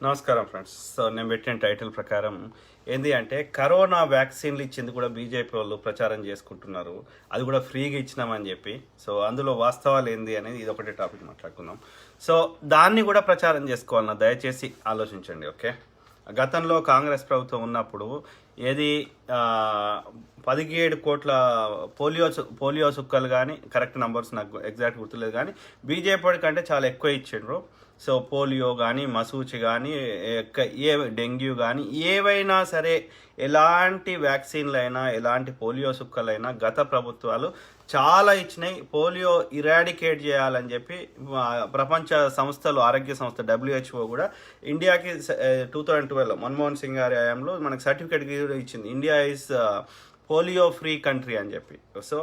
నమస్కారం friends. So నేను పెట్టిన టైటిల్ ప్రకారం ఏంది అంటే కరోనా వ్యాక్సిన్లు ఇచ్చింది కూడా బీజేపీ వాళ్ళు ప్రచారం చేసుకుంటున్నారు. అది కూడా ఫ్రీగా ఇచ్చినామని చెప్పి. సో అందులో వాస్తవాలు ఏంది అనేది ఇది ఒకటే టాపిక్ మాట్లాడుకుందాం. సో దాన్ని కూడా ప్రచారం చేసుకోవాలన్నా దయచేసి ఆలోచించండి. ఓకే, గతంలో కాంగ్రెస్ ప్రభుత్వం ఉన్నప్పుడు ఏది 17 కోట్ల పోలియో చుక్కలు కానీ, కరెక్ట్ నంబర్స్ నాకు ఎగ్జాక్ట్ గుర్తులేదు కానీ బీజేపీ కంటే చాలా ఎక్కువ ఇచ్చిండ్రు. సో పోలియో కానీ, మసూచి కానీ, డెంగ్యూ కానీ ఏవైనా సరే, ఎలాంటి వ్యాక్సిన్లు అయినా, ఎలాంటి పోలియో చుక్కలైనా గత ప్రభుత్వాలు చాలా ఇచ్చినాయి. పోలియో ఇరాడికేట్ చేయాలని చెప్పి ప్రపంచ సంస్థలు, ఆరోగ్య సంస్థ WHO కూడా ఇండియాకి 2012 మన్మోహన్ సింగ్ గారి హయాంలో మనకు సర్టిఫికేట్ ఇచ్చింది, India is polio free country అని చెప్పి. సో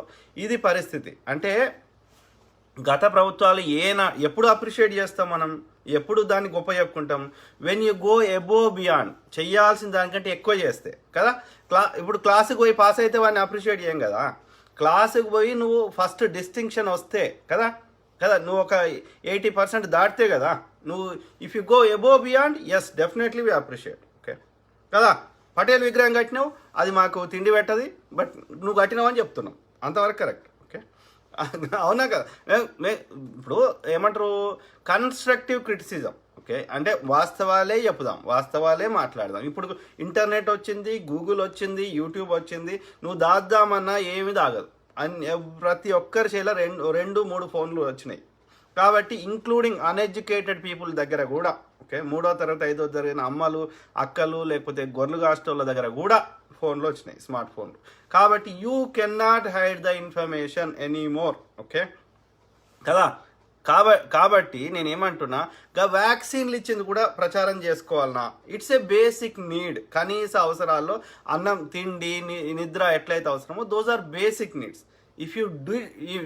ఇది పరిస్థితి. అంటే గత ప్రభుత్వాలు ఎప్పుడు అప్రిషియేట్ చేస్తాం మనం, ఎప్పుడు దాన్ని గొప్ప చెప్పుకుంటాం? When you go above beyond, చెయ్యాల్సిన దానికంటే ఎక్కువ చేస్తే కదా. ఇప్పుడు క్లాసుకు పోయి పాస్ అయితే వాడిని అప్రిషియేట్ చేయం కదా. క్లాసుకు పోయి నువ్వు ఫస్ట్ డిస్టింక్షన్ వస్తే కదా నువ్వు ఒక 80% దాటితే కదా నువ్వు. If you go above beyond, yes definitely we appreciate. Okay కదా. పటేల్ విగ్రహం కట్టినావు, అది మాకు తిండి పెట్టది, బట్ నువ్వు కట్టినావు అని చెప్తున్నావు, అంతవరకు కరెక్ట్. అవునా కదా. ఇప్పుడు ఏమంటారు, కన్స్ట్రక్టివ్ క్రిటిసిజం. ఓకే, అంటే వాస్తవాలే చెప్పుదాం, వాస్తవాలే మాట్లాడదాం. ఇప్పుడు ఇంటర్నెట్ వచ్చింది, గూగుల్ వచ్చింది, యూట్యూబ్ వచ్చింది, నువ్వు దాద్దామన్నా ఏమి దాగదు. ప్రతి ఒక్కరి చేలో 2-3 ఫోన్లు వచ్చినాయి కాబట్టి, ఇంక్లూడింగ్ అన్ఎడ్యుకేటెడ్ పీపుల్ దగ్గర కూడా, ఓకే, 3వ తరగతి 5వ తరగతి అమ్మలు, అక్కలు, లేకపోతే గొర్రెలు కాస్టోళ్ళ దగ్గర కూడా ఫోన్లు వచ్చినాయి, స్మార్ట్ ఫోన్లు. కాబట్టి you can not hide the information anymore. Okay కదా. కాబట్టి నేనేమంటున్నా, వ్యాక్సిన్లు ఇచ్చింది కూడా ప్రచారం చేసుకోవాలన్నా. It's a basic need. కనీస అవసరాల్లో అన్నం, తిండి, నిద్ర ఎట్లయితే అవసరమో those are basic needs. If you do,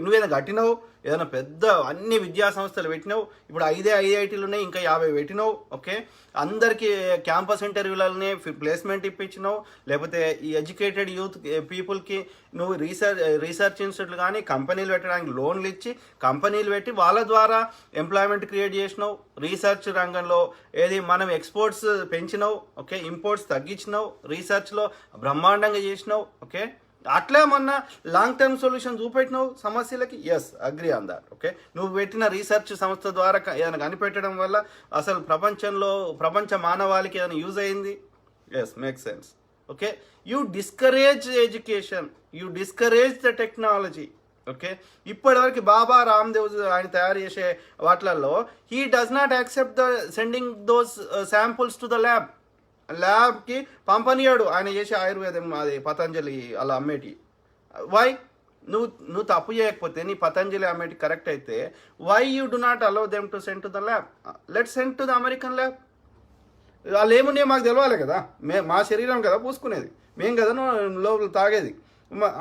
నువ్వేదైనా కట్టినావు, ఏదైనా పెద్ద అన్ని విద్యా సంస్థలు పెట్టినావు, ఇప్పుడు 5 IITలు ఉన్నాయి, ఇంకా 50 పెట్టినావు. ఓకే, అందరికీ క్యాంపస్ ఇంటర్వ్యూలనే ప్లేస్మెంట్ ఇప్పించినావు, లేకపోతే ఈ ఎడ్యుకేటెడ్ యూత్ పీపుల్కి నువ్వు రీసెర్చ్ ఇన్స్టిట్యూట్లు కానీ కంపెనీలు పెట్టడానికి లోన్లు ఇచ్చి, కంపెనీలు పెట్టి వాళ్ళ ద్వారా ఎంప్లాయ్మెంట్ క్రియేట్ చేసినావు. రీసెర్చ్ రంగంలో ఏది మనం ఎక్స్పోర్ట్స్ పెంచినావు, ఓకే, ఇంపోర్ట్స్ తగ్గించినావు, రీసెర్చ్లో బ్రహ్మాండంగా చేసినావు. ఓకే, అట్లే మొన్న లాంగ్ టర్మ్ సొల్యూషన్ చూపెట్టినావు సమస్యలకి. Yes, agree on that. Okay, నువ్వు పెట్టిన రీసెర్చ్ సంస్థ ద్వారా ఏదైనా కనిపెట్టడం వల్ల అసలు ప్రపంచ మానవాళికి ఏదైనా యూజ్ అయింది. Yes, make sense. Okay, you discourage education, you discourage the technology. Okay, ఇప్పటివరకు బాబా రామ్దేవ్ ఆయన తయారు చేసే వాటిలలో he does not accept the sending those samples to the ల్యాబ్కి పంపనీయాడు. ఆయన చేసే ఆయుర్వేదం, అది పతంజలి అలా అమ్మేటి. వై? నువ్వు తప్పు చేయకపోతే, నీ పతంజలి అమ్మేటి కరెక్ట్ అయితే, why you do not allow them to send to the lab? Let send to the American lab. వాళ్ళు ఏమున్నాయో మాకు తెలవాలి కదా, మా శరీరం కదా పూసుకునేది, మేము కదా లోపల తాగేది.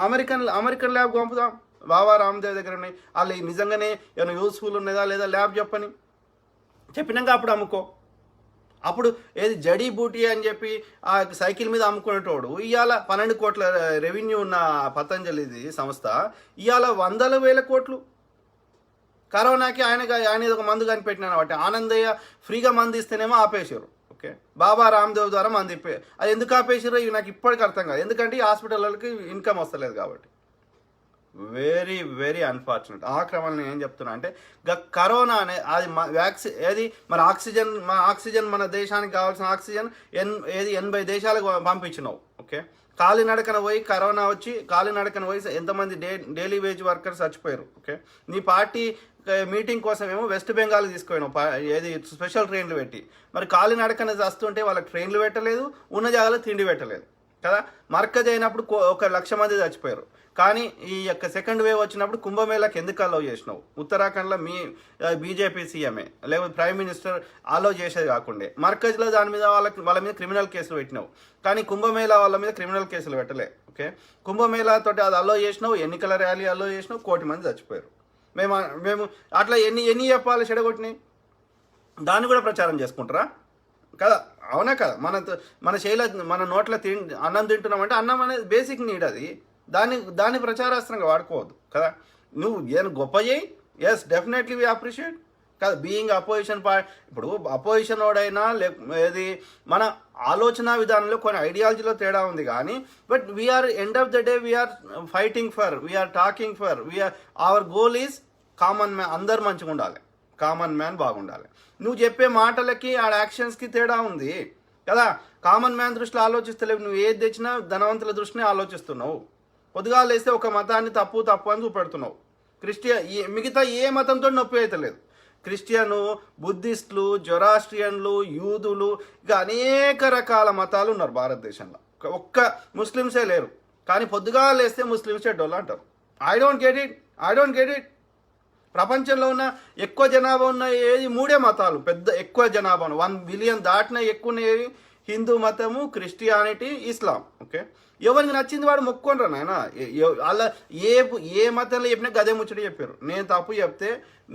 అమెరికన్ ల్యాబ్ పంపుదాం. బాబా రామ్దేవ్ దగ్గర ఉన్నాయి, వాళ్ళు నిజంగానే ఏమైనా యూస్ఫుల్ ఉన్నదా లేదా ల్యాబ్ చెప్పని చెప్పినాక అప్పుడు అమ్ముకో. అప్పుడు ఏది జడీ బూటీ అని చెప్పి ఆ సైకిల్ మీద అమ్ముకునేటోడు ఇవాళ 12 కోట్ల రెవెన్యూ ఉన్న పతంజలిది సంస్థ ఇవాళ 100,000 కోట్లు. కరోనాకి ఆయన ఒక మందు కనిపెట్టినాను కాబట్టి, ఆనందయ్య ఫ్రీగా మందు ఇస్తేనేమో ఆపేశారు. ఓకే, బాబా రామ్దేవ్ ద్వారా మందు అది ఎందుకు ఆపేసారో ఇవి నాకు ఇప్పటికీ అర్థం కాదు. ఎందుకంటే ఈ హాస్పిటల్కి ఇన్కమ్ వస్తలేదు కాబట్టి. Very very unfortunate. ఆ క్రమంలో నేను ఏం చెప్తున్నా అంటే, కరోనా అనే అది ఏది మన ఆక్సిజన్ మన దేశానికి కావాల్సిన ఆక్సిజన్ 80 దేశాలకు పంపించినావు. ఓకే, కాలినడకన పోయి కరోనా వచ్చి కాలినడకన పోయి ఎంతమంది డైలీ వేజ్ వర్కర్స్ చచ్చిపోయారు. ఓకే, నీ పార్టీ మీటింగ్ కోసం ఏమో వెస్ట్ బెంగాల్ తీసుకుపోయినావు, ఏది స్పెషల్ ట్రైన్లు పెట్టి. మరి కాలినడకన వస్తుంటే వాళ్ళకి ట్రైన్లు పెట్టలేదు, ఉన్న జాగాలో తిండి పెట్టలేదు కదా. మర్కజ్ అయినప్పుడు 1,00,000 మంది చచ్చిపోయారు. కానీ ఈ యొక్క సెకండ్ వేవ్ వచ్చినప్పుడు కుంభమేళాకి ఎందుకు అలౌ చేసినావు? ఉత్తరాఖండ్లో మీ బీజేపీ సీఎంఏ లేకపోతే ప్రైమ్ మినిస్టర్ అలౌ చేసేది కాకుండా, మర్కజ్లో దాని మీద వాళ్ళ మీద క్రిమినల్ కేసులు పెట్టినావు. కానీ కుంభమేళా వాళ్ళ మీద క్రిమినల్ కేసులు పెట్టలే. ఓకే, కుంభమేళాతో అది అలౌ చేసినావు, ఎన్నికల ర్యాలీ అలౌ చేసినావు, 1 కోటి మంది చచ్చిపోయారు. మేము అట్లా ఎన్ని చెప్పాలి చెడగొట్టినాయి, దాన్ని కూడా ప్రచారం చేసుకుంటారా కదా. అవునా కదా. మన మన నోట్ల అన్నం తింటున్నామంటే అన్నం అనేది బేసిక్ నీడ్. అది దాన్ని ప్రచారాస్త్రంగా వాడుకోవద్దు కదా. నువ్వు ఏం గొప్ప చేయి, ఎస్ డెఫినెట్లీ వి అప్రిషియేట్. కాదు బీయింగ్ అపోజిషన్ ఇప్పుడు అపోజిషన్ వాడైనా ఏది మన ఆలోచన విధానంలో కొన్ని ఐడియాలజీలో తేడా ఉంది కానీ but we are end of the day we are fighting for we are talking for we are our goal is common man, అందరు మంచిగా ఉండాలి, కామన్ మ్యాన్ బాగుండాలి. నువ్వు చెప్పే మాటలకి ఆ యాక్షన్స్కి తేడా ఉంది కదా. కామన్ మ్యాన్ దృష్టిలో ఆలోచిస్తలేవు, నువ్వు ఏది తెచ్చినా ధనవంతుల దృష్టిని ఆలోచిస్తున్నావు. పొద్దుగా లేస్తే ఒక మతాన్ని తప్పు తప్పు అని చూపెడుతున్నావు. మిగతా ఏ మతంతో నొప్పి అయితే లేదు. క్రిస్టియను, బుద్ధిస్టులు, జొరాస్ట్రియన్లు, యూదులు, ఇక అనేక రకాల మతాలు ఉన్నారు భారతదేశంలో. ఒక్క ముస్లిమ్సే లేరు. కానీ పొద్దుగా లేస్తే ముస్లిమ్స్ చెడ్డోళ్ళు అంటారు. I don't get it. ప్రపంచంలో ఉన్న ఎక్కువ జనాభా ఉన్న ఏది 3 మతాలు, పెద్ద ఎక్కువ జనాభా 1 బిలియన్ దాటిన ఎక్కువ ఉన్నవి హిందూ మతము, క్రిస్టియానిటీ, ఇస్లాం. ఓకే, ఎవరికి నచ్చింది వాడు మొక్కొనరా నాయన. అలా ఏ మతంలో చెప్పినా గదే ముచ్చట చెప్పారు. నేను తప్పు చెప్తే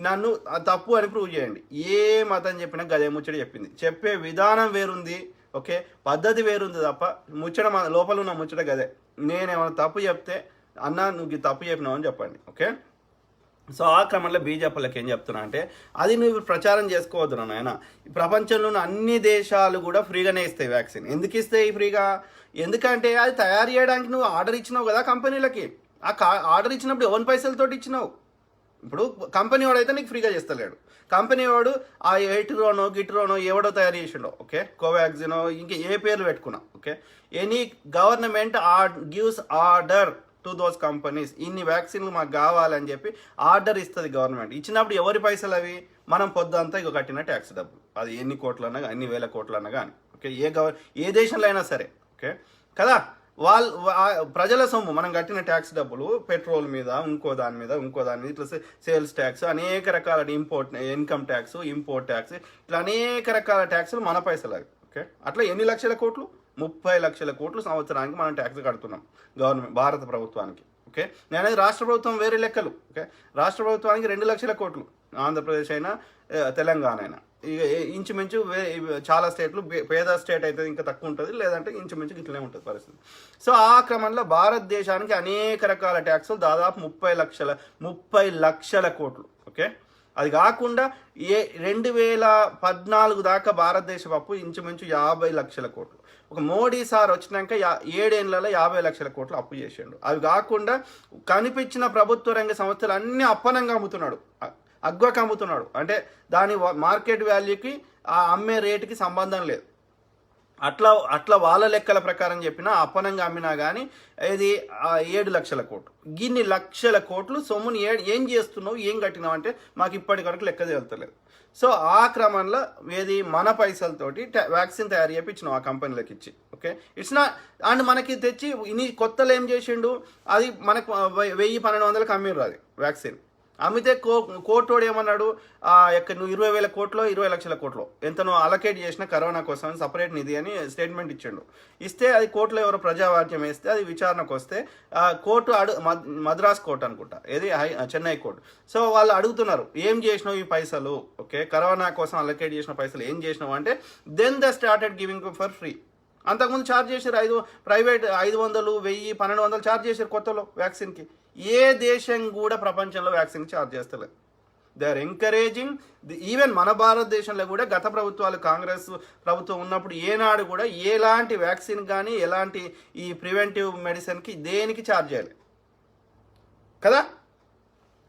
నన్ను తప్పు అని ప్రూవ్ చేయండి. ఏ మతం చెప్పినా గదే ముచ్చట చెప్పింది. చెప్పే విధానం వేరుంది, ఓకే, పద్ధతి వేరుంది తప్ప ముచ్చట లోపల ఉన్న ముచ్చట గదే. నేనేమైనా తప్పు చెప్తే అన్న నువ్వు తప్పు చెప్పినావు అని చెప్పండి. ఓకే, సో ఆ క్రమంలో బీజేపీలకు ఏం చెప్తున్నా అంటే అది నువ్వు ప్రచారం చేసుకోవద్దు నాయన. ప్రపంచంలో ఉన్న అన్ని దేశాలు కూడా ఫ్రీగానే ఇస్తాయి వ్యాక్సిన్. ఎందుకు ఇస్తాయి ఫ్రీగా? ఎందుకంటే అది తయారు చేయడానికి నువ్వు ఆర్డర్ ఇచ్చినావు కదా కంపెనీలకి. ఆ ఆర్డర్ ఇచ్చినప్పుడు ఎవరి పైసలతో ఇచ్చినావు? ఇప్పుడు కంపెనీ వాడైతే నీకు ఫ్రీగా చేస్తలేడు. కంపెనీ వాడు ఆ గిట్రోనో ఎవడో తయారు చేసిండో, ఓకే, కోవాక్సినో ఇంకా ఏ పేర్లు పెట్టుకున్నా, okay, any government gives order to those companies, ఇన్ని వ్యాక్సిన్లు మాకు కావాలని చెప్పి ఆర్డర్ ఇస్తుంది గవర్నమెంట్. ఇచ్చినప్పుడు ఎవరి పైసలు అవి? మనం పొద్దంతా ఇక కట్టిన ట్యాక్స్ డబ్బులు. అది ఎన్ని కోట్లన్నా ఎన్ని వేల కోట్లన్నా కానీ, ఓకే, ఏ దేశంలో అయినా సరే, ఓకే కదా. ప్రజల సొమ్ము మనం కట్టిన ట్యాక్స్ డబ్బులు పెట్రోల్ మీద, ఇంకో దాని మీద ఇట్లా సేల్స్ ట్యాక్స్, అనేక రకాల ఇన్కమ్ ట్యాక్స్, ఇంపోర్ట్ ట్యాక్స్, ఇట్లా అనేక రకాల ట్యాక్సులు మన పైసలు అవి. ఓకే, అట్లా ఎన్ని లక్షల కోట్లు? 30 లక్షల కోట్లు సంవత్సరానికి మనం ట్యాక్స్ కడుతున్నాం గవర్నమెంట్, భారత ప్రభుత్వానికి. ఓకే, నేనది రాష్ట్ర ప్రభుత్వం వేరే లెక్కలు. ఓకే, రాష్ట్ర ప్రభుత్వానికి 2 లక్షల కోట్లు, ఆంధ్రప్రదేశ్ అయినా తెలంగాణ అయినా. ఇక ఇంచుమించు చాలా స్టేట్లు, పేద స్టేట్ అయితే ఇంకా తక్కువ ఉంటుంది, లేదంటే ఇంచుమించు ఇట్లనే ఉంటుంది పరిస్థితి. సో ఆ క్రమంలో భారతదేశానికి అనేక రకాల ట్యాక్సులు దాదాపు 30 లక్షల కోట్లు. ఓకే, అది కాకుండా 2014 దాకా భారతదేశ అప్పు ఇంచుమించు 50 లక్షల కోట్లు. ఒక మోడీ సార్ వచ్చినాక 7 ఏళ్లలో 50 లక్షల కోట్లు అప్పు చేసిండు. అవి కాకుండా కనిపించిన ప్రభుత్వ రంగ సంస్థలు అన్ని అప్పనంగా అమ్ముతున్నాడు, అగ్వకు అమ్ముతున్నాడు. అంటే దాని మార్కెట్ వాల్యూకి ఆ అమ్మే రేటుకి సంబంధం లేదు. అట్లా వాళ్ళ లెక్కల ప్రకారం చెప్పినా అప్పనంగా అమ్మినా కానీ ఇది 7 లక్షల కోట్లు. గిన్ని లక్షల కోట్లు సొమ్ముని ఏం చేస్తున్నావు, ఏం కట్టినావు అంటే మాకు ఇప్పటికరకు లెక్క తెలుస్తలేదు. సో ఆ క్రమంలో ఏది మన పైసలతోటి వ్యాక్సిన్ తయారు చేయించినావు ఆ కంపెనీలకు ఇచ్చి. ఓకే, ఇట్స్ నాట్ అండ్ మనకి తెచ్చి ఇన్ని కొత్తలు ఏం చేసిండు, అది మనకు 1000-1200కి అమ్మిర్రు అది వ్యాక్సిన్. అమ్మితే కోర్టోడు ఏమన్నాడు, నువ్వు 20,000 కోట్లో 20 లక్షల కోట్లో ఎంత నువ్వు అలొకేట్ చేసిన కరోనా కోసం సపరేట్ నిధి అని స్టేట్మెంట్ ఇచ్చిండు. ఇస్తే అది కోర్టులో ఎవరో ప్రజావాక్యం వేస్తే అది విచారణకు వస్తే కోర్టు మద్రాస్ కోర్టు అనుకుంటా, ఏది చెన్నై కోర్టు. సో వాళ్ళు అడుగుతున్నారు ఏం చేసినావు ఈ పైసలు, ఓకే, కరోనా కోసం అలొకేట్ చేసిన పైసలు ఏం చేసినావు అంటే then the started giving for free. అంతకుముందు ఛార్జ్ చేశారు ప్రైవేట్ 500, 1000, 1200 ఛార్జ్ చేశారు కొత్తలో వ్యాక్సిన్కి. ఏ దేశం కూడా ప్రపంచంలో వ్యాక్సిన్ ఛార్జ్ చేస్తలేదు. They are encouraging. ఈవెన్ మన భారతదేశంలో కూడా గత ప్రభుత్వాలు, కాంగ్రెస్ ప్రభుత్వం ఉన్నప్పుడు ఏనాడు కూడా ఎలాంటి వ్యాక్సిన్ కానీ ఎలాంటి ఈ ప్రివెంటివ్ మెడిసిన్కి దేనికి ఛార్జ్ చేయాలి కదా.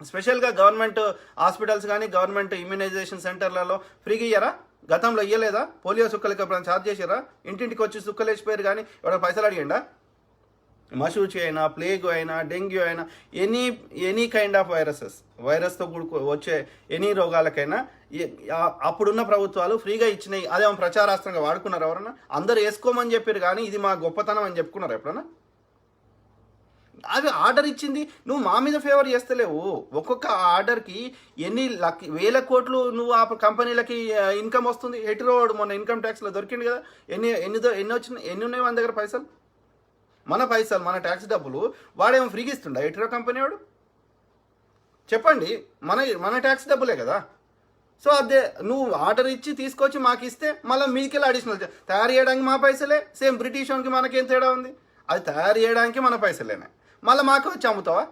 స్పెషల్గా గవర్నమెంట్ హాస్పిటల్స్ కానీ గవర్నమెంట్ ఇమ్యునైజేషన్ సెంటర్లలో ఫ్రీగా ఇయ్యరా? గతంలో ఇయ్యలేదా? పోలియో సుక్కలకి ఎప్పుడైనా ఛార్జ్ చేసారా? ఇంటింటికి వచ్చి సుక్కలు వేసిపోయారు కానీ ఎవరైనా పైసలు అడిగిండా? మశూచి అయినా, ప్లేగ్ అయినా, డెంగ్యూ అయినా, ఎనీ కైండ్ ఆఫ్ వైరస్తో వచ్చే ఎనీ రోగాలకైనా అప్పుడున్న ప్రభుత్వాలు ఫ్రీగా ఇచ్చినాయి. అదేమో ప్రచారాస్త్రంగా వాడుకున్నారు ఎవరన్నా? అందరు వేసుకోమని చెప్పారు కానీ ఇది మా గొప్పతనం అని చెప్పుకున్నారు ఎప్పుడన్నా? అది ఆర్డర్ ఇచ్చింది నువ్వు మా మీద ఫేవర్ చేస్తలేవు. ఒక్కొక్క ఆర్డర్కి ఎన్ని వేల కోట్లు నువ్వు ఆ కంపెనీలకి ఇన్కమ్ వస్తుంది. హెటిరోడ్ మొన్న ఇన్కమ్ ట్యాక్స్లో దొరికింది కదా, ఎన్ని వచ్చినాయి, ఎన్ని ఉన్నాయి మన దగ్గర పైసలు? మన పైసలు, మన ట్యాక్స్ డబ్బులు వాడేమో ఫ్రీగా ఇస్తుండ హెటిరో కంపెనీ వాడు? చెప్పండి, మన ట్యాక్స్ డబ్బులే కదా. సో అదే నువ్వు ఆర్డర్ ఇచ్చి తీసుకొచ్చి మాకు ఇస్తే మళ్ళీ మీకెళ్ళి అడిషనల్ తయారు చేయడానికి మా పైసలే. సేమ్ బ్రిటిష్ వానికి మనకేం తేడా ఉంది? అది తయారు చేయడానికి మన పైసలేనే, మళ్ళీ మాకు వచ్చి అమ్ముతావా?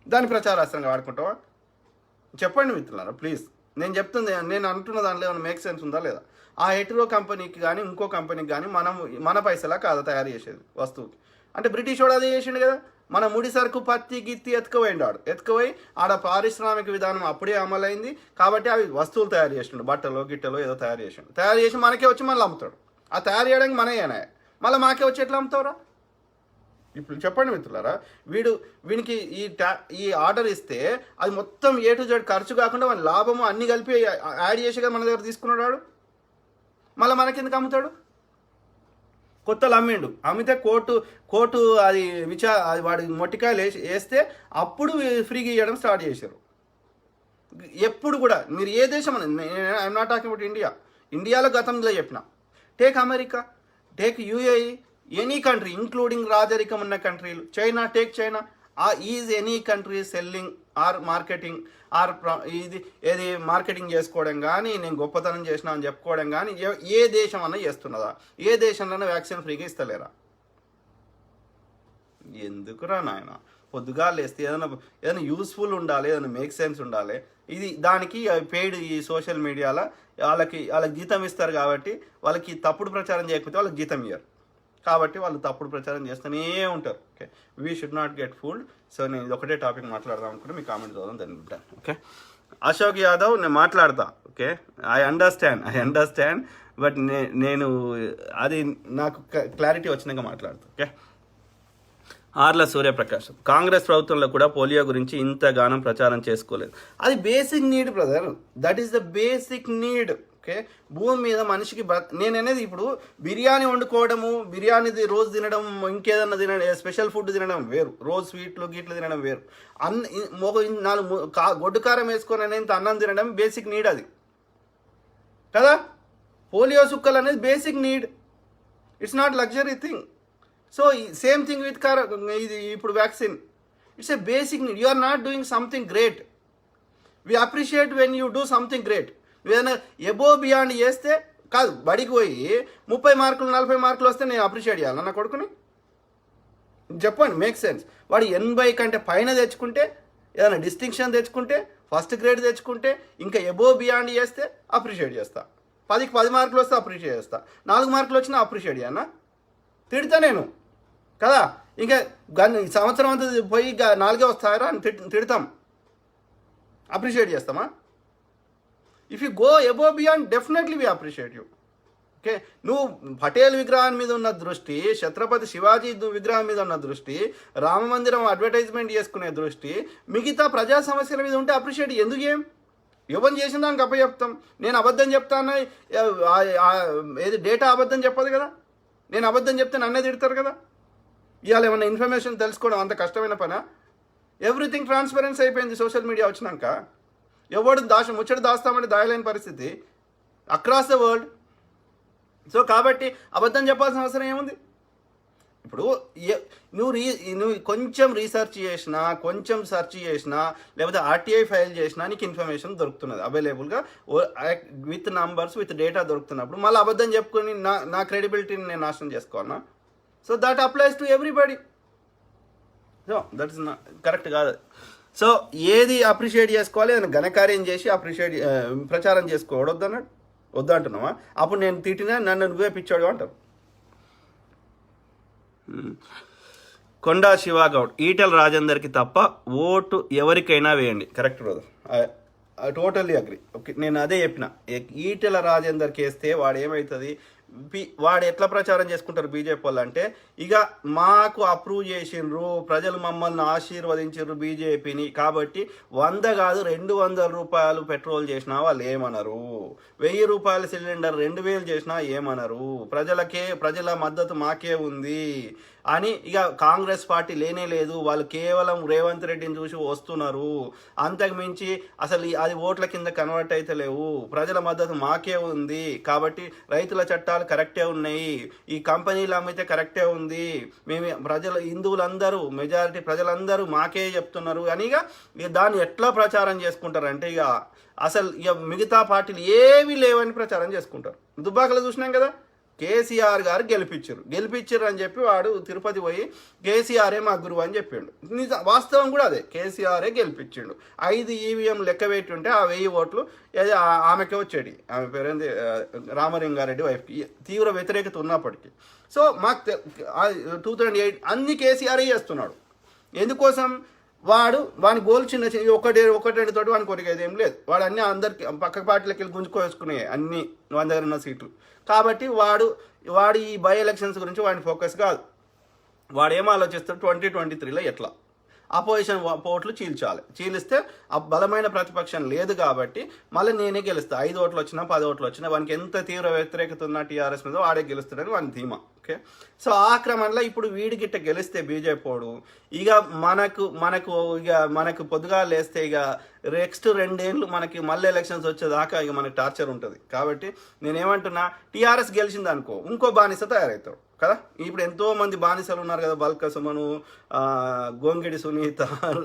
దాని ప్రచారాస్త్రంగా వాడుకుంటావా? చెప్పండి మిత్రులారా ప్లీజ్. నేను చెప్తుంది, నేను అంటున్న దాంట్లో ఏమైనా మేక్ సెన్స్ ఉందా లేదా? ఆ హెటరో కంపెనీకి కానీ ఇంకో కంపెనీకి కానీ మన పైసలా కాదా తయారు చేసేది వస్తువుకి? అంటే బ్రిటిష్ వాడు అదే చేసిండు కదా. మన ముడి సరుకు పత్తి గిత్తి ఎత్తుకుపోయి ఆడ పారిశ్రామిక విధానం అప్పుడే అమలైంది కాబట్టి అవి వస్తువులు తయారు చేసిండు, బట్టలు గిట్టలు ఏదో తయారు చేసి మనకే వచ్చి మళ్ళీ అమ్ముతాడు. ఆ తయారు చేయడానికి మనయేనా, మళ్ళీ మాకే వచ్చి ఎట్లా అమ్ముతావురా? ఇప్పుడు చెప్పండి మిత్రులారా, వీనికి ఈ ఆర్డర్ ఇస్తే అది మొత్తం A to Z ఖర్చు కాకుండా మన లాభము అన్ని కలిపి యాడ్ చేసి కదా మన దగ్గర తీసుకున్నాడు. మళ్ళీ మనకెందుకు అమ్ముతాడు? కొత్తలు అమ్మితే కోర్టు అది వాడి మొట్టికాయలు వేస్తే అప్పుడు ఫ్రీగా ఇవ్వడం స్టార్ట్ చేశారు. ఎప్పుడు కూడా మీరు ఏ దేశం ఐఎమ్ నాట్ టాకింగ్ అబౌట్ ఇండియాలో గతంలో చెప్పిన, take America, take UAE, any country including రాజరికం ఉన్న కంట్రీలు, China is any country selling or marketing or ఏది మార్కెటింగ్ చేసుకోవడం కానీ నేను గొప్పతనం చేసినా అని చెప్పుకోవడం కానీ ఏ దేశం అన్నా చేస్తున్నదా? ఏ దేశంలోనే వ్యాక్సిన్ ఫ్రీగా ఇస్తలేరా? ఎందుకురా నాయన, పొద్దుగా లేస్తే ఏదైనా యూస్ఫుల్ ఉండాలి, ఏదైనా మేక్ సెన్స్ ఉండాలి. దానికి పెయిడ్ ఈ సోషల్ మీడియాలో వాళ్ళకి జీతం ఇస్తారు కాబట్టి వాళ్ళకి తప్పుడు ప్రచారం చేయకపోతే వాళ్ళకి జీతం ఇయ్యరు కాబట్టి వాళ్ళు తప్పుడు ప్రచారం చేస్తూనే ఉంటారు. Okay, we should not get fooled. So నేను ఇది ఒకటే టాపిక్ మాట్లాడదాం అనుకుంటే మీ కామెంట్ చదవడం దాన్ని ఉంటాను. ఓకే, అశోక్ యాదవ్ నేను మాట్లాడతా. ఓకే, ఐ అండర్స్టాండ్ బట్ నేను అది నాకు క్లారిటీ వచ్చినాక మాట్లాడతా. ఓకే, ఆర్ల సూర్యప్రకాశం, కాంగ్రెస్ ప్రభుత్వంలో కూడా పోలియో గురించి ఇంతగానం ప్రచారం చేసుకోలేదు. అది basic need brother, that is the basic need. Okay, భూమి మీద మనిషికి నేను అనేది ఇప్పుడు బిర్యానీ వండుకోవడము, బిర్యానీ రోజు తినడం, ఇంకేదన్నా తినడం, స్పెషల్ ఫుడ్ తినడం వేరు, రోజు స్వీట్లు గీట్లు తినడం వేరు. గొడ్డు కారం వేసుకొని అనేది అన్నం తినడం బేసిక్ నీడ్ అది కదా. పోలియో సుక్కలు అనేది basic need, it's not luxury thing. So same thing with ఇది ఇప్పుడు vaccine, it's a basic need. You are not doing something great. We appreciate when you do something great. ఏదైనా above beyond చేస్తే కాదు, బడికి పోయి 30 మార్కులు 40 మార్కులు వస్తే నేను అప్రిషియేట్ చేయాలి నా కొడుకుని? చెప్పండి, మేక్ సెన్స్. వాడు 80 కంటే పైన తెచ్చుకుంటే, ఏదైనా డిస్టింక్షన్ తెచ్చుకుంటే, ఫస్ట్ గ్రేడ్ తెచ్చుకుంటే, ఇంకా ఎబో బియాండ్ చేస్తే అప్రిషియేట్ చేస్తా. 10కి 10 మార్కులు వస్తే అప్రిషియేట్ చేస్తా. 4 మార్కులు వచ్చినా అప్రిషియేట్ చేయనా? తిడతా నేను కదా. ఇంకా సంవత్సరం అంతా పోయి 4 వస్తాయరా అని తిడతాం, అప్రిషియేట్ చేస్తామా? If you go above beyond definitely we appreciate you. Okay, నువ్వు పటేల్ విగ్రహం మీద ఉన్న దృష్టి, ఛత్రపతి శివాజీ విగ్రహం మీద ఉన్న దృష్టి, రామ మందిరం అడ్వర్టైజ్మెంట్ చేసుకునే దృష్టి మిగతా ప్రజా సమస్యల మీద ఉంటే అప్రిషియేట్ ఎందుకు? ఎవరిని చేసిన దానికి అప్పచెప్తాం. నేను అబద్ధం చెప్తాను, ఏది డేటా అబద్ధం చెప్పదు కదా. నేను అబద్ధం చెప్తే నన్నే తిడతారు కదా. ఇవాళ ఏమన్నా ఇన్ఫర్మేషన్ తెలుసుకోవడం అంత కష్టమైన పనా? ఎవ్రీథింగ్ ట్రాన్స్పరెన్సీ అయిపోయింది సోషల్ మీడియా వచ్చినాక. ఎవడు ముచ్చట దాస్తామంటే దాయలేని పరిస్థితి అక్రాస్ ద వరల్డ్. సో కాబట్టి అబద్ధం చెప్పాల్సిన అవసరం ఏముంది? ఇప్పుడు నువ్వు కొంచెం రీసెర్చ్ చేసినా, కొంచెం సెర్చ్ చేసినా, లేకపోతే RTI ఫైల్ చేసినా నీకు ఇన్ఫర్మేషన్ దొరుకుతున్నది అవైలబుల్గా విత్ నంబర్స్ విత్ డేటా దొరుకుతున్నప్పుడు మళ్ళీ అబద్ధం చెప్పుకొని నా క్రెడిబిలిటీని నేను నాశనం చేసుకోవాలన్నా? So that applies to everybody. So that is correct కాదు. సో ఏది అప్రిషియేట్ చేసుకోవాలి, అని ఘనకార్యం చేసి ప్రచారం చేసుకోవడం వద్దంటున్నావా? అప్పుడు నేను తిట్టినా నన్ను నువ్వే పిచ్చాడు అంటారు. కొండా శివాగౌడ్, ఈటెల రాజేందర్కి తప్ప ఓటు ఎవరికైనా వేయండి. Correct brother, totally agri. Okay, నేను అదే చెప్పిన. ఈటెల రాజేందర్కి వేస్తే వాడు ఏమవుతుంది, వాడు ఎట్లా ప్రచారం చేసుకుంటారు బీజేపీ వాళ్ళు అంటే, ఇక మాకు అప్రూవ్ చేసిండ్రు, ప్రజలు మమ్మల్ని ఆశీర్వదించారు బీజేపీని, కాబట్టి 100 కాదు 200 రూపాయలు పెట్రోల్ చేసినా వాళ్ళు ఏమనరు, 1000 రూపాయల సిలిండర్ 2000 చేసినా ఏమనరు, ప్రజల మద్దతు మాకే ఉంది అని ఇక కాంగ్రెస్ పార్టీ లేనే లేదు, వాళ్ళు కేవలం రేవంత్ రెడ్డిని చూసి వస్తున్నారు, అంతకు మించి అసలు అది ఓట్ల కింద కన్వర్ట్ అయితే లేవు, ప్రజల మద్దతు మాకే ఉంది, కాబట్టి రైతుల చట్టాలు కరెక్టే ఉన్నాయి, ఈ కంపెనీలు అమ్మితే కరెక్టే ఉంది, మేము హిందువులందరూ మెజారిటీ ప్రజలందరూ మాకే చెప్తున్నారు అని ఇక దాన్ని ఎట్లా ప్రచారం చేసుకుంటారంటే, ఇక మిగతా పార్టీలు ఏవి లేవని ప్రచారం చేసుకుంటారు. దుబ్బాకలో చూసినాం కదా, కేసీఆర్ గారు గెలిపించారు అని చెప్పి వాడు తిరుపతి పోయి కేసీఆరే మా గురువు అని చెప్పిండు. వాస్తవం కూడా అదే, కేసీఆరే గెలిపించిండు. 5 ఈవీఎం లెక్క పెట్టి ఉంటే ఆ 1000 ఓట్లు ఆమెకే వచ్చేది. ఆమె పేరేంది, రామలింగారెడ్డి వైఫ్కి తీవ్ర వ్యతిరేకత ఉన్నప్పటికీ. సో మాకు 2008 అన్ని కేసీఆరే చేస్తున్నాడు. ఎందుకోసం? వాని గోల్ చిన్న ఒకటి తోటి వానికి కొరిగేది ఏం లేదు. వాడు అన్ని అందరికి పక్క పార్టీలకి వెళ్ళి గుంజుకోసుకునే అన్ని 100 దగ్గర ఉన్న సీట్లు. కాబట్టి వాడు ఈ బై ఎలక్షన్స్ గురించి వాడిని ఫోకస్ కాదు. వాడు ఏం ఆలోచిస్తాడు, 2023లో ఎట్లా అపోజిషన్ ఓట్లు చీలిస్తే ఆ బలమైన ప్రతిపక్షం లేదు కాబట్టి మళ్ళీ నేనే గెలుస్తా. 5 ఓట్లు వచ్చినా 10 ఓట్లు వచ్చినా వానికి ఎంత తీవ్ర వ్యతిరేకత ఉన్న టీఆర్ఎస్ మీద వాడే గెలుస్తాడని వాని ధీమా. ఓకే, సో ఆ క్రమంలో ఇప్పుడు వీడి గిట్ట గెలిస్తే బీజేపీ ఇక మనకు పొద్దుగా లేస్తే ఇక నెక్స్ట్ 2 ఏళ్ళు మనకి మళ్ళీ ఎలక్షన్స్ వచ్చేదాకా ఇక మనకి టార్చర్ ఉంటుంది. కాబట్టి నేనేమంటున్నా, టీఆర్ఎస్ గెలిచింది అనుకో ఇంకో బానిస తయారవుతాడు కదా. ఇప్పుడు ఎంతో మంది బానిసలు ఉన్నారు కదా, బల్క సుమను, గోంగిడి సునీత,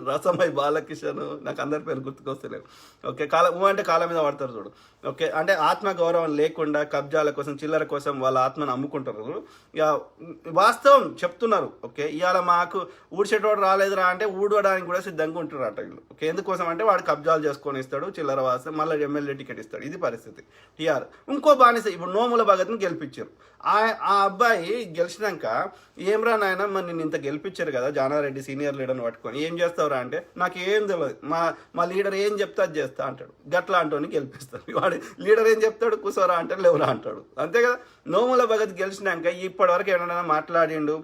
రసమై బాలకిషన్, నాకు అందరి పేరు గుర్తుకొస్తలేవు. ఓకే, అంటే కాళ్ళ మీద పడతారు చూడు. ఓకే, అంటే ఆత్మగౌరవం లేకుండా కబ్జాల కోసం చిల్లర కోసం వాళ్ళ ఆత్మను అమ్ముకుంటారు. ఇక వాస్తవం చెప్తున్నారు. ఓకే, ఇవాళ మాకు ఊడ్చేటోడు రాలేదురా అంటే ఊడవడానికి కూడా సిద్ధంగా ఉంటారు అట వీళ్ళు. ఓకే, ఎందుకోసం అంటే వాడు కబ్జాలు చేసుకొని ఇస్తాడు, చిల్లర వాస్తే మళ్ళీ ఎమ్మెల్యే టికెట్ ఇస్తాడు. ఇది పరిస్థితి. టీఆర్ ఇంకో బానిస ఇప్పుడు నోముల భగత్ని గెలిపించారు. ఆ అబ్బాయి గెలిచినాక ఏమ్రా నాయన మరి నిన్ను ఇంత గెలిపించారు కదా జానారెడ్డి సీనియర్ లీడర్ని పట్టుకొని ఏం చేస్తావురా అంటే నాకు ఏం తెలియదు, మా లీడర్ ఏం చెప్తా అది చేస్తా అంటాడు. గట్లా అంటోని గెలిపిస్తాడు. వాడు లీడర్ ఏం చెప్తాడు, కూసోరా అంటాడు, లేవురా అంటాడు. అంతే కదా. నోముల భగత్ గెలిచినాక ఇప్పటి వరకు ఏమైనా మాట్లాడిండు,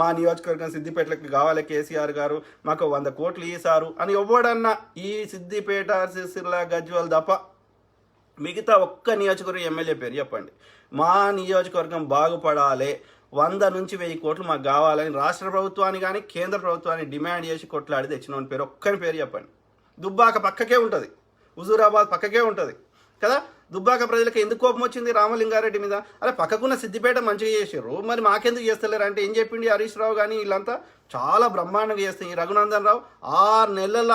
మా నియోజకవర్గం సిద్దిపేటలకు కావాలి కేసీఆర్ గారు, మాకు 100 కోట్లు ఇస్తారు అని ఎవడన్నా ఈ సిద్దిపేట, సిరిసిల్ల, గజ్వేల్ తప్ప మిగతా ఒక్క నియోజకవర్గం ఎమ్మెల్యే పేరు చెప్పండి. మా నియోజకవర్గం బాగుపడాలి, 100 నుంచి 1000 కోట్లు మాకు కావాలని రాష్ట్ర ప్రభుత్వాన్ని కానీ కేంద్ర ప్రభుత్వాన్ని డిమాండ్ చేసి కొట్లాడి తెచ్చిన పేరు ఒక్కరి పేరు చెప్పండి. దుబ్బాక పక్కకే ఉంటుంది, హుజూరాబాద్ పక్కకే ఉంటుంది కదా. దుబ్బాక ప్రజలకు ఎందుకు కోపం వచ్చింది రామలింగారెడ్డి మీద? అరే పక్కకున్న సిద్దిపేట మంచిగా చేసారు, మరి మాకెందుకు చేస్తలేరు అంటే ఏం చెప్పిండి హరీష్ రావు కానీ వీళ్ళంతా చాలా బ్రహ్మాండంగా చేస్తాయి. ఈ రఘునందన్ రావు 6 నెలల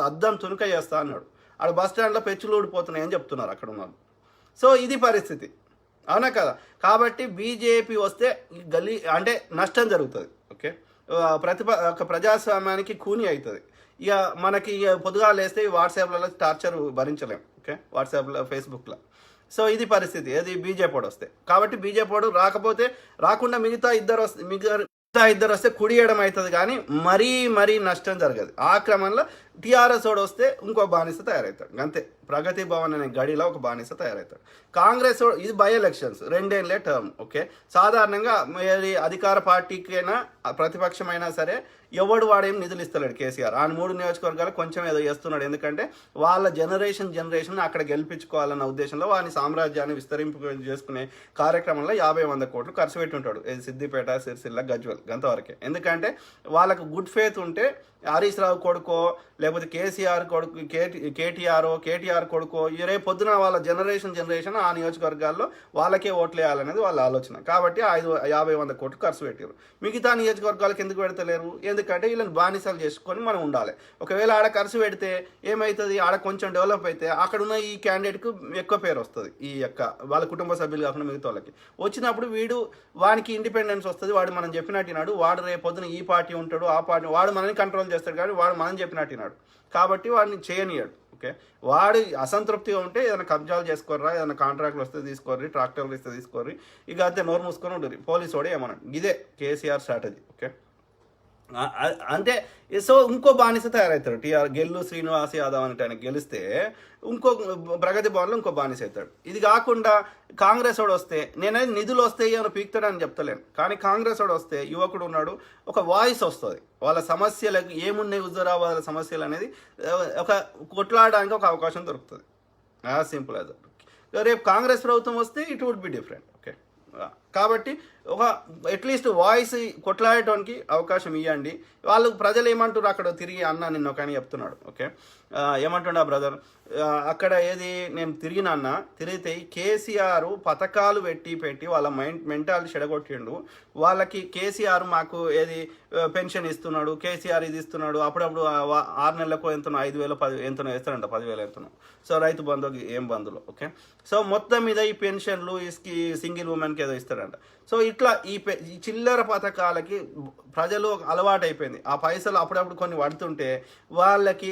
అద్దం తునుక చేస్తా అన్నాడు. ఆడ బస్ స్టాండ్లో పెచ్చులు ఊడిపోతున్నాయని చెప్తున్నారు అక్కడ ఉన్నారు. సో ఇది పరిస్థితి, అవునా కదా. కాబట్టి బీజేపీ వస్తే అంటే నష్టం జరుగుతుంది. ఓకే, ప్రజాస్వామ్యానికి కూని అవుతుంది. ఇక మనకి పొద్దుగా లేస్తే వాట్సాప్లలో టార్చర్ భరించలేము. ఓకే, వాట్సాప్లో, ఫేస్బుక్లో. సో ఇది పరిస్థితి. అది బీజేపీ వస్తే. కాబట్టి బీజేపీ రాకుండా మిగతా ఇద్దరు వస్తే కుడియడం అవుతుంది కానీ మరీ నష్టం జరగదు. ఆ క్రమంలో టీఆర్ఎస్ వాడు వస్తే ఇంకో బానిస తయారవుతాడు. అంతే, ప్రగతి భవన్ అనే గడిలో ఒక బానిస తయారవుతాడు. కాంగ్రెస్ ఇది బై ఎలక్షన్స్ 2 ఏళ్ళే టర్మ్. ఓకే, సాధారణంగా అధికార పార్టీకైనా ప్రతిపక్షమైనా సరే ఎవడు వాడేం నిధులు ఇస్తలేడు కేసీఆర్. ఆ 3 నియోజకవర్గాలు కొంచెం ఏదో చేస్తున్నాడు. ఎందుకంటే వాళ్ళ జనరేషన్ అక్కడ గెలిపించుకోవాలన్న ఉద్దేశంలో వాని సామ్రాజ్యాన్ని విస్తరింపు చేసుకునే కార్యక్రమంలో 50-100 కోట్లు ఖర్చు పెట్టి ఉంటాడు. సిద్దిపేట, సిరిసిల్ల, గజ్వేల్ అంతవరకే. ఎందుకంటే వాళ్ళకు గుడ్ ఫేత్ ఉంటే హరీష్ రావు కొడుకో లేకపోతే కేసీఆర్ కొడుకు కేటీఆర్ కొడుకో రేపు పొద్దున వాళ్ళ జనరేషన్ ఆ నియోజకవర్గాల్లో వాళ్ళకే ఓట్లు వేయాలనేది వాళ్ళ ఆలోచన. కాబట్టి 50-100 కోట్లు ఖర్చు పెట్టారు. మిగతా నియోజకవర్గాలకు ఎందుకు పెడతలేరు? ఎందుకంటే వీళ్ళని బానిసలు చేసుకొని మనం ఉండాలి. ఒకవేళ ఆడ ఖర్చు పెడితే ఏమవుతుంది, ఆడ కొంచెం డెవలప్ అయితే అక్కడున్న ఈ క్యాండిడేట్కు ఎక్కువ పేరు వస్తుంది. వాళ్ళ కుటుంబ సభ్యులు కాకుండా మిగతా వాళ్ళకి వచ్చినప్పుడు వానికి ఇండిపెండెన్స్ వస్తుంది. వాడు మనం చెప్పినట్టున్నాడు, వాడు రేపు పొద్దున ఈ పార్టీ ఉంటాడు, ఆ పార్టీ వాడు మనల్ని కంట్రోల్ చేస్తాడు. కానీ వాడు మనం చెప్పినట్టున్నాడు కాబట్టి వాడిని చేయనియాడు. ఓకే, వాడు అసంతృప్తిగా ఉంటే ఏదైనా కబ్జాలు చేసుకోర్రా, ఏదైనా కాంట్రాక్ట్లు వస్తే తీసుకోర్రి, ట్రాక్టర్లు ఇస్తే తీసుకోర్రి, ఇక అంతే నోరు మూసుకొని ఉంటుంది. పోలీసు వాడే ఏమన్నాడు. ఇదే కేసీఆర్ స్ట్రాటజీ. ఓకే, అంటే సో ఇంకో బానిస తయారవుతాడు. గెల్లు శ్రీనివాస్ యాదవ్ అంటే ఆయన గెలిస్తే ఇంకో ప్రగతి భవన్లో ఇంకో బానిస అవుతాడు. ఇది కాకుండా కాంగ్రెస్ వాడు వస్తే నేనైతే నిధులు వస్తాయి అని పీక్తాడని చెప్తలేను, కానీ కాంగ్రెస్ వాడు వస్తే యువకుడు ఉన్నాడు, ఒక వాయిస్ వస్తుంది. వాళ్ళ సమస్యలకు ఏమున్నాయి, హుజూరాబాద్ సమస్యలు అనేది ఒక కొట్లాడడానికి ఒక అవకాశం దొరుకుతుంది. As simple as that. రేపు కాంగ్రెస్ ప్రభుత్వం వస్తే it would be different. Okay, కాబట్టి అట్లీస్ట్ వాయిస్ కొట్లాడటానికి అవకాశం ఇవ్వండి. వాళ్ళు ప్రజలు ఏమంటారు అక్కడ తిరిగి అన్న నిన్న ఒక అని చెప్తున్నాడు. ఓకే, ఏమంటుండ బ్రదర్, అక్కడ ఏది నేను తిరిగితే కేసీఆర్ పథకాలు పెట్టి వాళ్ళ మెంటాలిటీ చెడగొట్టిండు. వాళ్ళకి కేసీఆర్ మాకు ఏది పెన్షన్ ఇస్తున్నాడు, కేసీఆర్ ఇది ఇస్తున్నాడు, అప్పుడప్పుడు 6 నెలలకు ఎంతనో 5,000 10 ఎంతనో వేస్తారంట, 10,000 ఎంతనో. సో రైతు బంధు ఏం బంధులో ఓకే. సో మొత్తం మీద ఈ పెన్షన్లు సింగిల్ ఉమెన్కి ఏదో ఇస్తారంట. సో ఇట్లా ఈ చిల్లర పథకాలకి ప్రజలు అలవాటు అయిపోయింది. ఆ పైసలు అప్పుడప్పుడు కొన్ని పడుతుంటే వాళ్ళకి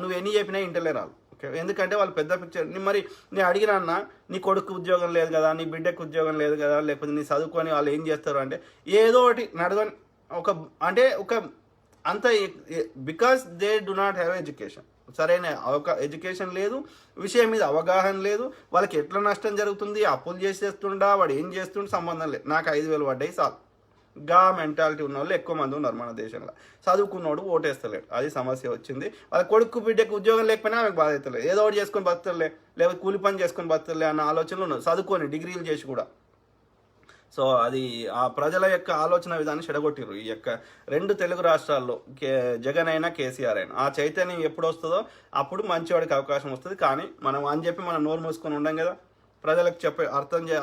నువ్వు ఎన్ని చెప్పినా ఇంటలే రాదు. ఓకే, ఎందుకంటే వాళ్ళు పెద్ద పిక్చర్. మరి నేను అడిగినా అన్న, నీ కొడుకు ఉద్యోగం లేదు కదా, నీ బిడ్డకు ఉద్యోగం లేదు కదా, లేకపోతే నీ చదువుకొని వాళ్ళు ఏం చేస్తారు అంటే ఏదో ఒకటి నడవని ఒక అంత because they do not have education. సరైన ఎడ్యుకేషన్ లేదు, విషయం మీద అవగాహన లేదు, వాళ్ళకి ఎట్లా నష్టం జరుగుతుంది, అప్పులు చేసేస్తుండా, వాడు ఏం చేస్తుండే సంబంధం లేదు, నాకు 5,000 పడ్డాయి చాలు. గా మెంటాలిటీ ఉన్న వాళ్ళు ఎక్కువ మంది ఉన్నారు మన దేశంలో. చదువుకున్నోడు ఓటేస్తలేడు, అది సమస్య వచ్చింది. వాళ్ళ కొడుకు బిడ్డకు ఉద్యోగం లేకపోయినా ఆమెకు బాధ అవుతలేదు, ఏదో ఒకటి చేసుకొని బతుకుతలే, లేకపోతే కూలి పని చేసుకొని బతుకుతలే అన్న ఆలోచనలు ఉన్నారు, చదువుకొని డిగ్రీలు చేసి కూడా. సో అది ఆ ప్రజల యొక్క ఆలోచన విధానం చెడగొట్టిరు. ఈ యొక్క 2 తెలుగు రాష్ట్రాల్లో జగన్ అయినా కేసీఆర్ అయినా ఆ చైతన్యం ఎప్పుడు వస్తుందో అప్పుడు మంచివాడికి అవకాశం వస్తుంది. కానీ మనం అని చెప్పి మనం నోరు మూసుకొని ఉండం కదా, ప్రజలకు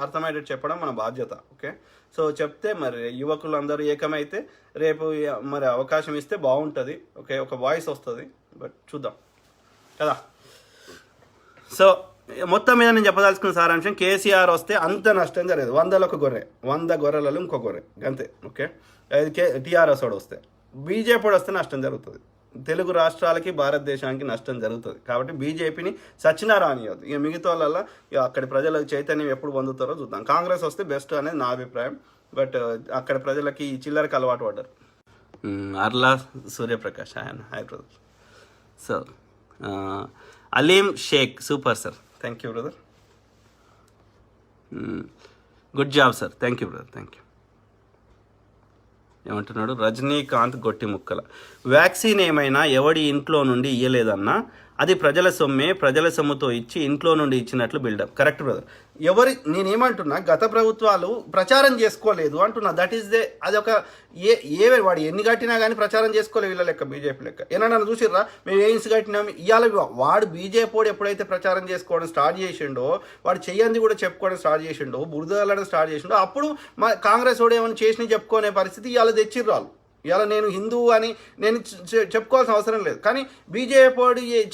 అర్థమయ్యేటట్టు చెప్పడం మన బాధ్యత. ఓకే, సో చెప్తే మరి యువకులు అందరూ ఏకమైతే రేపు మరి అవకాశం ఇస్తే బాగుంటుంది. ఓకే, ఒక వాయిస్ వస్తుంది, బట్ చూద్దాం కదా. సో మొత్తం మీద నేను చెప్పదలుచుకున్న సారాంశం, కేసీఆర్ వస్తే అంత నష్టం జరగదు. 100లో ఒక గొర్రె, 100 గొర్రెలలో ఇంకో గొర్రె అంతే. ఓకే, టీఆర్ఎస్ వాడు వస్తే, బీజేపీ వస్తే నష్టం జరుగుతుంది. తెలుగు రాష్ట్రాలకి భారతదేశానికి నష్టం జరుగుతుంది. కాబట్టి బీజేపీని సచ్చినా రానియద్దు. ఇక మిగతా వాళ్ళ అక్కడి ప్రజల చైతన్యం ఎప్పుడు పొందుతారో చూద్దాం. కాంగ్రెస్ వస్తే బెస్ట్ అనేది నా అభిప్రాయం. బట్ అక్కడ ప్రజలకి ఈ చిల్లరకి అలవాటు పడ్డారు. Arla Suryaprakash hi brother. So Aleem Sheikh super sir, thank you brother, good job sir, thank you brother, thank you. ఏమంటున్నాడు రజనీకాంత్ గొట్టి ముక్కల, వ్యాక్సిన్ ఏమైనా ఎవడి ఇంట్లో నుండి ఇయ్యలేదన్నా, అది ప్రజల సొమ్మే, ప్రజల సొమ్ముతో ఇచ్చి ఇంట్లో నుండి ఇచ్చినట్లు బిల్డప్. Correct brother. నేనేమంటున్నా, గత ప్రభుత్వాలు ప్రచారం చేసుకోలేదు అంటున్నా. దట్ ఈస్ అది ఒక వాడు ఎన్ని కట్టినా కానీ ప్రచారం చేసుకోలేదు వీళ్ళ లెక్క, బీజేపీ లెక్క. ఏమన్నా చూసిర్రా, మేము ఏన్స్ కట్టినాం ఇవాళ. వాడు బీజేపీ ఎప్పుడైతే ప్రచారం చేసుకోవడం స్టార్ట్ చేసిండో, వాడు చెయ్యంది కూడా చెప్పుకోవడం స్టార్ట్ చేసిండో, బురదలడం స్టార్ట్ చేసిండో, అప్పుడు మా కాంగ్రెస్ వాడు ఏమైనా చేసినా చెప్పుకునే పరిస్థితి ఇవాళ తెచ్చిర్రు వాళ్ళు. ఇలా నేను హిందూ అని నేను చెప్పుకోవాల్సిన అవసరం లేదు, కానీ బీజేపీ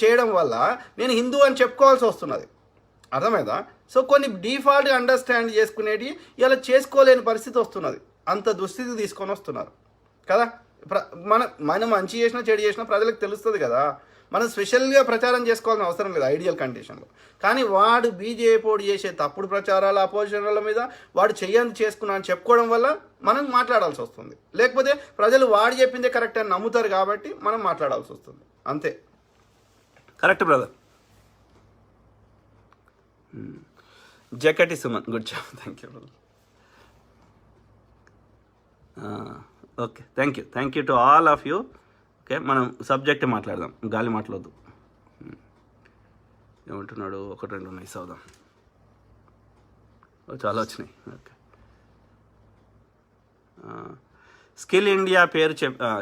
చేయడం వల్ల నేను హిందూ అని చెప్పుకోవాల్సి వస్తున్నది. అర్థమైందా? సో కొన్ని డిఫాల్ట్గా అండర్స్టాండ్ చేసుకునేవి ఇలా చేసుకోలేని పరిస్థితి వస్తున్నది. అంత దుస్థితి తీసుకొని వస్తున్నారు కదా. మనం మంచి చేసినా చెడు చేసినా ప్రజలకు తెలుస్తుంది కదా. మనం స్పెషల్గా ప్రచారం చేసుకోవాల్సిన అవసరం లేదు ఐడియల్ కండిషన్లో. కానీ వాడు బీజేపీ చేసే తప్పుడు ప్రచారాల అపోజిషన్ల మీద వాడు చెయ్యంది చేసుకున్నా అని చెప్పుకోవడం వల్ల మనం మాట్లాడాల్సి వస్తుంది. లేకపోతే ప్రజలు వాడు చెప్పిందే కరెక్ట్ అని నమ్ముతారు కాబట్టి మనం మాట్లాడాల్సి వస్తుంది, అంతే. Correct brother. Jakati Suman, good job, thank you brother. Okay, thank you to all of you. Okay, మనం సబ్జెక్ట్ మాట్లాడదాం, గాలి మాట్లాడద్దు. ఏమంటున్నాడు, 1-2 ఉన్నాయి చదువుదాం. చాలా వచ్చినాయి. ఓకే, స్కిల్ ఇండియా పేరు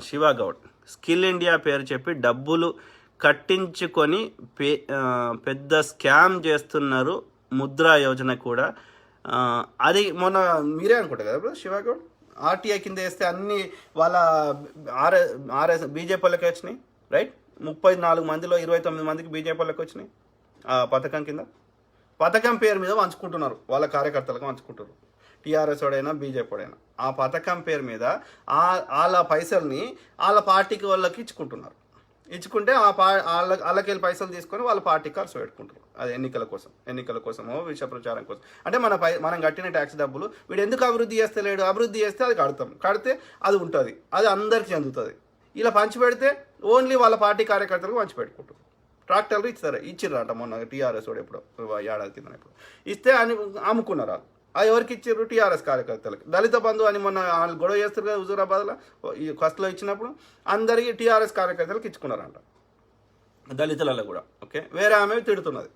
శివ గౌడ్, స్కిల్ ఇండియా పేరు చెప్పి డబ్బులు కట్టించుకొని పెద్ద స్కామ్ చేస్తున్నారు. ముద్రా యోజన కూడా అది మొన్న మీరే అనుకుంటా కదా బ్రో శివ గౌడ్, ఆర్టీఐ కింద వేస్తే అన్ని వాళ్ళ ఆర్ఎస్ బీజేపీ వాళ్ళకి వచ్చినాయి, రైట్? 34 మందిలో 29 మందికి బీజేపీ వాళ్ళకి వచ్చినాయి ఆ పథకం కింద. పథకం పేరు మీద పంచుకుంటున్నారు, వాళ్ళ కార్యకర్తలకు పంచుకుంటారు, టీఆర్ఎస్ వాడైనా బీజేపీ వాడైనా. ఆ పథకం పేరు మీద వాళ్ళ పైసల్ని వాళ్ళ పార్టీకి వాళ్ళకి ఇచ్చుకుంటే వాళ్ళకెళ్ళి పైసలు తీసుకొని వాళ్ళ పార్టీకి ఖర్చు పెట్టుకుంటారు. అది ఎన్నికల కోసమో విష ప్రచారం కోసం. అంటే మనం కట్టిన ట్యాక్స్ డబ్బులు వీడు ఎందుకు అభివృద్ధి చేస్తలేడు, అభివృద్ధి చేస్తే అది కడితే అది ఉంటుంది, అది అందరికి చెందుతుంది. ఇలా పంచిపెడితే ఓన్లీ వాళ్ళ పార్టీ కార్యకర్తలకు పంచిపెట్టుకుంటారు. ట్రాక్టర్లు ఇచ్చిర్రట మొన్న టీఆర్ఎస్ వాడు ఎప్పుడో ఏడాది కింద ఎప్పుడు ఇస్తే అని అమ్ముకున్నారు. అది ఎవరికి ఇచ్చారు? టీఆర్ఎస్ కార్యకర్తలకి. దళిత బంధు అని మొన్న వాళ్ళు గొడవ చేస్తారు కదా హుజూరాబాద్లో, ఈ ఫస్ట్లో ఇచ్చినప్పుడు అందరికీ టీఆర్ఎస్ కార్యకర్తలకు ఇచ్చుకున్నారంట, దళితులలో కూడా. ఓకే, వేరే ఆమె తిడుతున్నది.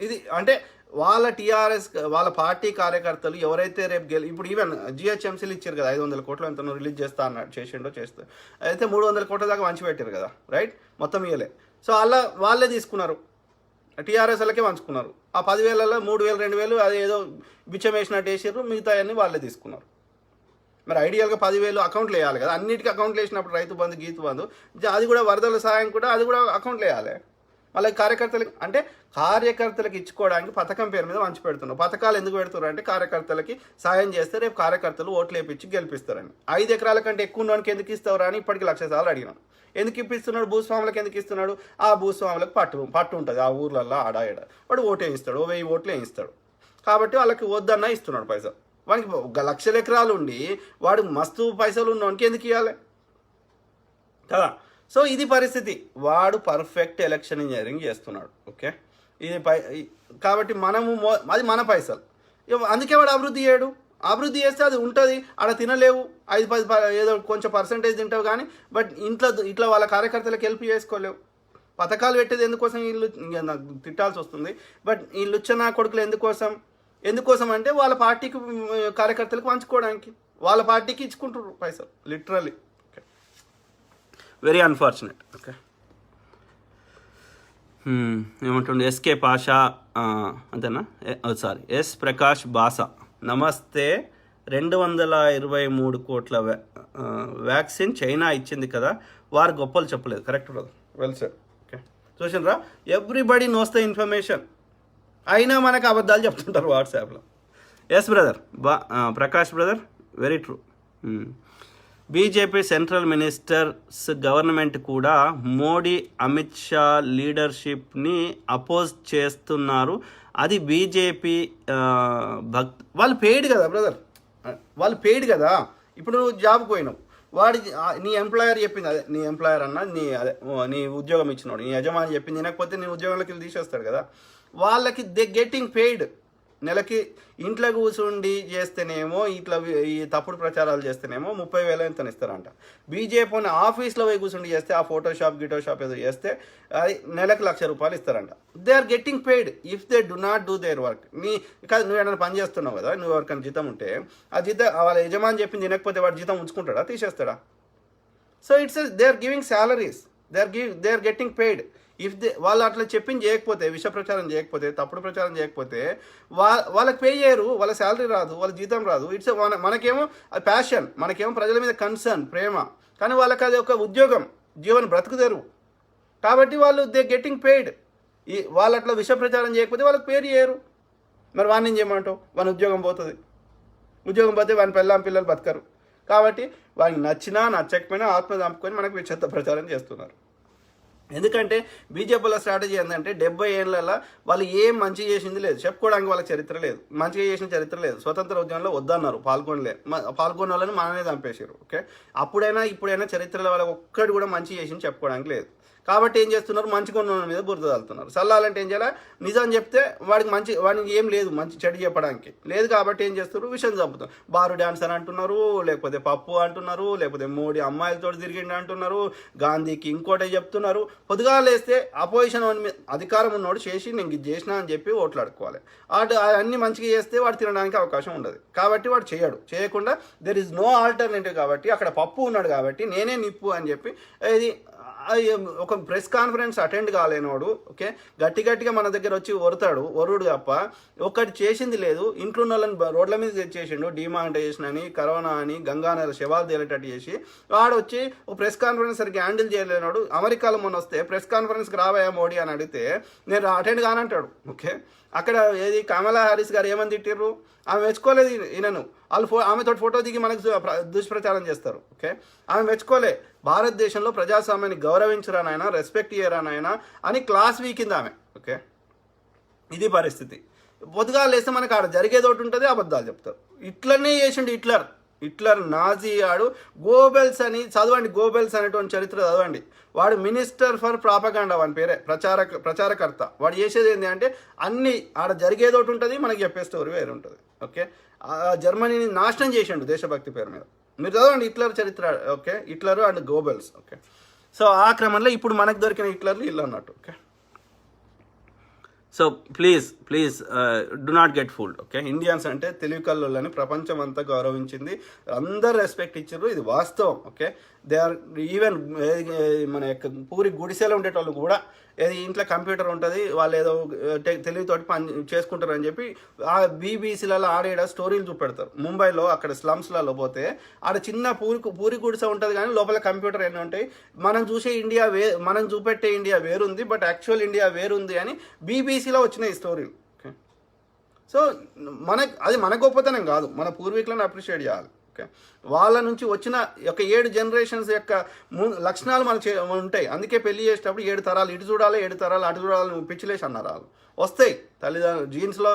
ఇది అంటే వాళ్ళ టీఆర్ఎస్ వాళ్ళ పార్టీ కార్యకర్తలు ఎవరైతే రేపు ఇప్పుడు ఈవెన్ జిహెచ్ఎంసీలు ఇచ్చారు కదా 500 కోట్లు ఎంతనో రిలీజ్ చేస్తా అన్నాడు, చేసిండో చేస్తే అయితే 300 కోట్ల దాకా మంచి పెట్టారు కదా, రైట్? మొత్తం ఇవ్వలే. సో అలా వాళ్ళే తీసుకున్నారు, టీఆర్ఎస్ వాళ్ళకే పంచుకున్నారు. ఆ 10,000లో 3,000 2,000 అది ఏదో బిచ్చం వేసినట్టు వేసారు, మిగతా అన్నీ వాళ్ళే తీసుకున్నారు. మరి ఐడియల్గా 10,000 అకౌంట్లు వేయాలి కదా, అన్నిటికీ అకౌంట్లు వేసినప్పుడు రైతు బంధు గీతు బంధు అది కూడా వరదల సహాయం కూడా అది కూడా అకౌంట్లు వేయాలి. మళ్ళీ కార్యకర్తలకి అంటే కార్యకర్తలకు ఇచ్చుకోవడానికి పథకం పేరు మీద మంచి పెడుతున్నారు. పథకాలు ఎందుకు పెడుతున్నారు అంటే కార్యకర్తలకి సాయం చేస్తే రేపు కార్యకర్తలు ఓట్లు వేపించి గెలిపిస్తారని. 5 ఎకరాల కంటే ఎక్కువ ఉన్నవానికి ఎందుకు ఇస్తావురా అని ఇప్పటికి 1,00,000 సార్లు అడిగినాం. ఎందుకు ఇప్పిస్తున్నాడు? భూస్వాములకు ఎందుకు ఇస్తున్నాడు? ఆ భూస్వాములకు పట్టు ఉంటుంది ఆ ఊర్లల్లో ఆడాడ, వాడు ఓటు వేయిస్తాడు, 1000 ఓట్లు వేయిస్తాడు. కాబట్టి వాళ్ళకి వద్దన్నా ఇస్తున్నాడు పైసలు. వానికి 1,00,000 ఎకరాలు ఉండి వాడు మస్తు పైసలు ఉన్నవానికి ఎందుకు ఇవ్వాలి కదా. సో ఇది పరిస్థితి. వాడు పర్ఫెక్ట్ ఎలక్షన్ ఇంజనీరింగ్ చేస్తున్నాడు. ఓకే, ఇది కాబట్టి మనము అది మన పైసలు, అందుకే వాడు అభివృద్ధి చేయడు. అభివృద్ధి చేస్తే అది ఉంటుంది, ఆడ తినలేవు, 5-10 ఏదో కొంచెం పర్సంటేజ్ తింటావు కానీ బట్ ఇట్లా వాళ్ళ కార్యకర్తలకు హెల్ప్ చేసుకోలేవు. పథకాలు పెట్టేది ఎందుకోసం వీళ్ళు నాకు తిట్టాల్సి వస్తుంది. బట్ ఈ లుచ్చనా కొడుకులు ఎందుకోసం అంటే వాళ్ళ పార్టీకి కార్యకర్తలకు పంచుకోవడానికి, వాళ్ళ పార్టీకి ఇచ్చుకుంటారు పైసలు literally. Okay, very unfortunate. Okay, ఏమంటుండే ఎస్కే పాషా అంతేనా, సారీ ఎస్ ప్రకాష్ బాసా, నమస్తే. 223 కోట్ల వ్యాక్సిన్ చైనా ఇచ్చింది కదా, వారు గొప్పలు చెప్పలేదు. Correct brother, well sir. Okay, చూసినరా, ఎవ్రీబడి నోస్ ద ఇన్ఫర్మేషన్, అయినా మనకు అబద్ధాలు చెప్తుంటారు వాట్సాప్లో. Yes brother, Prakash brother, very true. BJP central ministers government కూడా మోడీ అమిత్ షా లీడర్షిప్ని అపోజ్ చేస్తున్నారు. అది బీజేపీ వాళ్ళు పెయిడ్ కదా బ్రదర్, వాళ్ళు పెయిడ్ కదా. ఇప్పుడు నువ్వు జాబ్కి పోయినావు, నీ ఎంప్లాయర్ చెప్పింది అదే, నీ ఎంప్లాయర్ అన్న నీ ఉద్యోగం ఇచ్చినాడు, నీ యజమాని చెప్పింది వినకపోతే నీ ఉద్యోగంలోకి వెళ్ళి తీసేస్తాడు కదా. వాళ్ళకి దే గెట్టింగ్ పెయిడ్. నెలకి ఇంట్లో కూర్చుండి చేస్తేనేమో ఇట్లా ఈ తప్పుడు ప్రచారాలు చేస్తేనేమో 30,000 ఎంత ఇస్తారంట. బీజేపీ ఆఫీస్లో పోయి కూర్చుండి చేస్తే ఆ ఫోటోషాప్ ఏదో చేస్తే అది నెలకు ₹1,00,000 ఇస్తారంట. They are getting paid if they do not do their work. నువ్వు ఏమైనా పని చేస్తున్నావు కదా, నువ్వు ఎవరికైనా జీతం ఉంటే ఆ జీతం వాళ్ళ యజమాని చెప్పింది తినకపోతే వాడు జీతం ఉంచుకుంటాడా, తీసేస్తాడా? So they are giving salaries, they are getting paid. If వాళ్ళు అట్లా చెప్పింది చేయకపోతే, విష ప్రచారం చేయకపోతే, తప్పుడు ప్రచారం చేయకపోతే వాళ్ళకి పే చేయరు, వాళ్ళ శాలరీ రాదు, వాళ్ళ జీతం రాదు. ఇట్స్ మనకేమో ప్యాషన్, మనకేమో ప్రజల మీద కన్సర్న్, ప్రేమ, కానీ వాళ్ళకి అది ఒక ఉద్యోగం, జీవన బ్రతుకుతారు. కాబట్టి వాళ్ళు దే గెట్టింగ్ పెయిడ్. వాళ్ళు అట్లా విష ప్రచారం చేయకపోతే వాళ్ళకి పేరు చేయరు. మరి వాడిని ఏం చేయమంటావు? వాని ఉద్యోగం పోతుంది, ఉద్యోగం పోతే వాని పిల్లలు బతకరు. కాబట్టి వానికి నచ్చినా నచ్చకపోయినా ఆత్మ చంపుకొని మనకు విషత్వ ప్రచారం చేస్తున్నారు. ఎందుకంటే బీజేపీల స్ట్రాటజీ ఏంటంటే 70 ఏళ్ళలో వాళ్ళు ఏం మంచి చేసింది లేదు, చెప్పుకోవడానికి వాళ్ళ చరిత్ర లేదు, మంచిగా చేసిన చరిత్ర లేదు. స్వతంత్ర ఉద్యమంలో వద్దన్నారు, పాల్గొన్న వాళ్ళని మననే చంపేశారు. ఓకే, ఇప్పుడైనా చరిత్రలో వాళ్ళకి ఒక్కటి కూడా మంచి చేసింది చెప్పుకోవడానికి లేదు. కాబట్టి ఏం చేస్తున్నారు, మంచిగా ఉన్న మీద బురద చల్లుతున్నారు. చల్లాలంటే ఏం చేయాలి, నిజం చెప్తే వాడికి ఏం లేదు, మంచి చెడు చెప్పడానికి లేదు. కాబట్టి ఏం చేస్తున్నారు, విషయం చంపుతారు. బారు డాన్సర్ అంటున్నారు, లేకపోతే పప్పు అంటున్నారు, లేకపోతే మోడీ అమ్మాయిలతో తిరిగిండి అంటున్నారు, గాంధీకి ఇంకోటే చెప్తున్నారు. పొద్దుగా లేస్తే అపోజిషన్ అధికారం ఉన్నవాడు చేసి నేను ఇది చేసినా అని చెప్పి ఓట్లాడుకోవాలి. అన్ని మంచిగా చేస్తే వాడు తినడానికి అవకాశం ఉండదు. కాబట్టి వాడు చేయకుండా దెర్ ఇస్ నో ఆల్టర్నేటివ్. కాబట్టి అక్కడ పప్పు ఉన్నాడు కాబట్టి నేనే నిప్పు అని చెప్పి ఇది ఒక ప్రెస్ కాన్ఫరెన్స్ అటెండ్ కాలేనోడు. ఓకే, గట్టిగా మన దగ్గర వచ్చి ఒరుడు తప్ప ఒక్కటి చేసింది లేదు. ఇంట్లో ఉన్న వాళ్ళని రోడ్ల మీద తెచ్చేసిండు, డిమానిటైజేషన్ అని, కరోనా అని, గంగానగర్ శవాలు తేలేటట్టు చేసి వాడు వచ్చి ఒక ప్రెస్ కాన్ఫరెన్స్ సరిగ్గా హ్యాండిల్ చేయలేనాడు. అమెరికాలో మొన్న వస్తే ప్రెస్ కాన్ఫరెన్స్కి రావయా మోడీ అని అడిగితే నేను అటెండ్ కానంటాడు. ఓకే, అక్కడ కమలా హారిస్ గారు ఏమని తిట్టిర్రు, ఆమె మెచ్చుకోలేదు ఈయనను. ఆమెతో ఫోటో దిగి మనకు దుష్ప్రచారం చేస్తారు. ఓకే, ఆమె మెచ్చుకోలే. భారతదేశంలో ప్రజాస్వామ్యాన్ని గౌరవించరానాయన, రెస్పెక్ట్ చేయరానాయన అని క్లాస్ వీకింది ఆమె. ఓకే, ఇది పరిస్థితి. పొద్దుగా లేస్తే మనకు ఆడ జరిగేది ఒకటి ఉంటుంది, అబద్ధాలు చెప్తారు. ఇట్లనే చేసిండు హిట్లర్ నాజీ ఆడు. గోబెల్స్ అని చదవండి, గోబెల్స్ అనేటువంటి చరిత్ర చదవండి. వాడు మినిస్టర్ ఫర్ ప్రాపగాండా, వాని పేరే ప్రచారకర్త. వాడు చేసేది ఏంటి అంటే అన్ని ఆడ జరిగేది ఒకటి ఉంటుంది, మనకి చెప్పే స్టోరీ వేరే ఉంటుంది. ఓకే, జర్మనీని నాశనం చేసిండు దేశభక్తి పేరు మీద. మీరు చదవండి హిట్లర్ చరిత్ర. Okay, Hitler and Goebbels. Okay, so ఆ క్రమంలో ఇప్పుడు మనకు దొరికిన హిట్లర్లు ఇల్లు అన్నట్టు. Okay, so please please do not get fooled. Okay, Indians అంటే తెలివి కల్లోళ్ళని ప్రపంచం అంతా గౌరవించింది, అందరు రెస్పెక్ట్ ఇచ్చారు, ఇది వాస్తవం. ఓకే, దే ఆర్ ఈవెన్ మన యొక్క పూరి గుడిసెలో ఉండేటోళ్ళు కూడా ఏది ఇంట్లో కంప్యూటర్ ఉంటుంది, వాళ్ళు ఏదో తెలివితోటి పని చేసుకుంటారు అని చెప్పి ఆ బీబీసీలలో ఆడేడ స్టోరీలు చూపెడతారు. ముంబైలో అక్కడ స్లమ్స్లలో పోతే ఆడ చిన్న పూరి గుడిసె ఉంటుంది కానీ లోపల కంప్యూటర్ ఎన్ని ఉంటాయి. మనం చూసే ఇండియా మనం చూపెట్టే ఇండియా వేరుంది, బట్ యాక్చువల్ ఇండియా వేరుంది అని బీబీసీలో వచ్చినాయి స్టోరీలు. ఓకే, సో అది మన గొప్పతనం కాదు, మన పూర్వీకులను అప్రిషియేట్ చేయాలి. ఓకే, వాళ్ళ నుంచి వచ్చిన ఒక 7 జనరేషన్స్ యొక్క లక్షణాలు మనకు ఉంటాయి. అందుకే పెళ్లి చేసేటప్పుడు 7 తరాలు ఇటు చూడాలి, 7 తరాలు అటు చూడాలి పిచ్చిలేసి అన్నారు వాళ్ళు. వస్తాయి తల్లిదండ్రులు జీన్స్లో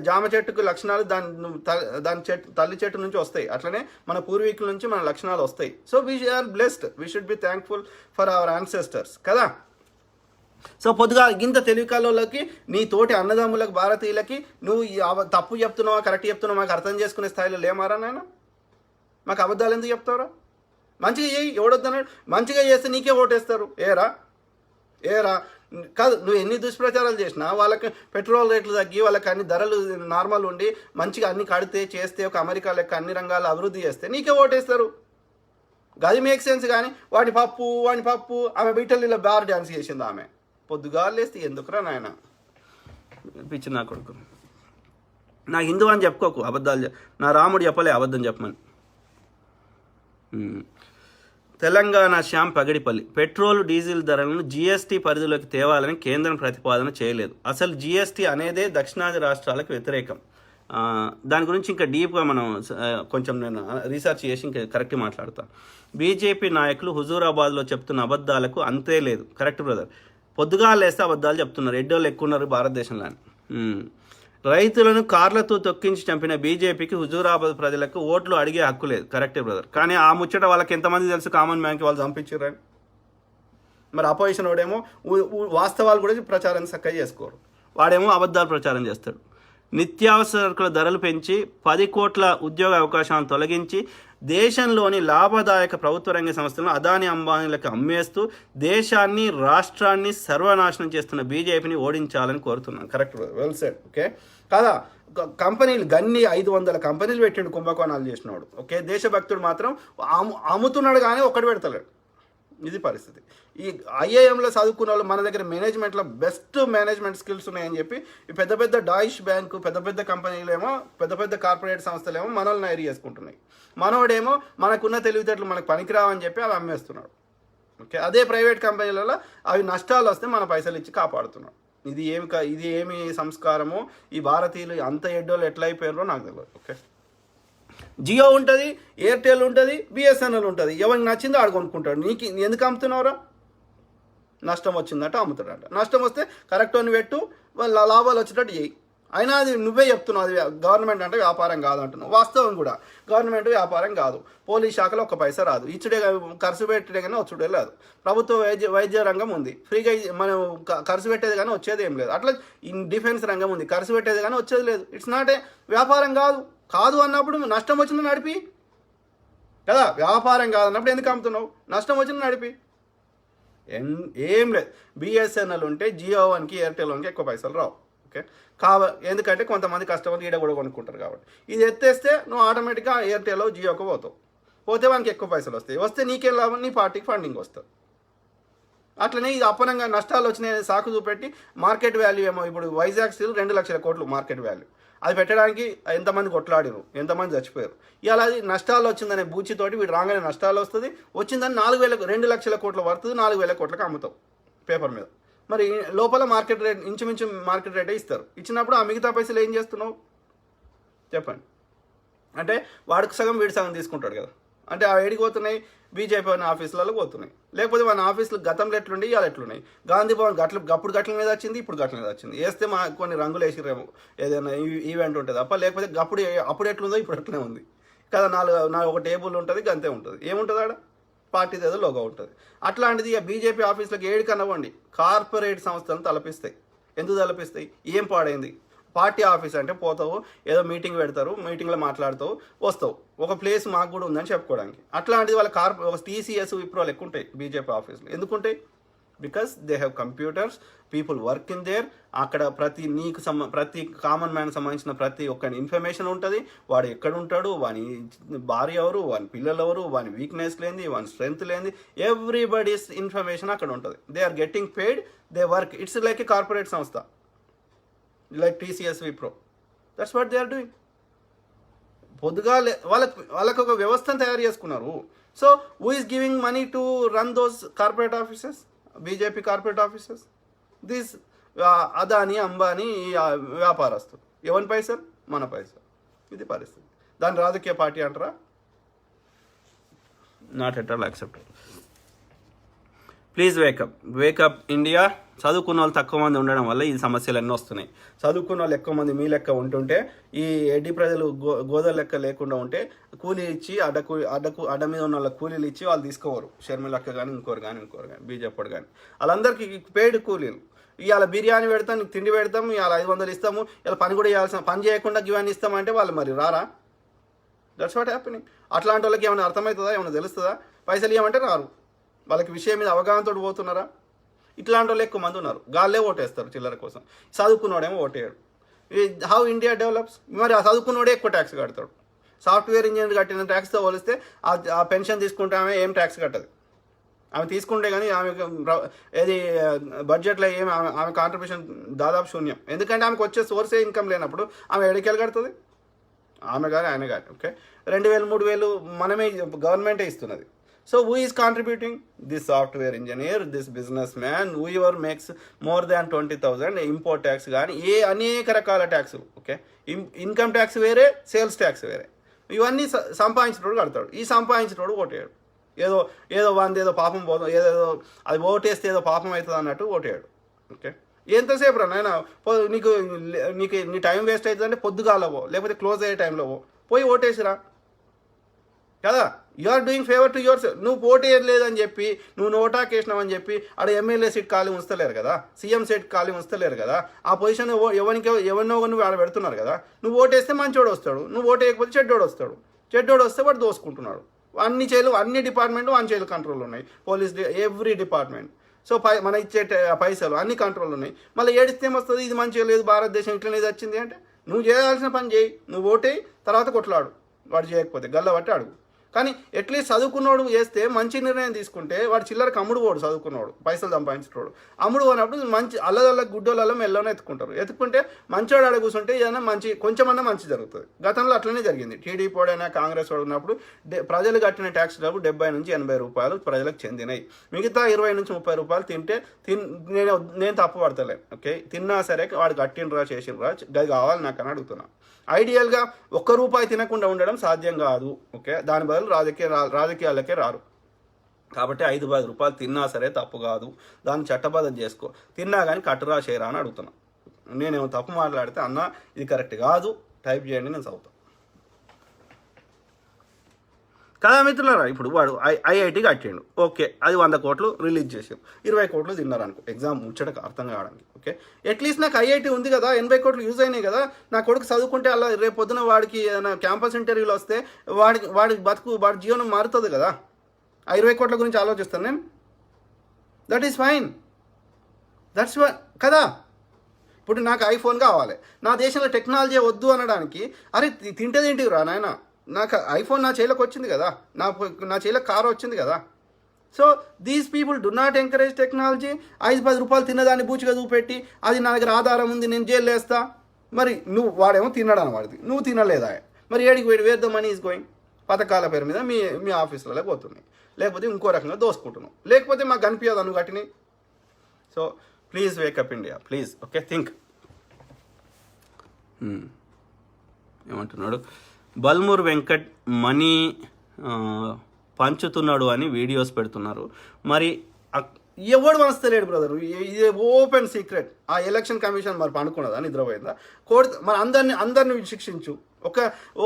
జామ చెట్టుకు లక్షణాలు దాని తల్లి చెట్టు నుంచి వస్తాయి. అట్లనే మన పూర్వీకుల నుంచి మన లక్షణాలు వస్తాయి. So we are blessed, we should be thankful for our ancestors కదా. సో పొద్దుగా ఇంత తెలివికాలకి నీ తోటి అన్నదమ్ములకు భారతీయులకి నువ్వు తప్పు చెప్తున్నావా కరెక్ట్ చెప్తున్నావా మాకు అర్థం చేసుకునే స్థాయిలో లేమారా నాయన? మాకు అబద్ధాలు ఎందుకు చెప్తావురా? మంచిగా చేయి, ఎవడొద్దన్నాడు? మంచిగా చేస్తే నీకే ఓటేస్తారు. ఏరా కాదు, నువ్వు ఎన్ని దుష్ప్రచారాలు చేసినా వాళ్ళకి పెట్రోల్ రేట్లు తగ్గి వాళ్ళకి అన్ని ధరలు నార్మల్ ఉండి మంచిగా అన్ని కడితే చేస్తే ఒక అమెరికా లెక్క అన్ని రంగాలు అభివృద్ధి చేస్తే నీకే ఓటేస్తారు. గది మేక్ సెన్స్. కానీ వాడి పప్పు ఆమె బిడ్డలు బార్ డ్యాన్స్ చేసింది. ఆమె పొద్దుగా లేస్తే ఎందుకురా నాయన పిచ్చి నా కొడుకు. నా హిందూ అని చెప్పుకోకు, అబద్ధాలు నా రాముడు చెప్పలే అబద్ధం చెప్పమని. తెలంగాణ శ్యామ్ పగడిపల్లి, పెట్రోల్ డీజిల్ ధరలను జీఎస్టీ పరిధిలోకి తేవాలని కేంద్రం ప్రతిపాదన చేయలేదు. అసలు జీఎస్టీ అనేదే దక్షిణాది రాష్ట్రాలకు వ్యతిరేకం. దాని గురించి ఇంకా డీప్గా మనం కొంచెం నేను రీసెర్చ్ చేసి ఇంకా కరెక్ట్గా మాట్లాడతాను. బీజేపీ నాయకులు హుజూరాబాద్లో చెప్తున్న అబద్ధాలకు అంతే లేదు. కరెక్ట్ బ్రదర్, పొద్దుగా లేస్తే అబద్ధాలు చెప్తున్నారు. ఎడ్డోళ్ళు ఎక్కువ ఉన్నారు భారతదేశంలో. రైతులను కార్లతో తొక్కించి చంపిన బీజేపీకి హుజూరాబాద్ ప్రజలకు ఓట్లు అడిగే హక్కు లేదు. కరెక్టే బ్రదర్, కానీ ఆ ముచ్చట వాళ్ళకి ఎంతమంది తెలుసు? కామన్ మ్యాన్కి వాళ్ళు చంపించారని. మరి అపోజిషన్ వాడేమో వాస్తవాలు కూడా ప్రచారం చక్కగా చేసుకోరు, వాడేమో అబద్ధాలు ప్రచారం చేస్తాడు. నిత్యావసరకుల ధరలు పెంచి 10 కోట్ల ఉద్యోగ అవకాశాలను తొలగించి దేశంలోని లాభదాయక ప్రభుత్వ రంగ సంస్థలను అదాని అంబానీలకు అమ్మేస్తూ దేశాన్ని రాష్ట్రాన్ని సర్వనాశనం చేస్తున్న బీజేపీని ఓడించాలని కోరుతున్నాను. Correct, well said. ఓకే కదా, కంపెనీలు గన్ని 500 కంపెనీలు పెట్టిండు కుంభకోణాలు చేసినాడు. ఓకే, దేశభక్తుడు మాత్రం అమ్ముతున్నాడు కానీ ఒక్కటి పెడతలేడు. ఇది పరిస్థితి. ఈ ఐఐఎంలో చదువుకున్న వాళ్ళు మన దగ్గర మేనేజ్మెంట్లో బెస్ట్ మేనేజ్మెంట్ స్కిల్స్ ఉన్నాయని చెప్పి ఈ పెద్ద పెద్ద డాయిష్ బ్యాంకు పెద్ద కంపెనీలేమో పెద్ద కార్పొరేట్ సంస్థలేమో మనల్ని ఐరీ చేసుకుంటున్నాయి. మనోడేమో మనకున్న తెలివితేటలు మనకు పనికిరావని చెప్పి అవి అమ్మేస్తున్నాడు. ఓకే, అదే ప్రైవేట్ కంపెనీలలో అవి నష్టాలు వస్తే మన పైసలు ఇచ్చి కాపాడుతున్నాడు. ఇది ఏమి సంస్కారమో, ఈ భారతీయులు అంత ఎడ్డోళ్ళు ఎట్లా అయిపోయారో నాకు తెలియదు. ఓకే, జియో ఉంటుంది, ఎయిర్టెల్ ఉంటుంది, బిఎస్ఎన్ఎల్ ఉంటుంది. ఎవరికి నచ్చిందో ఆడు కొనుక్కుంటాడు. నీకు ఎందుకు అమ్ముతున్నావురా? నష్టం వచ్చిందంటే అమ్ముతాడంట. నష్టం వస్తే కరెక్ట్ అని పెట్టు, లాభాలు వచ్చేటట్టు చేయి. అయినా అది నువ్వే చెప్తున్నావు అది గవర్నమెంట్ అంటే వ్యాపారం కాదు అంటున్నావు. వాస్తవం కూడా గవర్నమెంట్ వ్యాపారం కాదు. పోలీస్ శాఖలో 1 పైసా రాదు. ఇచ్చుడే ఖర్చు పెట్టే కానీ వచ్చుడే లేదు. ప్రభుత్వ వైద్య రంగం ఉంది, ఫ్రీగా మనం ఖర్చు పెట్టేది కానీ వచ్చేది ఏం లేదు. అట్లా డిఫెన్స్ రంగం ఉంది, ఖర్చు పెట్టేది కానీ వచ్చేది లేదు. ఇట్స్ నాట్ ఏ వ్యాపారం కాదు అన్నప్పుడు నష్టం వచ్చిన నడిపి కదా. వ్యాపారం కాదన్నప్పుడు ఎందుకు అమ్ముతున్నావు? నష్టం వచ్చిన నడిపి. ఏం లేదు, బిఎస్ఎన్ఎల్ ఉంటే జియో వన్కి ఎయిర్టెల్ వన్కి ఎక్కువ పైసలు రావు. ఓకే, ఎందుకంటే కొంతమంది కస్టమర్లు ఈడ కూడా కొనుక్కుంటారు కాబట్టి. ఇది ఎత్తేస్తే నువ్వు ఆటోమేటిక్గా ఎయిర్టెల్ జియోకి పోతే వానికి ఎక్కువ పైసలు వస్తాయి. వస్తే నీకేం లాభం? నీ పార్టీకి ఫండింగ్ వస్తుంది. అట్లనే ఇది అప్పనంగా నష్టాలు వచ్చినాయి సాకు చూపెట్టి మార్కెట్ వాల్యూ ఏమో ఇప్పుడు వైజాగ్ స్టీల్ 2 లక్షల కోట్లు మార్కెట్ వాల్యూ. అది పెట్టడానికి ఎంతమంది కొట్లాడిరు, ఎంతమంది చచ్చిపోయారు. ఇలా అది నష్టాలు వచ్చిందనే బూచితోటి వీడు రాగానే నష్టాలు వస్తుంది. వచ్చిందని 2 లక్షల కోట్ల పడుతుంది, 4,000 కోట్లకు అమ్ముతావు పేపర్ మీద. మరి లోపల మార్కెట్ రేట్ ఇంచుమించు మార్కెట్ రేటే ఇస్తారు. ఇచ్చినప్పుడు ఆ మిగతా పైసలు ఏం చేస్తున్నావు చెప్పండి? అంటే వాడికి సగం వీడి సగం తీసుకుంటాడు కదా. అంటే ఆ ఏడికి పోతున్నాయి, బీజేపీ ఆఫీసులలో పోతున్నాయి. లేకపోతే మన ఆఫీసులు గతంలో ఎట్లుండి ఇవాళ ఎట్లున్నాయి. గాంధీ భవన్ అప్పుడు గట్ల మీద వచ్చింది, ఇప్పుడు గట్ల మీద వచ్చింది. వేస్తే మా కొన్ని రంగులు వేసిరేమో ఏదైనా ఈవెంట్ ఉంటుంది తప్ప, లేకపోతే అప్పుడు ఎట్లుందో ఇప్పుడు ఎట్లనే ఉంది కదా. ఒక టేబుల్ ఉంటుంది, గంతే ఉంటుంది. ఏముంటుంది ఆడ? పార్టీ ఏదో లోగో ఉంటుంది. అట్లాంటిది ఇక బీజేపీ ఆఫీసులకు ఏడికనవ్వండి కార్పొరేట్ సంస్థలను తలపిస్తాయి. ఎందుకు తలపిస్తాయి? ఏం పాడైంది? పార్టీ ఆఫీస్ అంటే పోతావు, ఏదో మీటింగ్ పెడతారు, మీటింగ్లో మాట్లాడతావు, వస్తావు. ఒక ప్లేస్ మాకు కూడా ఉందని చెప్పుకోవడానికి. అట్లాంటిది వాళ్ళ ఒక టీసీఎస్ విప్రోలు ఎక్కువ ఉంటాయి బీజేపీ ఆఫీసులు. ఎందుకుంటాయి? Because they have computers, people work in there. అక్కడ ప్రతి కామన్ మ్యాన్ సంబంధించిన ప్రతి ఒక్క ఇన్ఫర్మేషన్ ఉంటుంది. వాడు ఎక్కడ ఉంటాడు, వాని భార్య ఎవరు, వాని పిల్లలు ఎవరు, వాని వీక్నెస్ లేనిది, వాని స్ట్రెంగ్త్ లేనిది, ఎవ్రీబడీస్ ఇన్ఫర్మేషన్ అక్కడ ఉంటుంది. They are getting paid, they work. It's like a corporate సంస్థ, like TCS, Wipro. That's what they are doing. పొద్దుగా వాళ్ళకు ఒక వ్యవస్థను తయారు చేసుకున్నారు. So who is giving money to run those corporate offices? BJP corporate offices. This Adani, Ambani, వ్యాపారస్తులు. ఎవరి పైసలు? మన పైసలు. ఇది పరిస్థితి. దాని రాజకీయ పార్టీ అంటారా? Not at all acceptable. Please wake up India. చదువుకున్న వాళ్ళు తక్కువ మంది ఉండడం వల్ల ఈ సమస్యలు ఎన్నో వస్తున్నాయి. చదువుకున్న వాళ్ళు ఎక్కువ మంది మీ లెక్క ఉంటుంటే, ఈ ఎడ్డి ప్రజలు గోదల లెక్క లేకుండా ఉంటే, కూలీ ఇచ్చి అడ్డ మీద ఉన్న వాళ్ళకి కూలీలు ఇచ్చి వాళ్ళు తీసుకోవరు. షర్మిలక్క కానీ ఇంకోరు కానీ బీజేపీ కానీ వాళ్ళందరికీ పెయిడ్ కూలీలు. ఇవాళ బిర్యానీ పెడతాం, నీకు తిండి పెడతాం, ఇవాళ 500 ఇస్తాము, ఇలా పని కూడా చేయాల్సిన పని చేయకుండా ఇవన్నీ ఇస్తామంటే వాళ్ళు మరి రారా? That's what happening. అట్లాంటి వాళ్ళకి ఏమైనా అర్థమవుతుందా? ఏమైనా తెలుస్తుందా? పైసలు ఇవ్వమంటే రారు. వాళ్ళకి విషయం మీద అవగాహనతో పోతున్నారా? ఇట్లాంటి వాళ్ళు ఎక్కువ మంది ఉన్నారు. గాల్లే ఓటేస్తారు చిల్లర కోసం. చదువుకున్నోడేమో ఓటేయడు. How India develops? మరి ఆ చదువుకున్నోడే ఎక్కువ ట్యాక్స్ కడతాడు. సాఫ్ట్వేర్ ఇంజనీర్ కట్టిన ట్యాక్స్తో పోలిస్తే ఆ పెన్షన్ తీసుకుంటే ఆమె ఏం ట్యాక్స్ కట్టదు. ఆమె తీసుకుంటే కానీ ఆమె ఏది బడ్జెట్లో ఏమి ఆమె కాంట్రిబ్యూషన్ దాదాపు శూన్యం. ఎందుకంటే ఆమెకు వచ్చే సోర్సే ఇన్కమ్ లేనప్పుడు ఆమె ఎడికెళ్ళి కడుతుంది? ఆమె కానీ ఆయన కానీ. ఓకే, 2000 3000 మనమే గవర్నమెంటే ఇస్తున్నది. So who is contributing? This software engineer, this businessman, whoever makes more than 20,000, import tax కానీ అనేక రకాల ట్యాక్సులు. ఓకే, ఇన్కమ్ ట్యాక్స్ వేరే, సేల్స్ ట్యాక్స్ వేరే. ఇవన్నీ సంపాదించినోడు కడతాడు. ఈ సంపాదించినోడు ఓటేయడు. ఏదో వాంది ఏదో పాపం పోదు, ఏదో అది ఓటేస్తే ఏదో పాపం అవుతుంది అన్నట్టు ఓటేయడు. ఓకే, ఎంతసేపు రా నాయన, నీకు నీ టైం వేస్ట్ అవుతుందంటే పొద్దుగాలవో లేకపోతే క్లోజ్ అయ్యే టైంలో పోయి ఓటేసిరా కదా. You are doing favour to your self. నువ్వు పోటీ లేదని చెప్పి నువ్వు నోటాకేసినావని చెప్పి ఆడ ఎమ్మెల్యే సీట్ ఖాళీ ఉంచలేరు కదా, సీఎం సీట్ ఖాళీ ఉంచలేరు కదా. ఆ పొజిషన్ ఎవరినో నువ్వు ఆడ పెడుతున్నారు కదా. నువ్వు ఓటేస్తే మంచోడు వస్తాడు, నువ్వు ఓటేయకపోతే చెడ్డోడు వస్తాడు. చెడ్డోడు వస్తే వాడు దోసుకుంటున్నాడు. అన్ని డిపార్ట్మెంట్లు వన్ చేతులు కంట్రోల్ ఉన్నాయి. Police, every department. సో మన ఇచ్చే పైసలు అన్ని కంట్రోల్ ఉన్నాయి. మళ్ళీ ఏడిస్తే ఏమొస్తుంది? ఇది మంచిగా లేదు, భారతదేశం ఇట్లనే వచ్చింది అంటే నువ్వు చేయాల్సిన పని చేయి. నువ్వు ఓటేయి, తర్వాత కొట్లాడు. వాడు చేయకపోతే గల్ల బట్టి అడుగు. కానీ అట్లీస్ట్ చదువుకున్నోడు చేస్తే మంచి నిర్ణయం తీసుకుంటే వాడు చిల్లరకు అమ్ముడు పోడు. చదువుకున్నవాడు పైసలు సంపాదించుకోడు. అమ్ముడు పోయినప్పుడు మంచి అల్లదల్ల గుడ్డోళ్ళ మెల్లనే ఎత్తుకుంటే మంచోడు ఆడ కూర్చుంటే ఏదైనా కొంచెమన్నా మంచి జరుగుతుంది. గతంలో అట్లనే జరిగింది. టీడీపీ వాడైనా కాంగ్రెస్ వాడు ఉన్నప్పుడు ప్రజలు కట్టిన ట్యాక్స్ డబ్బు 70 నుంచి 80 రూపాయలు ప్రజలకు చెందినాయి. మిగతా 20 నుంచి 30 రూపాయలు తింటే నేను తప్పు పడతలేను. ఓకే, తిన్నా సరే వాడు కట్టినరా చేసినరా అది కావాలి నాకు అని అడుగుతున్నా. ఐడియల్గా ₹1 తినకుండా ఉండడం సాధ్యం కాదు. ఓకే, దాని బదులు రాజకీయాలకే రారు. కాబట్టి 5-10 రూపాయలు తిన్నా సరే తప్పు కాదు. దాన్ని చట్టబద్ధం చేసుకో. తిన్నా కానీ కట్టురా చేయరా అని అడుగుతున్నా. నేనేమో తప్పు మాట్లాడితే అన్న ఇది కరెక్ట్ కాదు టైప్ చేయండి, నేను చదువుతాను కదా మిత్రులారా. ఇప్పుడు వాడు ఐఐటి కట్టిండు. ఓకే, అది 100 కోట్లు రిలీజ్ చేసాం, 20 కోట్లు తిన్నారు అనుకో. ఎగ్జామ్ ముచ్చటకు అర్థం కావడానికి. ఓకే, అట్లీస్ట్ నాకు ఐఐటి ఉంది కదా, 80 కోట్లు యూజ్ అయినాయి కదా. నా కొడుకు చదువుకుంటే అలా రేపు పొద్దున వాడికి ఏదైనా క్యాంపస్ ఇంటర్వ్యూలు వస్తే వాడి జీవనం మారుతుంది కదా. ఆ 20 కోట్ల గురించి ఆలోచిస్తాను నేను. That is fine. దట్స్ కదా. ఇప్పుడు నాకు ఐఫోన్ కావాలి, నా దేశంలో టెక్నాలజీ వద్దు అనడానికి అరే తింటేదేంటివి రా నాయన, నాకు ఐఫోన్ నా చేతిలోకి వచ్చింది కదా, నా చేతిలోకి కారు వచ్చింది కదా. So these people do not encourage technology. 5-10 రూపాయలు తిన్నదాన్ని బూచిగా చూపెట్టి అది నా దగ్గర ఆధారం ఉంది నేను జైలు వేస్తా. మరి వాడేమో తినడాను, వాడిది నువ్వు తినలేదా? మరి ఏడికి wear the money is going. పథకాల పేరు మీద మీ ఆఫీసులలో పోతున్నాయి, లేకపోతే ఇంకో రకంగా దోసుకుంటున్నావు, లేకపోతే మాకు కనిపించదు అను కట్టినాయి. So please wake up India, please. Okay, think. ఏమంటున్నాడు? బల్మూర్ వెంకట్ మనీ పంచుతున్నాడు అని వీడియోస్ పెడుతున్నారు. మరి ఎవడు వస్తలేడు బ్రదర్, ఇది ఓపెన్ సీక్రెట్. ఆ ఎలక్షన్ కమిషన్ మరి పండుకున్నదా, నిద్రపోయిందా? మరి అందరిని శిక్షించు.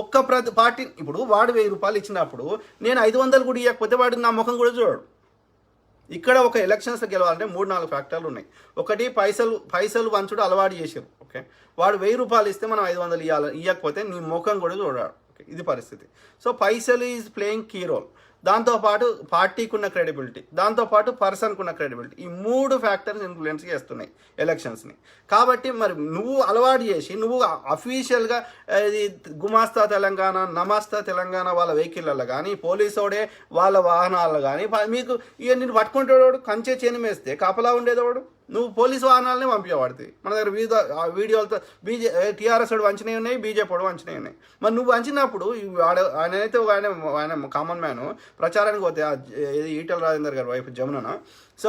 ఒక్క పార్టీ. ఇప్పుడు వాడు 1000 రూపాయలు ఇచ్చినప్పుడు నేను 500 కూడా ఇవ్వకపోతే వాడు నా ముఖం కూడా చూడడు. ఇక్కడ ఒక ఎలక్షన్స్ గెలవాలంటే 3-4 ఫ్యాక్టర్లు ఉన్నాయి. ఒకటి పైసలు పంచుడు అలవాటు చేశారు. ఓకే, వాడు 1000 రూపాయలు ఇస్తే మనం 500 ఇవ్వకపోతే నీ ముఖం కూడా చూడాడు. ఓకే, ఇది పరిస్థితి. సో పైసలు ఈజ్ ప్లేయింగ్ కీ రోల్. దాంతోపాటు పార్టీకి ఉన్న క్రెడిబిలిటీ, దాంతోపాటు పర్సన్కి ఉన్న క్రెడిబిలిటీ, ఈ 3 ఫ్యాక్టర్స్ ఇన్ఫ్లుయెన్స్ చేస్తున్నాయి ఎలక్షన్స్ని. కాబట్టి మరి నువ్వు అలవాటు చేసి నువ్వు అఫీషియల్గా ఇది గుమాస్తా తెలంగాణ, నమాస్తా తెలంగాణ వాళ్ళ వెహికల్లో కానీ, పోలీసోడే వాళ్ళ వాహనాల్లో కానీ మీకు ఇక నేను పట్టుకుంటేవాడు కంచే చేను వేస్తే కాపలా ఉండేదోడు, నువ్వు పోలీసు వాహనాలనే పంపించబడుతుంది. మన దగ్గర వివిధ వీడియోలతో టీఆర్ఎస్ వాడు వంచినవి ఉన్నాయి, బీజేపీ వాడు వంచినవి ఉన్నాయి. మరి నువ్వు వంచినప్పుడు ఆయన అయితే ఆయన కామన్ మ్యాన్ ప్రచారానికి పోతే ఈటల రాజేందర్ గారి వైఫ్ జమున, సో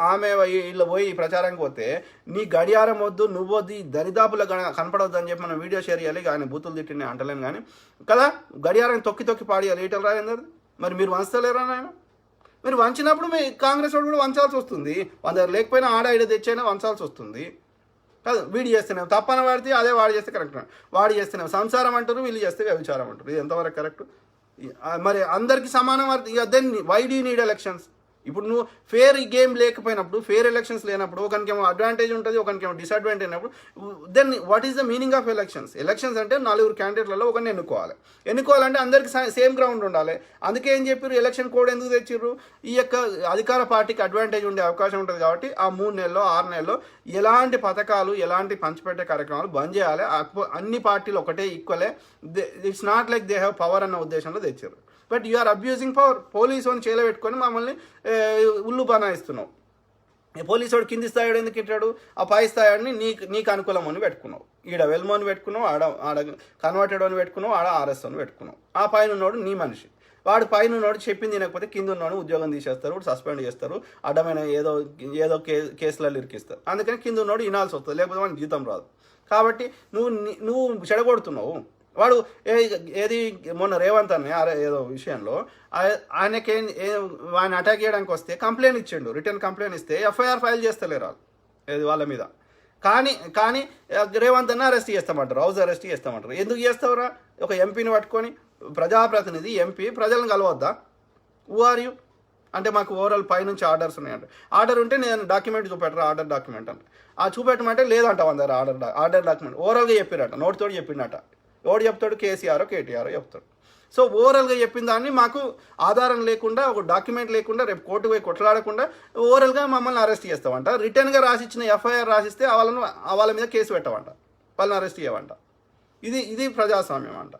ఆమె వీళ్ళు పోయి ప్రచారానికి పోతే నీ గడియారం వద్దు, నువ్వు వద్దు, దరిదాపులో కనపడవద్దు అని చెప్పి మనం వీడియో షేర్ చేయాలి. కానీ బూతులు తిట్టిన అంటలేను కానీ కదా, గడియారం తొక్కి పాడేయాలి ఈటల రాజేందర్. మరి మీరు వంచలేరా నాయన? మీరు వంచినప్పుడు మీ కాంగ్రెస్ వాడు కూడా వంచాల్సి వస్తుంది. వాళ్ళ దగ్గర లేకపోయినా ఆడ తెచ్చైనా వంచాల్సి వస్తుంది. కాదు వీడి చేస్తున్నాం తప్పన వాడితే అదే వాడు చేస్తే కరెక్ట్, వాడు చేస్తున్నాం సంసారం అంటారు, వీళ్ళు చేస్తే వ్యభిచారం అంటారు. ఇది ఎంతవరకు కరెక్ట్? మరి అందరికీ సమానం. Then why do need elections? ఇప్పుడు నువ్వు ఫేర్ గేమ్ లేకపోయినప్పుడు, ఫేర్ ఎలక్షన్స్ లేనప్పుడు, ఒకరికేమో అడ్వాంటేజ్ ఉంటుంది, ఒకరికేమో డిసడ్వాంటేజ్ అయినప్పుడు, then what is the meaning of elections? Elections అంటే 4 క్యాండిడేట్లలో ఒకరిని ఎన్నుకోవాలంటే అందరికి సేమ్ గ్రౌండ్ ఉండాలి. అందుకే ఏం చెప్పారు, ఎలక్షన్ కోడ్ ఎందుకు తెచ్చిర్రు? ఈ యొక్క అధికార పార్టీకి అడ్వాంటేజ్ ఉండే అవకాశం ఉంటుంది కాబట్టి ఆ 3 నెలల్లో 6 నెలల్లో ఎలాంటి పథకాలు, ఎలాంటి పంచిపెట్టే కార్యక్రమాలు బంద్ చేయాలి. అన్ని పార్టీలు ఒకటే ఈక్వలే, it's not like they have power అన్న ఉద్దేశంలో తెచ్చారు. But you are abusing power. Police అని చేలో పెట్టుకొని మమ్మల్ని ఉల్లు బనాయిస్తున్నావు. పోలీసు వాడు కింది స్థాయిడు ఎందుకు ఇట్టాడు? ఆ పై స్థాయిని నీకు అనుకూలం అని పెట్టుకున్నావు. ఈడ వెల్మోని పెట్టుకున్నావు, ఆడ కన్వర్టెడ్ అని పెట్టుకున్నావు, ఆడ ఆర్ఎస్ అని పెట్టుకున్నావు. ఆ పైన ఉన్నోడు నీ మనిషి. వాడు పైన ఉన్నోడు చెప్పింది తినకపోతే కింద ఉన్నోడు ఉద్యోగం తీసేస్తారు, సస్పెండ్ చేస్తారు, అడ్డమైన ఏదో కేసులలో ఇరికిస్తారు. అందుకని కింద ఉన్నోడు వినాల్సి వస్తుంది, లేకపోతే వాడికి జీతం రాదు. కాబట్టి నువ్వు చెడగొడుతున్నావు. వాడు ఏది మొన్న రేవంత్ అని ఏదో విషయంలో ఆయన అటాక్ చేయడానికి వస్తే కంప్లైంట్ ఇచ్చిండు, రిటర్న్ కంప్లైంట్ ఇస్తే ఎఫ్ఐఆర్ ఫైల్ చేస్తలేరు వాళ్ళు ఏది వాళ్ళ మీద. కానీ రేవంత్ అన్న అరెస్ట్ చేస్తామంటారు, హౌస్ అరెస్ట్ చేస్తామంటారు. ఎందుకు చేస్తావురా? ఒక ఎంపీని పట్టుకొని, ప్రజాప్రతినిధి ఎంపీ ప్రజలను కలవద్దా? హూ ఆర్ యూ అంటే మాకు ఓవరాల్ పైనుంచి ఆర్డర్స్ ఉన్నాయంట. ఆర్డర్ ఉంటే నేను డాక్యుమెంట్ చూపెట్టరా, ఆర్డర్ డాక్యుమెంట్ అంటే ఆ చూపెట్టమంటే లేదంట మన దగ్గర ఆర్డర్ డాక్యుమెంట్. ఓవరాల్గా చెప్పిరట, నోటితోటి చెప్పిండట. ఎవడు చెప్తాడు? కేసీఆర్ కేటీఆర్ చెప్తాడు. సో ఓవరాల్గా చెప్పిన దాన్ని మాకు ఆధారం లేకుండా, ఒక డాక్యుమెంట్ లేకుండా, రేపు కోర్టుకు పోయి కొట్లాడకుండా ఓవరాల్గా మమ్మల్ని అరెస్ట్ చేస్తామంట. రిటర్న్గా రాసిచ్చిన ఎఫ్ఐఆర్ రాసిస్తే వాళ్ళ మీద కేసు పెట్టమంట, వాళ్ళని అరెస్ట్ చేయమంట. ఇది ప్రజాస్వామ్యం అంట.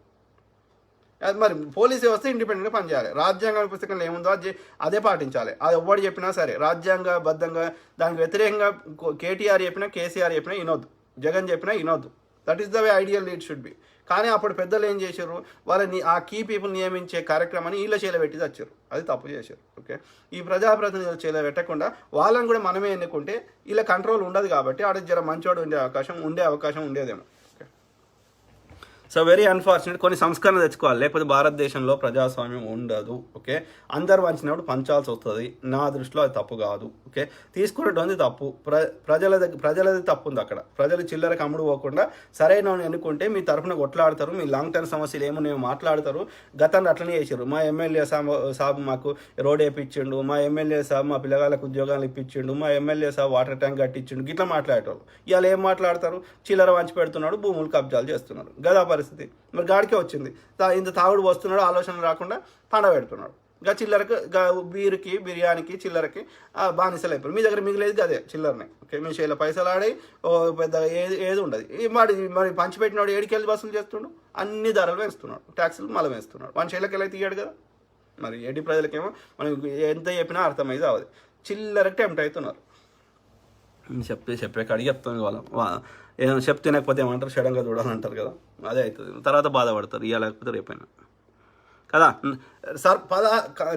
మరి పోలీస్ వ్యవస్థ ఇండిపెండెంట్గా పనిచేయాలి. రాజ్యాంగ పుస్తకంలో ఏముందో అదే పాటించాలి. అది ఎవరు చెప్పినా సరే రాజ్యాంగబద్ధంగా దానికి వ్యతిరేకంగా కేటీఆర్ చెప్పినా, కేసీఆర్ చెప్పినా వినొద్దు, జగన్ చెప్పినా వినొద్దు. That is the way ideal lead should be. కానీ అప్పుడు పెద్దలు ఏం చేశారు? వాళ్ళని ఆ కీ పీపుల్ నియమించే కార్యక్రమాన్ని వీళ్ళ చేల పెట్టి తెచ్చారు. అది తప్పు చేశారు. ఓకే, ఈ ప్రజాప్రతినిధుల చేల పెట్టకుండా వాళ్ళని కూడా మనమే ఎన్నుకుంటే వీళ్ళ కంట్రోల్ ఉండదు. కాబట్టి ఆడ జర మంచివాడు ఉండే అవకాశం ఉండేదేమో. So very unfortunate. కొన్ని సంస్కరణ తెచ్చుకోవాలి, లేకపోతే భారతదేశంలో ప్రజాస్వామ్యం ఉండదు. ఓకే, అందరు వంచినప్పుడు పంచాల్సి వస్తుంది. నా దృష్టిలో అది తప్పు కాదు. ఓకే, తీసుకునేటువంటి తప్పు ప్రజలది తప్పు ఉంది. అక్కడ ప్రజలు చిల్లరకు అమ్ముడు పోకుండా సరైన ఎన్నుకుంటే మీ తరఫున కొట్లాడతారు, మీ లాంగ్ టర్మ్ సమస్యలు ఏమో మాట్లాడతారు. గతంలో అట్లనే చేశారు. మా ఎమ్మెల్యే సాబ్ మాకు రోడ్ వేయించిండు, మా ఎమ్మెల్యే సాబ్ మా పిల్లగాళ్ళకు ఉద్యోగాలు ఇప్పించిండు, మా ఎమ్మెల్యే సాబ్ వాటర్ ట్యాంక్ కట్టించిండు, గిట్లా మాట్లాడేటోళ్ళు. ఇవాళ ఏం మాట్లాడతారు? చిల్లర వంచి పెడుతున్నాడు, భూములు కబ్జాలు చేస్తున్నారు. గదా పరిస్థితి. మరి గాడికే వచ్చింది. ఇంత తాగుడు వస్తున్నాడు, ఆలోచన రాకుండా పండ పెడుతున్నాడు. చిల్లరకి బీరుకి, బిర్యానీకి, చిల్లరకి బానిసలు అయిపోయారు. మీ దగ్గర మిగిలేదు అదే చిల్లరనే. ఓకే, మీ చేతిలో పైసలు ఆడి పెద్ద ఏది ఉండదు. మరి పంచిపెట్టినాడు ఏడికెళ్ళి వసూలు చేస్తున్నాడు, అన్ని ధరలు వేస్తున్నాడు, ట్యాక్సులు మళ్ళీ వేస్తున్నాడు. మన చేతిలోకి వెళ్ళి తీయాడు కదా. మరి ఏడి ప్రజలకేమో మనం ఎంత చెప్పినా అర్థమైంది అవ్వదు. చిల్లరకి టెంప్ట్ అవుతున్నారు. చెప్పే కాడికి చెప్తాను వాళ్ళ ఏమైనా చెప్తే తినకపోతే ఏమంటారు, షడంగా చూడాలంటారు కదా, అదే అవుతుంది. తర్వాత బాధపడతారు, ఇవాళ లేకపోతే రేపైనా కదా. సార్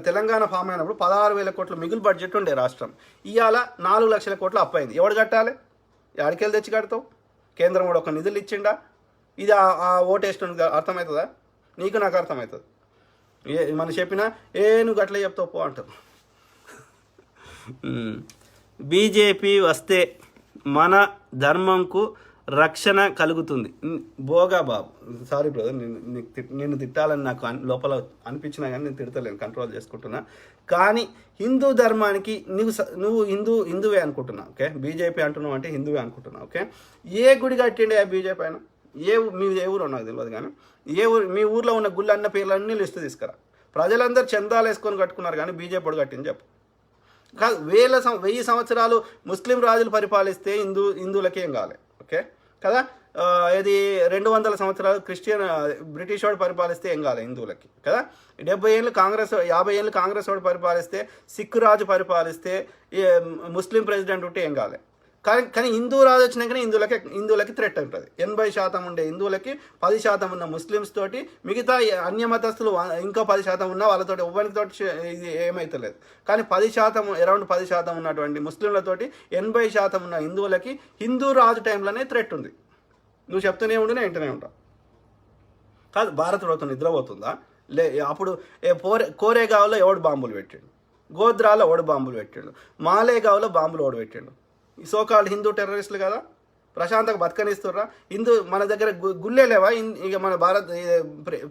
తెలంగాణ ఫామ్ అయినప్పుడు 16,000 కోట్ల మిగులు బడ్జెట్ ఉండే రాష్ట్రం. ఇవాళ 4 లక్షల కోట్ల అప్పు అయింది. ఎవడు కట్టాలి? ఎక్కడికెళ్ళి తెచ్చి కడతావు? కేంద్రం కూడా ఒక నిధులు ఇచ్చిండా? ఇది ఆ ఓటేస్ట్ అర్థమవుతుందా? నీకు నాకు అర్థమవుతుంది. మనం చెప్పినా నువ్వు గట్లే చెప్తావు పో అంటారు. బీజేపీ వస్తే మన ధర్మంకు రక్షణ కలుగుతుంది. బోగా బాబు, సారీ బ్రదర్, నిన్ను తిట్టాలని నాకు లోపల అనిపించినా కానీ నేను తిడతలేను, కంట్రోల్ చేసుకుంటున్నా. కానీ హిందూ ధర్మానికి నువ్వు హిందువే అనుకుంటున్నా. ఓకే, బీజేపీ అంటున్నావు అంటే హిందువే అనుకుంటున్నా. ఓకే, ఏ గుడి కట్టిండే ఆ బీజేపీ అయినా? మీ ఏ ఊరో నాకు తెలియదు కానీ మీ ఊర్లో ఉన్న గుళ్ళన్న పేర్లన్నీ లిస్టు తీసుకురా. ప్రజలందరూ చందాలు వేసుకొని కట్టుకున్నారు కానీ బీజేపీ కట్టింది చెప్పు. కాదు 1000 సంవత్సరాలు ముస్లిం రాజులు పరిపాలిస్తే హిందువులకి ఏం కావాలి, ఓకే కదా. ఇది 200 సంవత్సరాలు బ్రిటిష్ వాడు పరిపాలిస్తే ఏం కావాలి హిందువులకి కదా. 70 ఏళ్ళు 50 ఏళ్ళు కాంగ్రెస్ వాడు పరిపాలిస్తే, సిక్కు రాజు పరిపాలిస్తే, ముస్లిం ప్రెసిడెంట్ ఉంటే ఏం కావాలి. కానీ హిందూ రాజు వచ్చినాకనే హిందువులకి థ్రెట్ ఉంటుంది. 80% ఉండే హిందువులకి 10% ఉన్న ముస్లిమ్స్ తోటి, మిగతా అన్య మతస్థులు ఇంకా 10% ఉన్న వాళ్ళతోటి ఎవరితోటి ఇది ఏమవుతలేదు. కానీ 10% అరౌండ్ 10% ఉన్నటువంటి ముస్లింలతోటి 80% ఉన్న హిందువులకి హిందూ రాజు టైంలోనే థ్రెట్ ఉంది. నువ్వు చెప్తూనే ఉండి నేను వింటూనే ఉంటావు. కాదు భారత ప్రభుత్వం నిద్రపోతుందా? అప్పుడు కోరేగావ్లో ఎవడు బాంబులు పెట్టాడు, గోద్రాలో ఎవడు బాంబులు పెట్టాడు, మాలేగావ్లో బాంబులు ఎవడు పెట్టాడు. ఈ సోకాల్డ్ హిందూ టెర్రరిస్టులు కదా, ప్రశాంతంగా బతకనిస్తుర్రా? మన దగ్గర గుళ్ళే లేవా? ఇక మన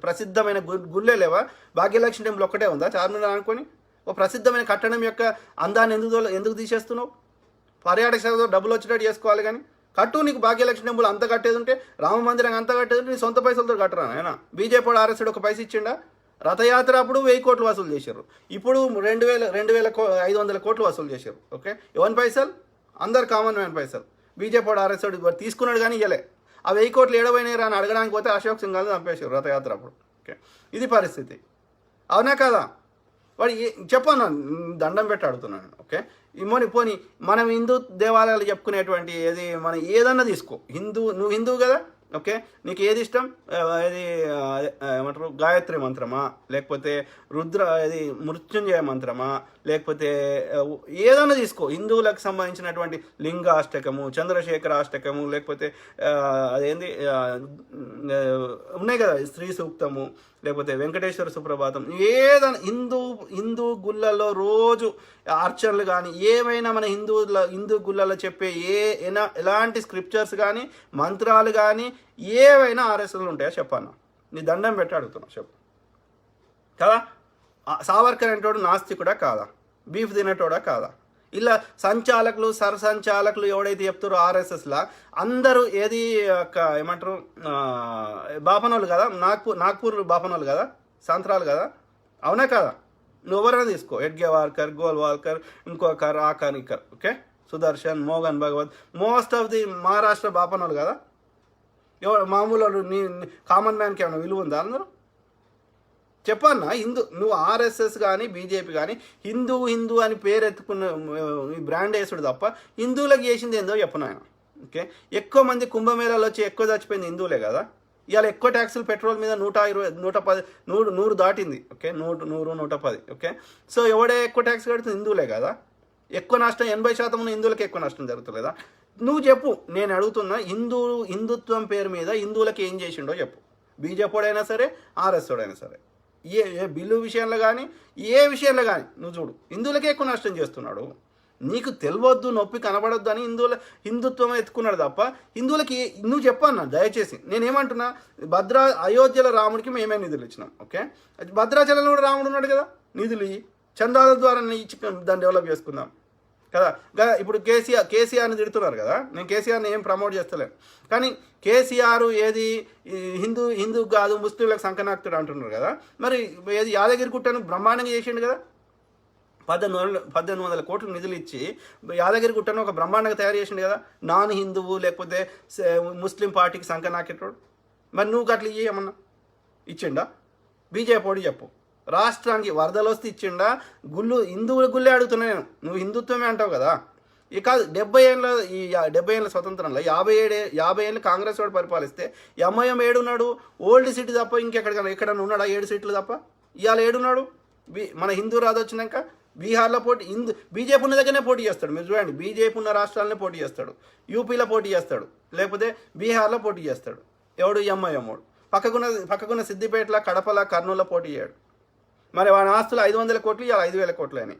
ప్రసిద్ధమైన గుళ్ళే లేవా? భాగ్యలక్ష్మి టెంపుల్ ఒక్కటే ఉందా చార్మినార్ అనుకొని? ఓ ప్రసిద్ధమైన కట్టడం యొక్క అందాన్ని ఎందుకు తీసేస్తున్నావు? పర్యాటక శాఖతో డబ్బులు వచ్చేటట్టు చేసుకోవాలి కానీ కట్టు. నీకు భాగ్యలక్ష్మి టెంపుల్ అంత కట్టేది ఉంటే, రామ మందిరం అంత కట్టేది ఉంటే నీ సొంత పైసలతో కట్టరా ఆయన? బీజేపీ ఆర్ఎస్ఐ ఒక పైస ఇచ్చిండా? రథయాత్ర అప్పుడు 1000 కోట్లు వసూలు చేశారు, ఇప్పుడు 2500 కోట్లు వసూలు చేశారు. ఓకే, ఎవరి పైసలు? అందరు కామన్ మ్యాన్ పైసలు. బీజేపీ ఆర్ఎస్ఐ తీసుకున్నాడు కానీ ఇవ్వలే. ఆ 1000 కోట్లు ఏడవైనాయి అని అడగడానికి పోతే అశోక్ సింఘాల్ని చంపేశారు రథయాత్ర అప్పుడు. ఓకే, ఇది పరిస్థితి. అవునా కదా? వాడు చెప్పాను, దండం పెట్టి అడుగుతున్నాను. ఓకే, పోనీ మనం హిందూ దేవాలయాలు చెప్పుకునేటువంటి మనం ఏదన్నా తీసుకో. నువ్వు హిందువు కదా, ఓకే, నీకు ఏది ఇష్టం? ఇది ఏమంటారు, గాయత్రి మంత్రమా, లేకపోతే మృత్యుంజయ మంత్రమా, లేకపోతే ఏదన్నా తీసుకో. హిందువులకు సంబంధించినటువంటి లింగాష్టకము, చంద్రశేఖరాష్టకము, లేకపోతే అదేంది ఉన్నాయి కదా, స్త్రీ సూక్తము, లేకపోతే వెంకటేశ్వర సుప్రభాతం, ఏదైనా హిందూ గుళ్ళల్లో రోజు అర్చనలు కానీ ఏమైనా మన హిందూ గుళ్ళల్లో చెప్పే ఎలాంటి స్క్రిప్చర్స్ కానీ మంత్రాలు కానీ ఏవైనా ఆర్ఎస్ఎస్లు ఉంటాయా చెప్పన్నా? నీ దండం పెట్టి అడుగుతున్నా చెప్పు కదా. సావర్కర్ అంటోడు నాస్తికుడా కాదా? బీఫ్ తినేటోడా కాదా? ఇలా సంచాలకులు సరసంచాలకులు ఎవడైతే చెప్తారో ఆర్ఎస్ఎస్లా అందరూ ఏమంటారు బాపనోళ్ళు కదా, నాగ్పూర్ బాపనోళ్ళు కదా, సంత్రాలు కదా, అవునా కదా? నువ్వు ఎవరైనా తీసుకో, ఎడ్గేవార్కర్, గోల్వాల్కర్, ఇంకొకరు, ఆకానికర్, okay, Sudarshan, Mohan Bhagwat, most of the Maharashtra బాపనోళ్ళు కదా. మామూలు కామన్ మ్యాన్కి ఏమైనా విలువ ఉందా? అందరూ చెప్పన్నా. నువ్వు ఆర్ఎస్ఎస్ కానీ బీజేపీ కానీ హిందూ అని పేరు ఎత్తుకున్న బ్రాండ్ వేసుడు తప్ప హిందువులకు చేసింది ఏందో చెప్పను ఆయన. ఓకే, ఎక్కువ మంది కుంభమేళాలు వచ్చి ఎక్కువ చచ్చిపోయింది హిందువులే కదా. ఇవాళ ఎక్కువ ట్యాక్సులు పెట్రోల్ మీద 120, 110 దాటింది. ఓకే, 100, 110. ఓకే, సో ఎవడే ఎక్కువ ట్యాక్స్ కడుతుంది? హిందువులే కదా. ఎక్కువ నష్టం 80% ఉన్న హిందువులకి ఎక్కువ నష్టం జరుగుతుందా? నువ్వు చెప్పు, నేను అడుగుతున్నా. హిందుత్వం పేరు మీద హిందువులకి ఏం చేసిండో చెప్పు. బీజేపీ సరే, ఆర్ఎస్ అయినా సరే, ఏ బిల్లు విషయంలో కానీ ఏ విషయంలో కానీ నువ్వు చూడు, హిందువులకే ఎక్కువ నష్టం చేస్తున్నాడు. నీకు తెలియవద్దు, నొప్పి కనబడొద్దు అని హిందుత్వం ఎత్తుకున్నాడు తప్ప హిందువులకి నువ్వు చెప్పన్నా దయచేసి. నేనేమంటున్నా, అయోధ్యలో రాముడికి మేమే నిధులు ఇచ్చినాం. ఓకే, భద్రాచలంలో కూడా రాముడు ఉన్నాడు కదా, నిధులు చందాల ద్వారా ఇచ్చి దాన్ని డెవలప్ చేసుకుందాం కదా. ఇప్పుడు కేసీఆర్ని తిడుతున్నారు కదా, నేను కేసీఆర్ని ఏం ప్రమోట్ చేస్తలేను, కానీ కేసీఆర్ హిందూ కాదు ముస్లింలకు సంకనాక్తుడు అంటున్నారు కదా. మరి యాదగిరి గుట్టను బ్రహ్మాండంగా చేసిండు కదా. 1800 కోట్లు నిధులు ఇచ్చి యాదగిరి గుట్టను ఒక బ్రహ్మాండంగా తయారు చేసిండు కదా. నాన్ హిందువు లేకపోతే ముస్లిం పార్టీకి సంకనాకెట్టాడు. మరి నువ్వు అట్లా ఏమన్నా ఇచ్చిండా? బీజేపీ చెప్పు. రాష్ట్రానికి వరదలు వస్తే ఇచ్చిండా? హిందువుల గుళ్ళే అడుగుతున్నా నేను. నువ్వు హిందుత్వమే అంటావు కదా. ఇక 70 ఏళ్ళ స్వతంత్రంలో 50 ఏళ్ళు కాంగ్రెస్ వాడు పరిపాలిస్తే ఎంఐఎం ఏడున్నాడు? ఓల్డ్ సిటీ తప్ప ఎక్కడన్నా ఉన్నాడా? 7 సీట్లు తప్ప. ఇవాళ ఏడున్నాడు? మన హిందూ రాజు వచ్చినాక బీహార్లో బీజేపీ ఉన్న దగ్గరనే పోటీ చేస్తాడు. మీరు చూడండి, బీజేపీ ఉన్న రాష్ట్రాలనే పోటీ చేస్తాడు. యూపీలో పోటీ చేస్తాడు, లేకపోతే బీహార్లో పోటీ చేస్తాడు. ఎవడు? ఎంఐఎం వాడు. పక్కకున్న సిద్దిపేటలో, కడపల, కర్నూలులో పోటీ చేయడు. మరి వాని ఆస్తులు 500 కోట్లు, ఇవాళ 5000 కోట్లు అని.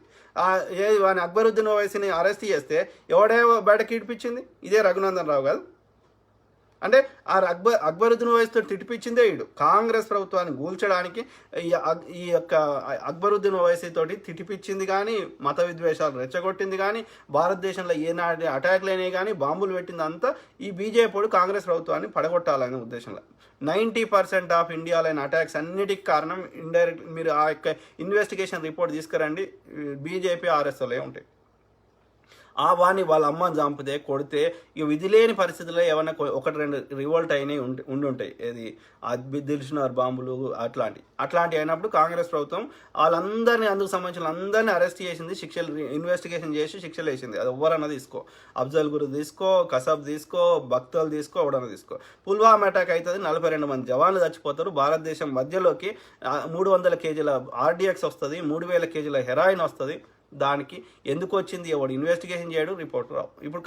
వాని అక్బరుద్దీన్ ఓవైసీని అరెస్ట్ చేస్తే ఎవడే బయటకి ఇడిపించింది? ఇదే రఘునందన్ రావు కాదు. అంటే ఆ అక్బరుద్దీన్ ఓవైసీతో తిట్టిపించిందే వీడు. కాంగ్రెస్ ప్రభుత్వాన్ని కూల్చడానికి ఈ యొక్క అక్బరుద్దీన్ ఓవైసీ తోటి తిట్టిపించింది కానీ, మత విద్వేషాలు రెచ్చగొట్టింది కానీ, భారతదేశంలో ఏనాటి అటాక్లు అయినాయి కానీ, బాంబులు పెట్టింది అంతా ఈ బీజేపీ కాంగ్రెస్ ప్రభుత్వాన్ని పడగొట్టాలనే ఉద్దేశంలో. 90% ఆఫ్ ఇండియాలో అయిన అటాక్స్ అన్నిటికీ కారణం ఇండైరెక్ట్. మీరు ఆ యొక్క ఇన్వెస్టిగేషన్ రిపోర్ట్ తీసుకురండి, బీజేపీ ఆర్ఎస్ఓలే ఉంటాయి. ఆ వాణి వాళ్ళ అమ్మని చంపితే కొడితే ఇక విధి లేని పరిస్థితుల్లో ఏమన్నా 1-2 రివోల్ట్ అయినాయి ఉండి ఉంటాయి. ఏది దిల్సుఖ్నగర్ బాంబులు అట్లాంటివి అయినప్పుడు కాంగ్రెస్ ప్రభుత్వం వాళ్ళందరినీ, అందుకు సంబంధించిన అందరినీ అరెస్ట్ చేసింది, శిక్షలు ఇన్వెస్టిగేషన్ చేసి శిక్షలు వేసింది. అది ఎవరన్నా తీసుకో, అఫ్జల్ గురు తీసుకో, కసబ్ తీసుకో, భక్తలు తీసుకో, ఎవడన్నా తీసుకో. పుల్వామా అటాక్ అవుతుంది, 42 మంది జవాన్లు చచ్చిపోతారు. భారతదేశం మధ్యలోకి 300 కేజీల ఆర్డిఎక్స్ వస్తుంది, 3000 కేజీల హెరాయిన్ వస్తుంది. దానికి ఎందుకు వచ్చింది ఎవడు ఇన్వెస్టిగేషన్ చేయడు, రిపోర్ట్ రావు. ఇప్పుడు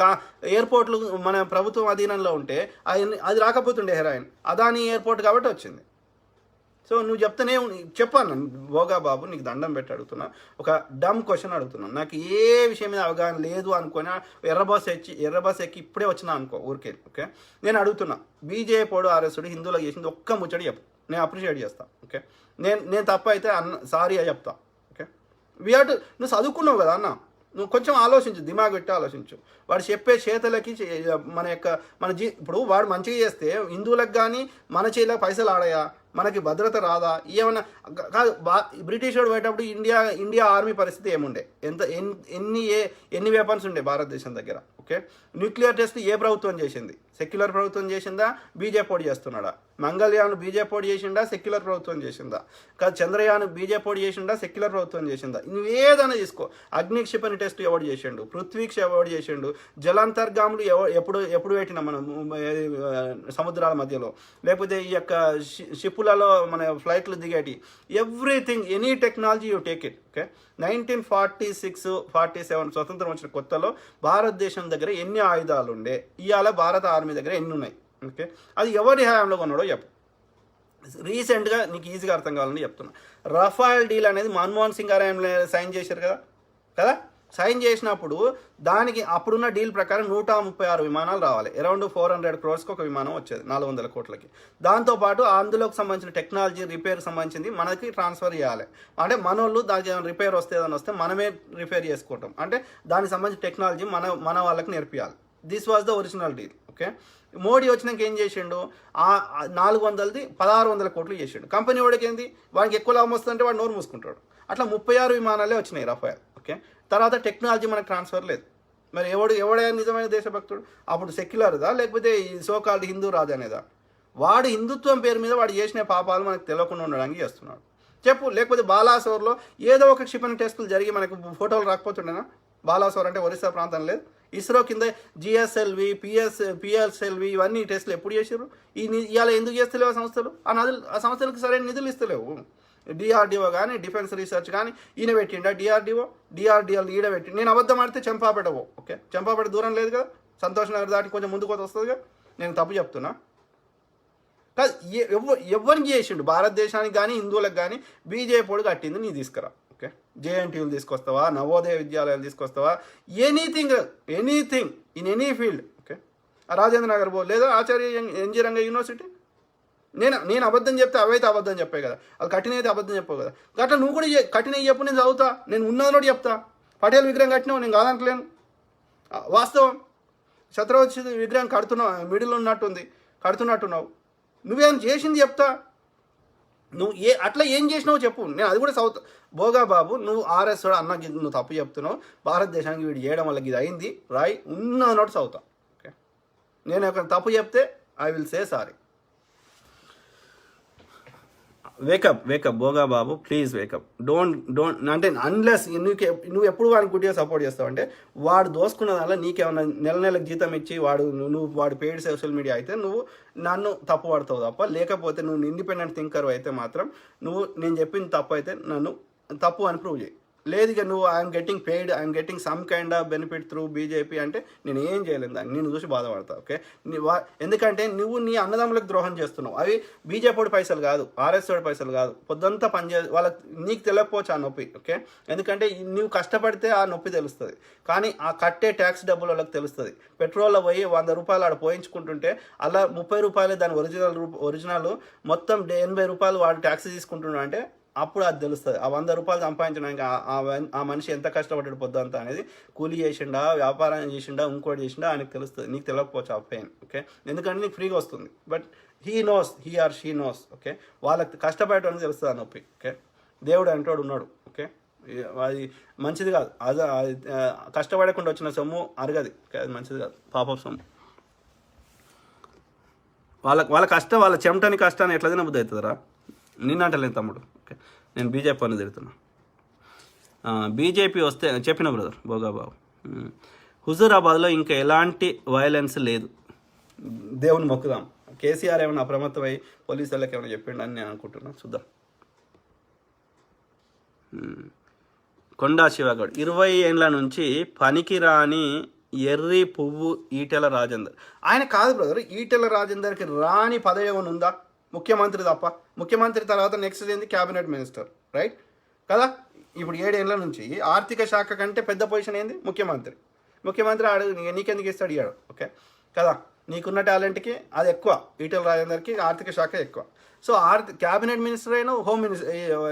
ఎయిర్పోర్ట్లు మన ప్రభుత్వం అధీనంలో ఉంటే అది రాకపోతుండే హెరాయిన్, అదాని ఎయిర్పోర్ట్ కాబట్టి వచ్చింది. సో నువ్వు చెప్తేనే చెప్పాను భోగా బాబు, నీకు దండం పెట్టి అడుగుతున్నా, ఒక డమ్ క్వశ్చన్ అడుగుతున్నాను. నాకు ఏ విషయం మీద అవగాహన లేదు అనుకుని ఎర్ర బస్ ఎక్కి ఇప్పుడే వచ్చినా అనుకో ఊరికే, ఓకే. నేను అడుగుతున్నా, బీజేపీ ఆర్ఎస్డు హిందువులకు చేసింది ఒక్క ముచ్చడి చెప్పు, నేను అప్రిషియేట్ చేస్తాను, ఓకే. నేను తప్పు అయితే సారీ అని చెప్తా, ఓకే. నువ్వు చదువుకున్నావు కదా అన్న, నువ్వు కొంచెం ఆలోచించు, దిమాగ్ పెట్టి ఆలోచించు. వాడు చెప్పే చేతలకి ఇప్పుడు వాడు మంచిగా చేస్తే హిందువులకు కానీ మన చేతిలో పైసలు ఆడాయా, మనకి భద్రత రాదా, ఏమన్నా కాదు. బ్రిటిష్ వాడు పోయేటప్పుడు ఇండియా ఆర్మీ పరిస్థితి ఏముండే, ఎన్ని వెపన్స్ ఉండే భారతదేశం దగ్గర, ఓకే. న్యూక్లియర్ టెస్ట్ ఏ ప్రభుత్వం చేసింది? సెక్యులర్ ప్రభుత్వం చేసిందా, బీజేపీ చేస్తున్నాడా? మంగళయాన్ బీజేపీ చేసిందా, సెక్యులర్ ప్రభుత్వం చేసిందా? కాదు, చంద్రయాన్ బీజేపీ చేసిందా, సెక్యులర్ ప్రభుత్వం చేసిందా? నువ్వు ఏదైనా తీసుకో. అగ్నిక్షిపణి టెస్ట్ ఎవడు చేసిండు, పృథ్వీక్ష ఎవడు చేసిండు, జలాంతర్గాములు ఎప్పుడు పెట్టినా మనం సముద్రాల మధ్యలో, లేకపోతే ఈ యొక్క షిప్పులలో మన ఫ్లైట్లు దిగేటి, everything, any technology you take it, okay. 1946-47 స్వతంత్రం వచ్చిన కొత్తలో భారతదేశం దగ్గర ఎన్ని ఆయుధాలు ఉండే, ఇవాళ భారత ఆర్మీ దగ్గర ఎన్ని ఉన్నాయి, ఓకే. అది ఎవరి హయాంలో కొన్నాడో చెప్పు. రీసెంట్గా నీకు ఈజీగా అర్థం కావాలని చెప్తున్నా. రఫాల్ డీల్ అనేది మన్మోహన్ సింగ్ గారు సైన్ చేశారు కదా. సైన్ చేసినప్పుడు దానికి అప్పుడున్న డీల్ ప్రకారం 136 విమానాలు రావాలి. అరౌండ్ 400 crores ఒక విమానం వచ్చేది, 400 కోట్లకి. దాంతోపాటు అందులోకి సంబంధించిన టెక్నాలజీ రిపేర్కి సంబంధించింది మనకి ట్రాన్స్ఫర్ చేయాలి. అంటే మనోళ్ళు దానికి రిపేర్ వస్తే మనమే రిపేర్ చేసుకుంటాం. అంటే దానికి సంబంధించిన టెక్నాలజీ మన వాళ్ళకి నేర్పియాలి. This was the original deal, okay. Modi వచ్చినాక ఏం చేసిండు, 400ది 1600 కోట్లు చేసిండు. కంపెనీ వాడికి ఏంది, వాడికి ఎక్కువ లాభం వస్తుందంటే వాడు నోరు మూసుకుంటాడు. అట్లా 36 విమానాలే వచ్చినాయి రఫాల్, ఓకే. తర్వాత టెక్నాలజీ మనకు ట్రాన్స్ఫర్ లేదు. మరి ఎవడే నిజమైన దేశభక్తుడు? అప్పుడు సెక్యులర్దా లేకపోతే ఈ సోకాల్డ్ హిందూ రాజు అనేదా? వాడు హిందుత్వం పేరు మీద వాడు చేసిన పాపాలు మనకు తెలియకుండా ఉండడానికి చేస్తున్నాడు. చెప్పు. లేకపోతే బాలాసోర్లో ఏదో ఒక క్షిపణి టెస్టులు జరిగి మనకు ఫోటోలు రాకపోతుండేనా? బాలాసోర్ అంటే ఒరిస్సా ప్రాంతం లేదు. ఇస్రో కింద జిఎస్ఎల్వి, పిఎస్ఎల్వి ఇవన్నీ టెస్టులు ఎప్పుడు చేసారు? ఇవాళ ఎందుకు చేస్తలేవు సంస్థలు? ఆ సంస్థలకు సరైన నిధులు ఇస్తలేవు. డిఆర్డిఓ కానీ, డిఫెన్స్ రీసెర్చ్ కానీ ఈయన పెట్టిండా? డిఆర్డిఓ ఈడ పెట్టి. నేను అబద్ధం ఆడితే చంపాపేటవో, ఓకే. చంపాపేట దూరం లేదు కదా, సంతోష్ నగర్ దాటి కొంచెం ముందుకు వస్తుంది కదా. నేను తప్పు చెప్తున్నా కాదు. ఎవరికి చేసిండు? భారతదేశానికి కానీ హిందువులకు కానీ బీజేపీ కట్టింది నీ తీసుకురా, ఓకే. జేఎన్టీయూలు తీసుకొస్తావా, నవోదయ విద్యాలయాలు తీసుకొస్తావా, anything in any field, okay. Rajendra Nagar లేదా ఆచార్య ఎన్జీ రంగ యూనివర్సిటీ. నేను అబద్ధం చెప్తే అవైతే అబద్ధం చెప్పాయి కదా, అది కఠిన అయితే అబద్ధం చెప్పావు కదా. అట్లా నువ్వు కూడా కఠిన చెప్పు, నేను చదువుతా. నేను ఉన్నది చెప్తా. పటేల్ విగ్రహం కట్టినావు, నేను కాదనట్లేను, వాస్తవం. ఛత్రపతి విగ్రహం కడుతున్నావు, మిడిల్ ఉన్నట్టుంది, కడుతున్నట్టున్నావు. నువ్వేం చేసింది చెప్తా. నువ్వు అట్లా ఏం చేసినావు చెప్పు, నేను అది కూడా చదువుతా. భోగా బాబు, నువ్వు ఆర్ఎస్ అన్న నువ్వు తప్పు చెప్తున్నావు, భారతదేశానికి వీడు చేయడం వల్ల ఇది అయింది రాయి, ఉన్నదన్నట్టు చదువుతా, ఓకే. నేను ఒక తప్పు చెప్తే I will say sorry. Wake up Bhoga Babu, please wake up. Don't అంటే అన్లెస్ నువ్వు ఎప్పుడు వాడిని గుడ్డిగా సపోర్ట్ చేస్తావు అంటే, వాడు దోసుకున్న దానిలో నీకేమన్నా నెలకు జీతం ఇచ్చి వాడు పెయిడ్ సోషల్ మీడియా అయితే నువ్వు నన్ను తప్పు పడతావు తప్ప, లేకపోతే నువ్వు ఇండిపెండెంట్ థింకర్ అయితే మాత్రం నేను చెప్పింది తప్పు అయితే నన్ను తప్పు అని ప్రూవ్ చేయి. లేదు ఇక నువ్వు I'm getting paid, I'm getting some kind of benefit through BJP అంటే నేను ఏం చేయలేను దాన్ని, నేను చూసి బాధపడతా. ఓకే, ఎందుకంటే నువ్వు నీ అన్నదమ్ములకు ద్రోహం చేస్తున్నావు. అవి బీజేపీ పైసలు కాదు, ఆర్ఎస్ పైసలు కాదు. పొద్దంతా వాళ్ళకి నీకు తెలియకపోవచ్చు ఆ నొప్పి. ఓకే, ఎందుకంటే నువ్వు కష్టపడితే ఆ నొప్పి తెలుస్తుంది, కానీ ఆ కట్టే ట్యాక్స్ డబ్బులు వాళ్ళకి తెలుస్తుంది. పెట్రోల్లో పోయి 100 రూపాయలు ఆడ పోయించుకుంటుంటే అలా 30 రూపాయలే దాని ఒరిజినల్ మొత్తం 80 రూపాయలు వాడు ట్యాక్స్ తీసుకుంటున్నాడు అంటే అప్పుడు అది తెలుస్తుంది. ఆ 100 రూపాయలు సంపాదించడానికి ఆ మనిషి ఎంత కష్టపడ్డాడు పొద్దుంతా అనేది, కూలీ చేసిండా, వ్యాపారం చేసిండా, ఇంకోటి చేసిండా ఆయనకు తెలుస్తుంది. నీకు తెలియకపోవచ్చు ఆ పెయిన్. ఓకే, ఎందుకంటే నీకు ఫ్రీగా వస్తుంది, but he or she knows. Okay, వాళ్ళకి కష్టపడటానికి తెలుస్తుంది ఆ నొప్పి. ఓకే, దేవుడు అంటోడు ఉన్నాడు. ఓకే, అది మంచిది కాదు, అది కష్టపడకుండా వచ్చిన సొమ్ము అరగది, అది మంచిది కాదు, పాప సొమ్ము. వాళ్ళ కష్టం, వాళ్ళ చెమటని కష్టాన్ని ఎట్లా తినబుద్ధి అవుతుందిరా? నిన్నంటలేను తమ్ముడు. ఓకే, నేను బీజేపీ అని తిడుతున్నా. బీజేపీ వస్తే చెప్పిన బ్రదర్ భోగాబాబు, హుజూరాబాద్లో ఇంకా ఎలాంటి వైలెన్స్ లేదు, దేవుని మొక్కుదాం. కేసీఆర్ ఏమైనా అప్రమత్తమై పోలీసు వాళ్ళకి ఏమైనా చెప్పిండు అని నేను అనుకుంటున్నాను, చూద్దాం. కొండా శివగౌడ్ 20 ఏండ్ల నుంచి పనికిరాని ఎర్రి పువ్వు ఈటెల రాజేందర్. ఆయన కాదు బ్రదర్, ఈటెల రాజేందర్కి రాని పదవి ఏమైనా ఉందా? ముఖ్యమంత్రి తప్ప. ముఖ్యమంత్రి తర్వాత నెక్స్ట్ ఏంది? క్యాబినెట్ మినిస్టర్, రైట్ కదా? ఇప్పుడు 7 ఏళ్ళ నుంచి ఆర్థిక శాఖ కంటే పెద్ద పొజిషన్ ఏంది? ముఖ్యమంత్రి. నీకెందుకు ఇస్తాడు ఇయ్యాడు? ఓకే కదా, నీకున్న టాలెంట్కి అది ఎక్కువ, ఈటెల రాజేందర్కి ఆర్థిక శాఖ ఎక్కువ. సో క్యాబినెట్ మినిస్టర్ అయినా హోమ్ మినిస్టర్,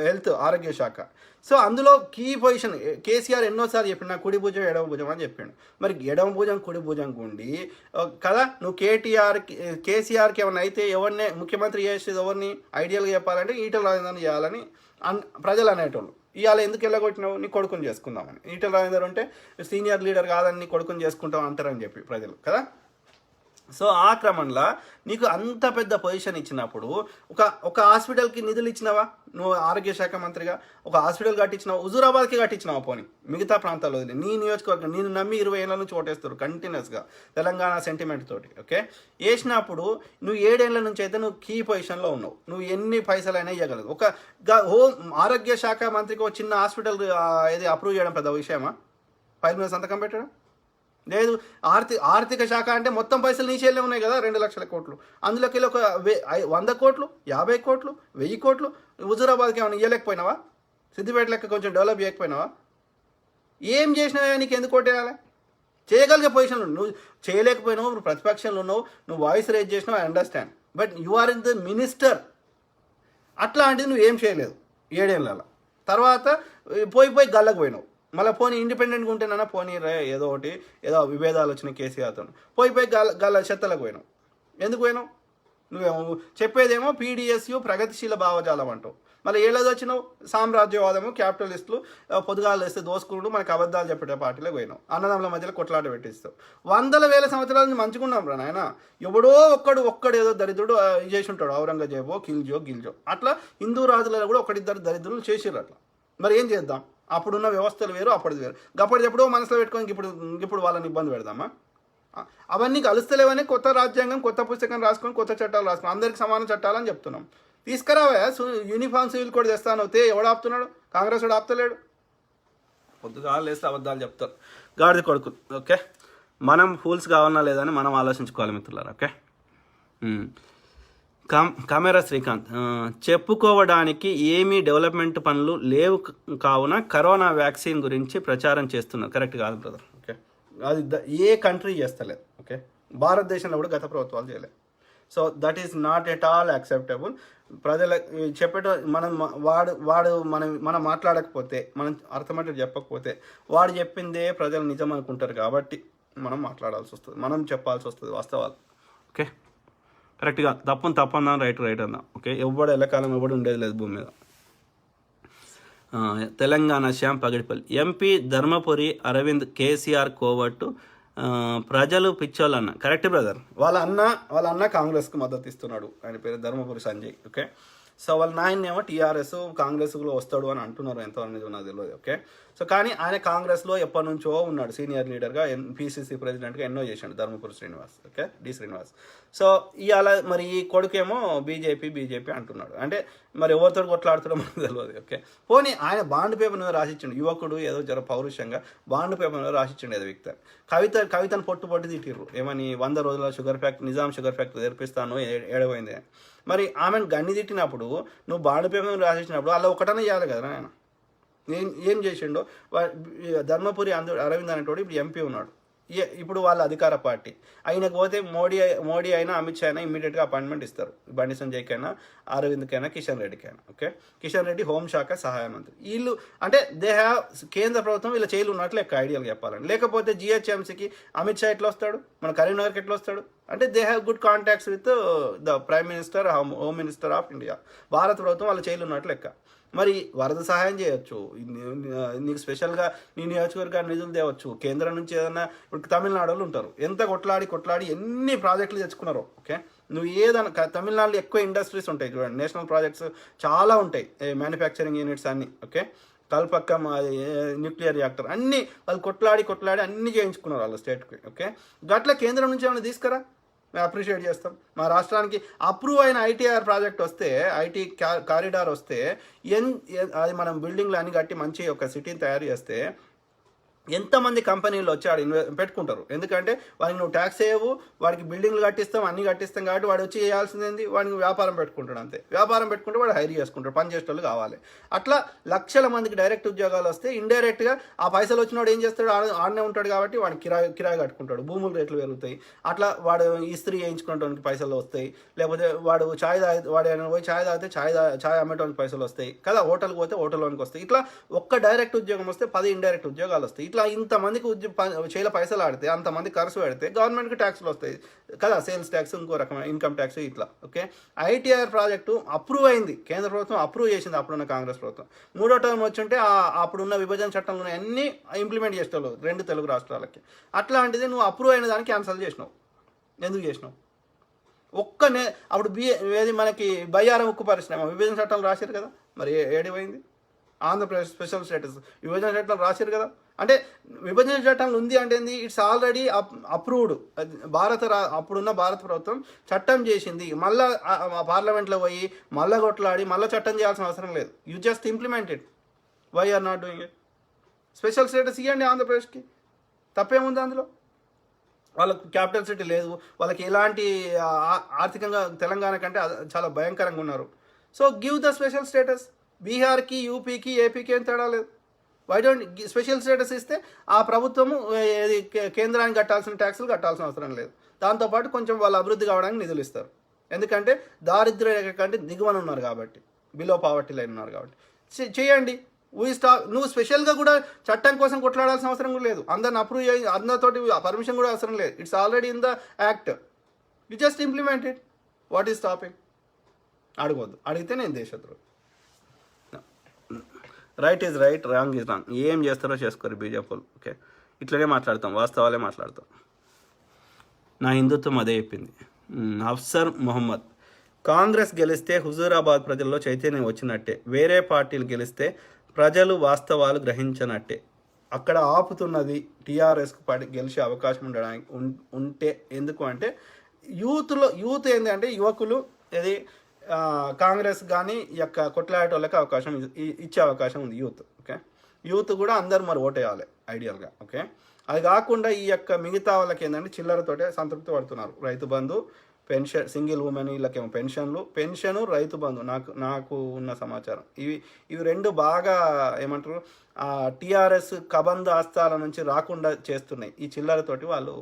హెల్త్ ఆరోగ్య శాఖ. సో అందులో కీ పొజిషన్ కేసీఆర్ ఎన్నోసార్లు చెప్పిండు, నాకు కుడి భుజం ఎడమ భుజం అని చెప్పిండు. మరి ఎడమ భుజం కుడి భుజం ఉండి కదా, నువ్వు కేసీఆర్కి ఏమన్నా అయితే ఎవరిని ముఖ్యమంత్రి చేసేది ఎవరిని ఐడియల్గా చెప్పాలంటే ఈటెల రాజేందర్ని చేయాలని ప్రజలు అనేటోళ్ళు. ఇవాళ ఎందుకు వెళ్ళగొట్టినావు? నీ కొడుకుని చేసుకుందామని. ఈటెల రాజేందర్ అంటే సీనియర్ లీడర్ కాదని నీ కొడుకుని చేసుకుంటాం అంటారని చెప్పి ప్రజలు కదా. సో ఆ క్రమంలో నీకు అంత పెద్ద పొజిషన్ ఇచ్చినప్పుడు ఒక హాస్పిటల్కి నిధులు ఇచ్చినావా? నువ్వు ఆరోగ్య శాఖ మంత్రిగా ఒక హాస్పిటల్ కట్టించినావు, హుజూరాబాద్కి కట్టించినావా? పోనీ మిగతా ప్రాంతాల్లో వదిలి నీ నియోజకవర్గం నేను నమ్మి 20 ఏళ్ళ నుంచి ఓటేస్తారు కంటిన్యూస్గా తెలంగాణ సెంటిమెంట్ తోటి. ఓకే, వేసినప్పుడు నువ్వు 7 ఏళ్ళ నుంచి అయితే నువ్వు కీ పొజిషన్లో ఉన్నావు, నువ్వు ఎన్ని పైసలైనా ఇవ్వగలవు. ఒక ఆరోగ్య శాఖ మంత్రికి ఒక చిన్న హాస్పిటల్ ఏది అప్రూవ్ చేయడం పెద్ద విషయమా? ఫైల్ మీద సంతకం పెట్టడం లేదు. ఆర్థిక శాఖ అంటే మొత్తం పైసలు నీ చేతిలో ఉన్నాయి కదా, 2 లక్షల కోట్లు. అందులోకి వెళ్ళి ఒక 100 కోట్లు, 50 కోట్లు, 1000 కోట్లు హుజూరాబాద్కి ఏమైనా ఇవ్వలేకపోయినావా? సిద్దిపేట లెక్క కొంచెం డెవలప్ చేయకపోయినావా? ఏం చేసినావా? నీకు ఎందుకు కొట్టేయాలి? చేయగలిగే పొజిషన్లో నువ్వు చేయలేకపోయినావు, నువ్వు ప్రతిపక్షంలో ఉన్నావు, నువ్వు వాయిస్ రేజ్ చేసినావు, I understand. But you are in the minister. అట్లాంటిది నువ్వు ఏం చేయలేదు 7 ఏళ్ళ. తర్వాత పోయి గల్లకు పోయినావు. మళ్ళీ పోనీ ఇండిపెండెంట్గా ఉంటేనన్నా పోనీ ఏదో ఒకటి, ఏదో విభేదాలు వచ్చినాయి కేసీఆర్తో, పోయి గల్ల చెత్తలకు పోయినావు. ఎందుకు పోయినావు? నువ్వేమో చెప్పేదేమో పీడిఎస్యు ప్రగతిశీల భావజాలం అంటావు, మళ్ళీ ఏళ్ళది వచ్చినావు సామ్రాజ్యవాదము, క్యాపిటలిస్టులు పొద్దుగాలు వేస్తే దోసుకుంటూ మనకు అబద్ధాలు చెప్పే పార్టీలో పోయినావు. అన్నదమ్ముల మధ్యలో కొట్లాట పెట్టిస్తావు. 100,000 సంవత్సరాల నుంచి మంచుకున్నాం రా నాయన. ఎవడో ఒక్కడు ఏదో దరిద్రుడు చేసి ఉంటాడు, ఔరంగజేబో గిల్జో అట్లా హిందూ రాజులలో కూడా 1-2 దరిద్రులు చేసిర్రు అట్లా. మరి ఏం చేద్దాం? అప్పుడున్న వ్యవస్థలు వేరు, అప్పటిది వేరు. ఎప్పుడో మనసులో పెట్టుకొని ఇప్పుడు వాళ్ళని ఇబ్బంది పెడదామా? అవన్నీ కలుస్తలేవని కొత్త రాజ్యాంగం, కొత్త పుస్తకం రాసుకొని, కొత్త చట్టాలు రాసుకొని అందరికి సమాన చట్టాలని చెప్తున్నాం. తీసుకురావా యూనిఫామ్ సివిల్ కోడ్ తెస్తాను తే ఎవడు ఆపుతున్నాడు? కాంగ్రెస్ వాడు ఆపుతలేడు. పొద్దుగా లేస్తే అబద్ధాలు చెప్తారు గాడిద కొడుకు. ఓకే, మనం ఫూల్స్ కావాలన్నా లేదని మనం ఆలోచించుకోవాలి మిత్రులారా. ఓకే, కెమెరా శ్రీకాంత్, చెప్పుకోవడానికి ఏమీ డెవలప్మెంట్ పనులు లేవు కావున కరోనా వ్యాక్సిన్ గురించి ప్రచారం చేస్తున్నారు. కరెక్ట్ కాదు బ్రదర్. ఓకే, అది ఏ కంట్రీ చేస్తలేదు. ఓకే, భారతదేశంలో కూడా గత ప్రభుత్వాలు చేయలేదు. So that is not at all acceptable. ప్రజల చెప్పేట మనం మాట్లాడకపోతే, మనం అర్థమయ్యేది చెప్పకపోతే, వాడు చెప్పిందే ప్రజలు నిజం అనుకుంటారు. కాబట్టి మనం మాట్లాడాల్సి వస్తుంది, మనం చెప్పాల్సి వస్తుంది వాస్తవాలు. ఓకే, కరెక్ట్గా తప్పు అందాం, రైట్ అందాం. ఓకే, ఎవడు ఎల్లకాలం ఎవడు ఉండేది లేదు భూమి మీద. తెలంగాణ శ్యామ్ పగడిపల్లి, ఎంపీ ధర్మపురి అరవింద్ కేసీఆర్ కోవట్టు ప్రజలు పిచ్చోళ్ళన్న. Correct brother. వాళ్ళ అన్న కాంగ్రెస్కి మద్దతు ఇస్తున్నాడు. ఆయన పేరు ధర్మపురి సంజయ్. ఓకే, సో వాళ్ళ నాయనేమో టీఆర్ఎస్ కాంగ్రెస్లో వస్తాడు అని అంటున్నారు. ఎంతవరకు నాకు తెలియదు. ఓకే, సో కానీ ఆయన కాంగ్రెస్లో ఎప్పటి నుంచో ఉన్నాడు, సీనియర్ లీడర్గా పిసిసి ప్రెసిడెంట్గా ఎన్నో చేశాడు Dharmapuri Srinivas, okay, D Srinivas. So ఇవాళ మరి ఈ కొడుకేమో బీజేపీ అంటున్నాడు. అంటే మరి ఎవరితో కొట్లాడుతాడో మనకు తెలియదు, ఓకే. పోనీ ఆయన బాండ్ పేపర్ మీద రాసిచ్చిండు, యువకుడు ఏదో జర పౌరుషంగా బాండ్ పేపర్ మీద రాసిచ్చిండు ఏదో వ్యక్తి. కవితను పొట్టు తిట్టిర్రు, ఏమని 100 రోజుల sugar factory, Nizam sugar factory తెరిపిస్తాను, ఏడవైంది. మరి ఆమెను గన్ని తిట్టినప్పుడు నువ్వు బాండ్ పేపర్ మీద రాసిచ్చినప్పుడు అలా ఒకటనే చేయాలి కదా ఆయన. ఏం చేసిండో ధర్మపురి అరవింద్ అనేటోడు ఇప్పుడు ఎంపీ ఉన్నాడు, ఇప్పుడు వాళ్ళ అధికార పార్టీ. ఆయనకు పోతే మోడీ అయినా అమిత్ షా అయినా ఇమ్మీడియట్గా అపాయింట్మెంట్ ఇస్తారు, బండి సంజయ్కైనా అరవింద్కైనా కిషన్ రెడ్డికైనా, ఓకే. కిషన్ రెడ్డి హోంశాఖ సహాయ మంత్రి. వీళ్ళు అంటే దే హ్యావ్ కేంద్ర ప్రభుత్వం వీళ్ళ చేయలు ఉన్నట్లు లెక్క ఐడియాలు చెప్పాలని. లేకపోతే జిహెచ్ఎంసీకి అమిత్ షా ఎట్లా వస్తాడు, మన కరీంనగర్కి ఎట్లా వస్తాడు అంటే they have good contacts with the prime minister, home minister of India. భారత ప్రభుత్వం వాళ్ళ చేయలు ఉన్నట్లు లెక్క. మరి వరద సహాయం చేయొచ్చు, నీకు స్పెషల్గా నీ నియోజకవర్గాన్ని నిధులు తేవచ్చు, కేంద్రం నుంచి ఏదైనా. ఇప్పుడు తమిళనాడులో ఉంటారు, ఎంత కొట్లాడి ఎన్ని ప్రాజెక్టులు తెచ్చుకున్నారో, ఓకే. నువ్వు ఏదైనా తమిళనాడులో ఎక్కువ ఇండస్ట్రీస్ ఉంటాయి చూడండి, నేషనల్ ప్రాజెక్ట్స్ చాలా ఉంటాయి, మ్యానుఫ్యాక్చరింగ్ యూనిట్స్ అన్నీ, ఓకే. కల్పక్కం న్యూక్లియర్ రియాక్టర్ అన్నీ వాళ్ళు కొట్లాడి అన్నీ చేయించుకున్నారు వాళ్ళ స్టేట్కి, ఓకే. గట్ల కేంద్రం నుంచి ఏమైనా తీసుకురా, మేము అప్రిషియేట్ చేస్తాం. మా రాష్ట్రానికి అప్రూవ్ అయిన ఐటీఆర్ ప్రాజెక్ట్ వస్తే, ఐటీ కారిడార్ వస్తే, అది మనం బిల్డింగ్లు అన్ని కట్టి మంచి ఒక సిటీని తయారు చేస్తే ఎంతమంది కంపెనీలు వచ్చి ఆడ పెట్టుకుంటారు. ఎందుకంటే వాడికి నువ్వు ట్యాక్స్ వేయవు, వాడికి బిల్డింగ్లు కట్టిస్తాం, అన్నీ కట్టిస్తాం కాబట్టి వాడు వచ్చి చేయాల్సింది వాడికి వ్యాపారం పెట్టుకుంటాడు అంతే. వ్యాపారం పెట్టుకుంటే వాడు హైర్ చేసుకుంటాడు, పని చేసేటోళ్ళు కావాలి. అట్లా లక్షల మందికి డైరెక్ట్ ఉద్యోగాలు వస్తే ఇండైరెక్ట్గా ఆ పైసలు వచ్చినవాడు ఏం చేస్తాడు, ఆడనే ఉంటాడు కాబట్టి వాడికి కిరాయి కట్టుకుంటాడు, భూముల రేట్లు పెరుగుతాయి. అట్లా వాడు ఇస్త్రీ చేయించుకోవడానికి పైసలు వస్తాయి, లేకపోతే వాడు వాడు పోయి ఛాయ్ తాగితే ఛాయ్ అమ్మేటానికి పైసలు వస్తాయి కదా, హోటల్కి పోతే హోటల్లోనికి వస్తాయి. ఇట్లా ఒక్క డైరెక్ట్ ఉద్యోగం వస్తే 10 ఇండైరెక్ట్ ఉద్యోగాలు వస్తాయి. ఇట్లా ఇంతమందికి చేల పైసలు ఆడితే, అంతమంది ఖర్చు పెడితే గవర్నమెంట్కి ట్యాక్స్లు వస్తాయి కదా, సేల్స్ ట్యాక్స్, ఇంకో రకమైన ఇన్కమ్ ట్యాక్స్, ఇట్లా, ఓకే. ఐటీఆర్ ప్రాజెక్టు అప్రూవ్ అయింది, కేంద్ర ప్రభుత్వం అప్రూవ్ చేసింది అప్పుడున్న కాంగ్రెస్ ప్రభుత్వం. 3వ టర్మ్ వచ్చుంటే అప్పుడున్న విభజన చట్టంలో అన్నీ ఇంప్లిమెంట్ చేసేవాళ్ళు 2 తెలుగు రాష్ట్రాలకి. అట్లాంటిది నువ్వు అప్రూవ్ అయిన దానికి క్యాన్సల్ చేసినావు. ఎందుకు చేసినావు? అప్పుడు ఏది మనకి బయ్యారం ఉక్కు పరిశ్రమ విభజన చట్టాలు రాశారు కదా, మరి ఏడిపోయింది? ఆంధ్రప్రదేశ్ స్పెషల్ స్టేటస్ విభజన చట్టాలు రాశారు కదా. అంటే విభజన చట్టాలు ఉంది అంటే ఏంది, ఇట్స్ ఆల్రెడీ అప్రూవ్డ్. అప్పుడున్న భారత ప్రభుత్వం చట్టం చేసింది, మళ్ళీ పార్లమెంట్లో పోయి మళ్ళీ కొట్లాడి మళ్ళీ చట్టం చేయాల్సిన అవసరం లేదు. You just implement it. Why are not doing it? Special status ఇవ్వండి ఆంధ్రప్రదేశ్కి, తప్పేముంది అందులో? వాళ్ళకు క్యాపిటల్ సిటీ లేదు, వాళ్ళకి ఎలాంటి ఆర్థికంగా తెలంగాణ కంటే చాలా భయంకరంగా ఉన్నారు. So give the special status. బీహార్కి, యూపీకి, ఏపీకి ఏం తేడా లేదు. వై డోంట్ స్పెషల్ స్టేటస్ ఇస్తే ఆ ప్రభుత్వము కేంద్రానికి కట్టాల్సిన ట్యాక్సులు కట్టాల్సిన అవసరం లేదు. దాంతోపాటు కొంచెం వాళ్ళు అభివృద్ధి కావడానికి నిధులు ఇస్తారు. ఎందుకంటే దారిద్ర్య రేఖ కంటే దిగువన ఉన్నారు కాబట్టి, బిలో పావర్టీ లైన్ ఉన్నారు కాబట్టి. చేయండి. నువ్వు స్పెషల్గా కూడా చట్టం కోసం కొట్లాడాల్సిన అవసరం కూడా లేదు. అందరిని అప్రూవ్ చేయి, అందరితోటి పర్మిషన్ కూడా అవసరం లేదు. It's already in the act. You just implement it. What is stopping? అడగవద్దు. అడిగితే నేను దేశద్రోహి. Right is right, wrong is wrong. ఏం చేస్తారో చేసుకోరు బీజేపీ. ఓకే, ఇట్లనే మాట్లాడతాం, వాస్తవాలే మాట్లాడతాం. నా హిందుత్వం అదే చెప్పింది. అఫ్సర్ మొహమ్మద్, కాంగ్రెస్ గెలిస్తే హుజూరాబాద్ ప్రజల్లో చైతన్యం వచ్చినట్టే, వేరే పార్టీలు గెలిస్తే ప్రజలు వాస్తవాలు గ్రహించనట్టే. అక్కడ ఆపుతున్నది టీఆర్ఎస్కి గెలిచే అవకాశం ఉండడానికి ఉంటే. ఎందుకు అంటే యూత్ ఏంటంటే యువకులు ఇది కాంగ్రెస్ కానీ ఈ యొక్క కొట్లాడేటోళ్ళకి అవకాశం ఇచ్చే అవకాశం ఉంది యూత్. ఓకే, యూత్ కూడా అందరూ మరి ఓటేయాలి ఐడియల్గా. ఓకే, అది కాకుండా ఈ యొక్క మిగతా వాళ్ళకి ఏంటంటే చిల్లరతోటే సంతృప్తి పడుతున్నారు. Rythu Bandhu, pension, single women వీళ్ళకేమో pension, Rythu Bandhu. నాకు ఉన్న సమాచారం ఇవి రెండు బాగా ఏమంటారు టీఆర్ఎస్ కబంధ హస్తాల నుంచి రాకుండా చేస్తున్నాయి. ఈ చిల్లరతోటి వాళ్ళు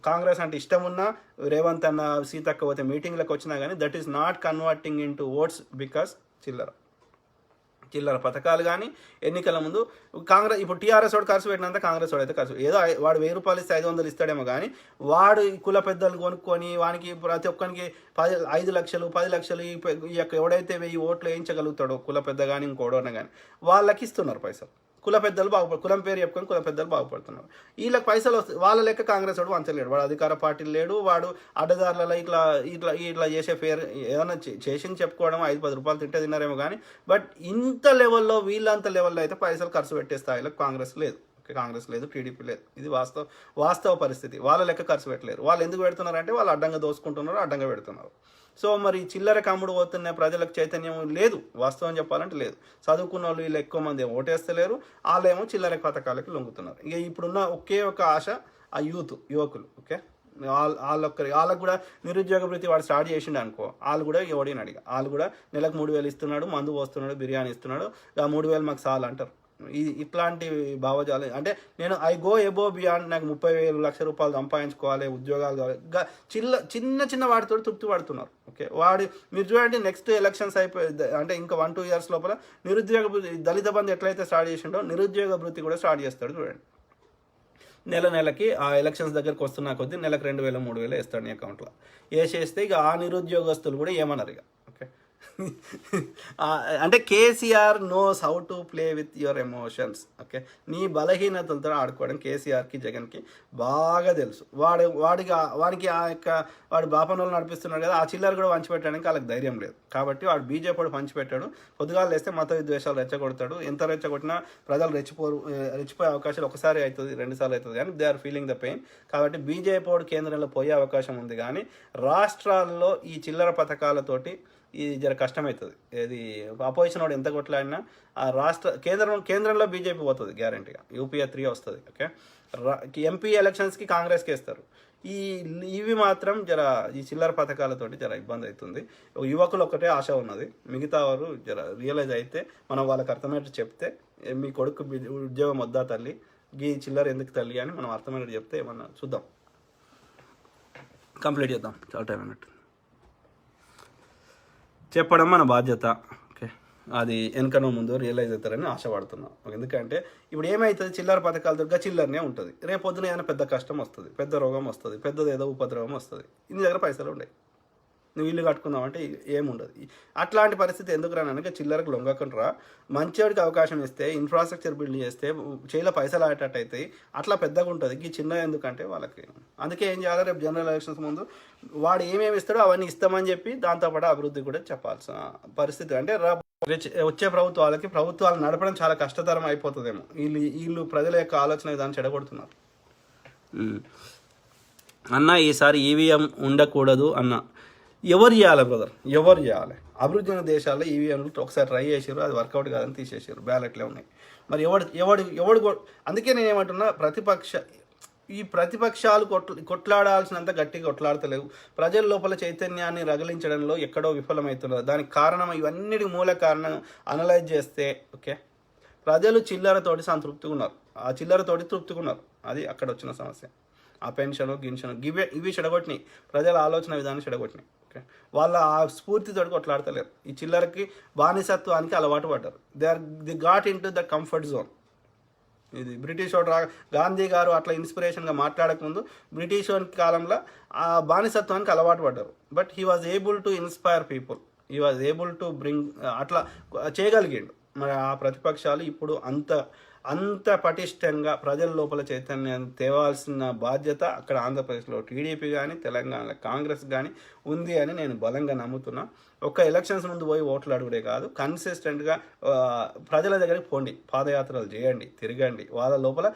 కాంగ్రెస్ అంటే ఇష్టం ఉన్నా, రేవంత్ అన్న సీతక్క పోతే మీటింగ్లకు వచ్చినా కానీ that is not converting into votes because చిల్లర పథకాలు కానీ ఎన్నికల ముందు కాంగ్రెస్ ఇప్పుడు టీఆర్ఎస్ వాడు ఖర్చు పెట్టినంత కాంగ్రెస్ వాడు అయితే ఖర్చు ఏదో వాడు 1000 రూపాయలు ఇస్తే 500 ఇస్తాడేమో కానీ వాడు కుల పెద్దలు కొనుక్కొని వానికి ప్రతి ఒక్కరికి 5 లక్షలు 10 లక్షలు ఈ యొక్క ఎవడైతే 1000 ఓట్లు వేయించగలుగుతాడో కుల పెద్ద కానీ ఇంకోడోన కానీ వాళ్ళకి ఇస్తున్నారు పైసలు. కుల పెద్దలు కులం పేరు చెప్పుకొని కుల పెద్దలు బాగుపడుతున్నారు. వీళ్ళకి పైసలు వస్తాయి. వాళ్ళ లెక్క కాంగ్రెస్ వాడు వంచలేడు. వాడు అధికార పార్టీ లేడు. వాడు అడ్డదారులలో ఇట్లా ఇట్లా ఇట్లా చేసే పేరు ఏదైనా చేసింది చెప్పుకోవడం 5-10 రూపాయలు తింటే తిన్నారేమో కానీ, బట్ ఇంత లెవెల్లో వీళ్ళంత లెవెల్లో అయితే పైసలు ఖర్చు పెట్టే స్థాయిలో కాంగ్రెస్ లేదు. కాంగ్రెస్ లేదు, టీడీపీ లేదు. ఇది వాస్తవ పరిస్థితి. వాళ్ళ లెక్క ఖర్చు పెట్టలేరు. వాళ్ళు ఎందుకు పెడుతున్నారంటే వాళ్ళు అడ్డంగా దోసుకుంటున్నారు, అడ్డంగా పెడుతున్నారు. సో మరి చిల్లర కమ్ముడు పోతున్న ప్రజలకు చైతన్యం లేదు. వాస్తవం చెప్పాలంటే లేదు. చదువుకున్న వాళ్ళు వీళ్ళు ఎక్కువ మంది ఓటేస్తలేరు. వాళ్ళేమో చిల్లర పథకాలకి లొంగుతున్నారు. ఇక ఇప్పుడున్న ఒకే ఒక ఆశ ఆ యువకులు. ఓకే, వాళ్ళకు కూడా నిరుద్యోగ వృత్తి వాడు స్టార్ట్ చేసిండు అనుకో, వాళ్ళు కూడా ఎవడిని అడిగా వాళ్ళు కూడా నెలకు 3,000 ఇస్తున్నాడు, మందు పోస్తున్నాడు, బిర్యానీ ఇస్తున్నాడు, ఆ 3,000 మాకు చాలు అంటారు. ఇట్లాంటి భావజాలు అంటే నేను ఐ గో ఎబో బియాండ్, నాకు 30,000 లక్షల రూపాయలు సంపాదించుకోవాలి, ఉద్యోగాలు కావాలి, చిన్న వాటితో తృప్తి పడుతున్నారు. ఓకే, మీరు చూడండి నెక్స్ట్ ఎలక్షన్స్ అయిపోయి అంటే ఇంకా 1-2 ఇయర్స్ లోపల నిరుద్యోగ వృత్తి, దళిత బంధు ఎట్లయితే స్టార్ట్ చేసిండో నిరుద్యోగ వృత్తి కూడా స్టార్ట్ చేస్తాడు. చూడండి, నెలకి ఆ ఎలక్షన్స్ దగ్గరకు వస్తున్న కొద్దీ నెలకు 2,000-3,000 వేస్తాడు నీ అకౌంట్లో. వేసేస్తే ఇక ఆ నిరుద్యోగస్తులు కూడా ఏమన్నారు ఇక. ఓకే, అంటే KCR knows how to play with your emotions. Okay, నీ బలహీనతలతో ఆడుకోవడం కేసీఆర్కి జగన్కి బాగా తెలుసు. వాడికి ఆ యొక్క వాడు బాపనోళ్ళు నడిపిస్తున్నాడు కదా, ఆ చిల్లర కూడా పంచిపెట్టడానికి వాళ్ళకి ధైర్యం లేదు. కాబట్టి వాడు బీజేపీ పంచిపెట్టాడు. పొద్దుగాలు వేస్తే మత విద్వేషాలు రెచ్చగొడతాడు. ఎంత రెచ్చగొట్టినా ప్రజలు రెచ్చిపోయే అవకాశాలు ఒకసారి అవుతుంది, 2 సార్లు అవుతుంది, కానీ they are feeling the pain. కాబట్టి బీజేపీ కేంద్రంలో పోయే అవకాశం ఉంది. కానీ రాష్ట్రాల్లో ఈ చిల్లర పథకాలతోటి ఇది జర కష్టమవుతుంది. ఇది అపోజిషన్ వాడు ఎంత కొట్లాడినా ఆ కేంద్రంలో బీజేపీ పోతుంది గ్యారంటీగా. యూపీఏ 3 వస్తుంది. ఓకే, ఎంపీ ఎలక్షన్స్కి కాంగ్రెస్కి వేస్తారు. ఇవి మాత్రం ఈ చిల్లర పథకాలతోటి ఇబ్బంది అవుతుంది. యువకులు ఒకటే ఆశ ఉన్నది. మిగతా వారు రియలైజ్ అయితే మనం వాళ్ళకి అర్థమయ్యేట్టు చెప్తే, మీ కొడుకు ఉద్యోగం వద్దా తల్లి, ఈ చిల్లర ఎందుకు తల్లి అని మనం అర్థమైనట్టు చెప్తే ఏమన్నా చూద్దాం. కంప్లీట్ చేద్దాం, చాలా టైం అన్నట్టు చెప్పడం మన బాధ్యత. ఓకే, అది వెనకనో ముందు రియలైజ్ అవుతారని ఆశపడుతున్నాం. ఎందుకంటే ఇప్పుడు ఏమవుతుంది, చిల్లర పథకాలతో చిల్లరనే ఉంటుంది. రేపు పొద్దున ఏదైనా పెద్ద కష్టం వస్తుంది, పెద్ద రోగం వస్తుంది, పెద్దది ఏదో ఉపద్రవం వస్తుంది. ఇన్ని దగ్గర పైసలు ఉన్నాయి, నువ్వు ఇల్లు కట్టుకుందామంటే ఏముండదు. అట్లాంటి పరిస్థితి ఎందుకు రానక చిల్లరకు లొంగకుండా మంచివాడికి అవకాశం ఇస్తే, ఇన్ఫ్రాస్ట్రక్చర్ బిల్డ్ చేస్తే చేలో పైసలు ఆడేటట్టు అవుతాయి. అట్లా పెద్దగా ఉంటుంది. ఈ చిన్న ఎందుకంటే వాళ్ళకి అందుకే ఏం చేయాలి, రేపు జనరల్ ఎలక్షన్స్ ముందు వాడు ఏమేమి ఇస్తాడో అవన్నీ ఇస్తామని చెప్పి దాంతోపాటు అభివృద్ధి కూడా చెప్పాల్సిన పరిస్థితి. అంటే వచ్చే ప్రభుత్వాలు నడపడం చాలా కష్టతరం అయిపోతుందేమో. వీళ్ళు ప్రజల యొక్క ఆలోచన విధానం చెడగొడుతున్నారు. అన్న ఈసారి ఈవీఎం ఉండకూడదు అన్న. ఎవరు చేయాలి బ్రదర్, ఎవరు చేయాలి? అభివృద్ధి చెందిన దేశాల్లో ఈవీఎంలు ఒకసారి ట్రై చేసారు, అది వర్కౌట్ కాదని తీసేసారు, బ్యాలెట్లే ఉన్నాయి. మరి ఎవడు అందుకే నేను ఏమంటున్నా, ఈ ప్రతిపక్షాలు కొట్లాడాల్సినంత గట్టిగా కొట్లాడతలేవు. ప్రజల లోపల చైతన్యాన్ని రగిలించడంలో ఎక్కడో విఫలమవుతున్నారు. దానికి కారణం ఇవన్నిటికి మూల కారణం అనలైజ్ చేస్తే, ఓకే, ప్రజలు చిల్లరతోటి సంతృప్తిగా ఉన్నారు, ఆ చిల్లరతోటి తృప్తిగా ఉన్నారు. అది అక్కడ వచ్చిన సమస్య. ఆ పెన్షను గిన్షను ఇవి చెడగొట్టినాయి, ప్రజల ఆలోచన విధానం చెడగొట్టినాయి. ఓకే, వాళ్ళ ఆ స్ఫూర్తితోటి కొట్లాడతలేరు. ఈ చిల్లరకి బానిసత్వానికి అలవాటు పడ్డారు. The got in to the comfort zone. ఇది బ్రిటిష్ వాడు గాంధీ గారు అట్లా ఇన్స్పిరేషన్గా మాట్లాడకముందు బ్రిటిష్ కాలంలో ఆ బానిసత్వానికి అలవాటు పడ్డారు. But he was able to inspire people, he was able to bring, అట్లా చేయగలిగిండు. మరి ఆ ప్రతిపక్షాలు ఇప్పుడు అంత పటిష్టంగా ప్రజల లోపల చైతన్యాన్ని తేవాల్సిన బాధ్యత అక్కడ ఆంధ్రప్రదేశ్లో టీడీపీ కానీ తెలంగాణలో కాంగ్రెస్ కానీ ఉంది అని నేను బలంగా నమ్ముతున్నా. ఒక్క ఎలక్షన్స్ ముందు పోయి ఓట్లు అడుగుడే కాదు, కన్సిస్టెంట్గా ప్రజల దగ్గరికి పోండి, పాదయాత్రలు చేయండి, తిరగండి. వాళ్ళ లోపల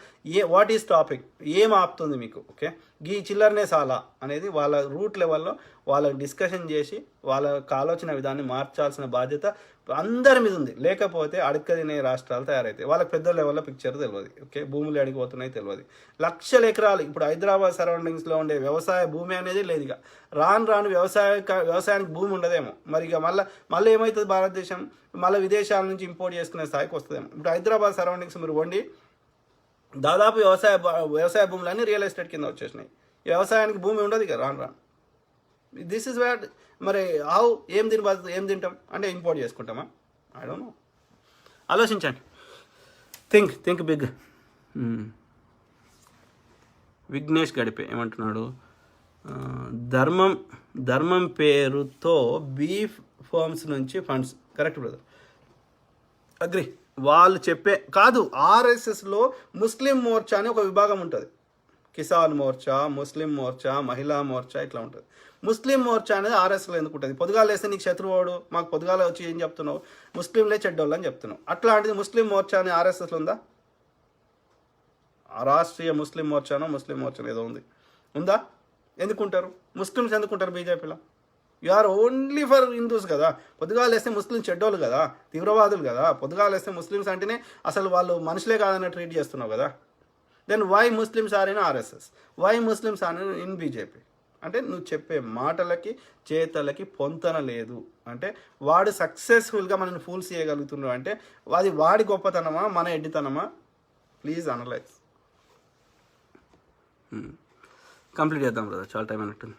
వాట్ ఈస్ టాపిక్, ఏం ఆపుతుంది మీకు, ఓకే, ఈ చిల్లరనే చాలా అనేది వాళ్ళ రూట్ లెవెల్లో వాళ్ళకి డిస్కషన్ చేసి వాళ్ళకి ఆలోచన విధాన్ని మార్చాల్సిన బాధ్యత అందరి మీద ఉంది. లేకపోతే అడక్కదినే రాష్ట్రాలు తయారవుతాయి. వాళ్ళకి పెద్ద లెవెల్లో పిక్చర్ తెలియదు. ఓకే, భూములు అడిగిపోతున్నాయి తెలియదు. లక్షల ఎకరాలు ఇప్పుడు హైదరాబాద్ సరౌండింగ్స్లో ఉండే వ్యవసాయ భూమి అనేది లేదు. ఇక రాను వ్యవసాయానికి భూమి ఉండదేమో. మరి ఇక మళ్ళీ ఏమవుతుంది, భారతదేశం మళ్ళీ విదేశాల నుంచి ఇంపోర్ట్ చేసుకునే స్థాయికి వస్తుందేమో. ఇప్పుడు హైదరాబాద్ సరౌండింగ్స్ మీరు వండి దాదాపు వ్యవసాయ భూములన్నీ రియల్ ఎస్టేట్ కింద వచ్చేసినాయి. వ్యవసాయానికి భూమి ఉండదు ఇక రాను. This is what. మరి ఏం తింటాం అంటే ఇంపోర్ట్ చేసుకుంటామా? I don't know. ఆలోచించండి, థింక్ బిగ్. విఘ్నేష్ గడిపే ఏమంటున్నాడు, ధర్మం పేరుతో బీఫ్ ఫార్మ్స్ నుంచి ఫండ్స్. Correct brother, agri. వాళ్ళు చెప్పే కాదు, ఆర్ఎస్ఎస్లో ముస్లిం మోర్చా అని ఒక విభాగం ఉంటుంది. కిసాన్ మోర్చా, ముస్లిం మోర్చా, మహిళా మోర్చా ఇట్లా ఉంటుంది. ముస్లిం మోర్చా అనేది ఆర్ఎస్లో ఎందుకు ఉంటుంది? పొద్దుగాలు వేస్తే నీకు శత్రువాడు, మాకు పొద్దుగాల వచ్చి ఏం చెప్తున్నావు, ముస్లింలే చెడ్డోళ్ళు అని చెప్తున్నావు. అట్లాంటిది ముస్లిం మోర్చా అని ఆర్ఎస్ఎస్లో ఉందా? రాష్ట్రీయ ముస్లిం మోర్చానో ముస్లిం మోర్చానో ఏదో ఉందా? ఎందుకుంటారు ముస్లిమ్స్? ఎందుకుంటారు బీజేపీలో? You are only for Hindus కదా. పొద్దుగాలు వేస్తే ముస్లిం చెడ్డోళ్ళు కదా, తీవ్రవాదులు కదా. పొద్దుగాలు వేస్తే ముస్లిమ్స్ అంటేనే అసలు వాళ్ళు మనుషులే కాదని ట్రీట్ చేస్తున్నావు కదా. Then why Muslims are in RSS, why Muslims are in BJP? అంటే నువ్వు చెప్పే మాటలకి చేతలకి పొంతన లేదు. అంటే వాడు సక్సెస్ఫుల్గా మనల్ని ఫూల్స్ చేయగలుగుతున్నాడు అంటే అది వాడి గొప్పతనమా మన ఎడ్డితనమా? Please analyse. కంప్లీట్ చేద్దాం బ్రదర్, చాలా టైం అన్నట్టుంది.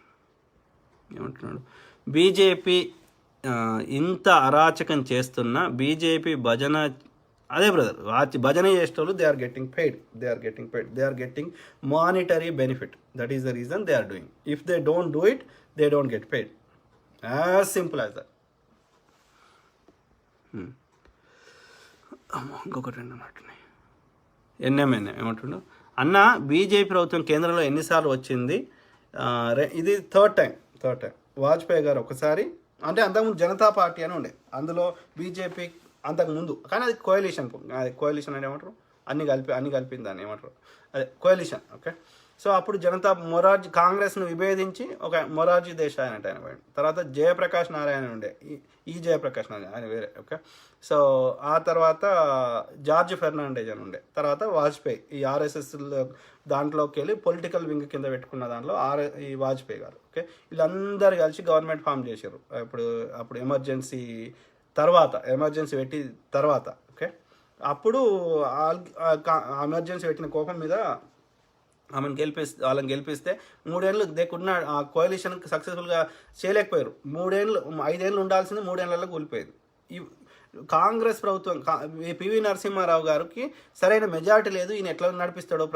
ఏమంటున్నాడు? బీజేపీ ఇంత అరాచకం చేస్తున్న బీజేపీ భజన, అదే బ్రదర్, భజన చేసేటోళ్ళు they are getting paid, they are getting monetary benefit. That is the reason they are doing. If they don't do it they don't get paid. As simple as that. ఇంకొకటి రెండు అన్నట్టున్నాయి. NMN ఏమంటుండో అన్న, BJP ప్రభుత్వం కేంద్రంలో ఎన్నిసార్లు వచ్చింది? ఇది third time. Vajpayee గారు ఒకసారి, అంటే అంతకుముందు జనతా పార్టీ అని ఉండే, అందులో బీజేపీ అంతకుముందు, కానీ అది కోయలిషన్ అంటే ఏమంటారు, అన్ని కలిపింది దాన్ని ఏమంటారు, అదే కోయలిషన్. ఓకే, సో అప్పుడు మొరార్జీ కాంగ్రెస్ను విభేదించి ఒక మొరార్జీ దేశాయ్ అంటే ఆయన పోయాడు. తర్వాత జయప్రకాష్ నారాయణ ఉండే, ఈ జయప్రకాష్ నారాయణ ఆయన వేరే. ఓకే, సో ఆ తర్వాత జార్జ్ ఫెర్నాండేజ్ అని ఉండే. తర్వాత వాజ్పేయి ఈ ఆర్ఎస్ఎస్ దాంట్లోకి వెళ్ళి పొలిటికల్ వింగ్ కింద పెట్టుకున్న దాంట్లో ఈ వాజ్పేయి గారు. ఓకే, వీళ్ళందరూ కలిసి గవర్నమెంట్ ఫామ్ చేశారు. అప్పుడు ఎమర్జెన్సీ పెట్టి తర్వాత. ఓకే, అప్పుడు ఎమర్జెన్సీ పెట్టిన కోపం మీద వాళ్ళని గెలిపిస్తే 3 ఏళ్ళు దేకున్న ఆ కోalition సక్సెస్ఫుల్గా చేయలేకపోయారు. 5 ఏళ్ళు ఉండాల్సింది 3 ఏళ్లలో కూలిపోయింది. ఈ కాంగ్రెస్ ప్రభుత్వం పివి నరసింహారావు గారికి సరైన మెజారిటీ లేదు, ఈయన ఎట్లా నడిపిస్తాడో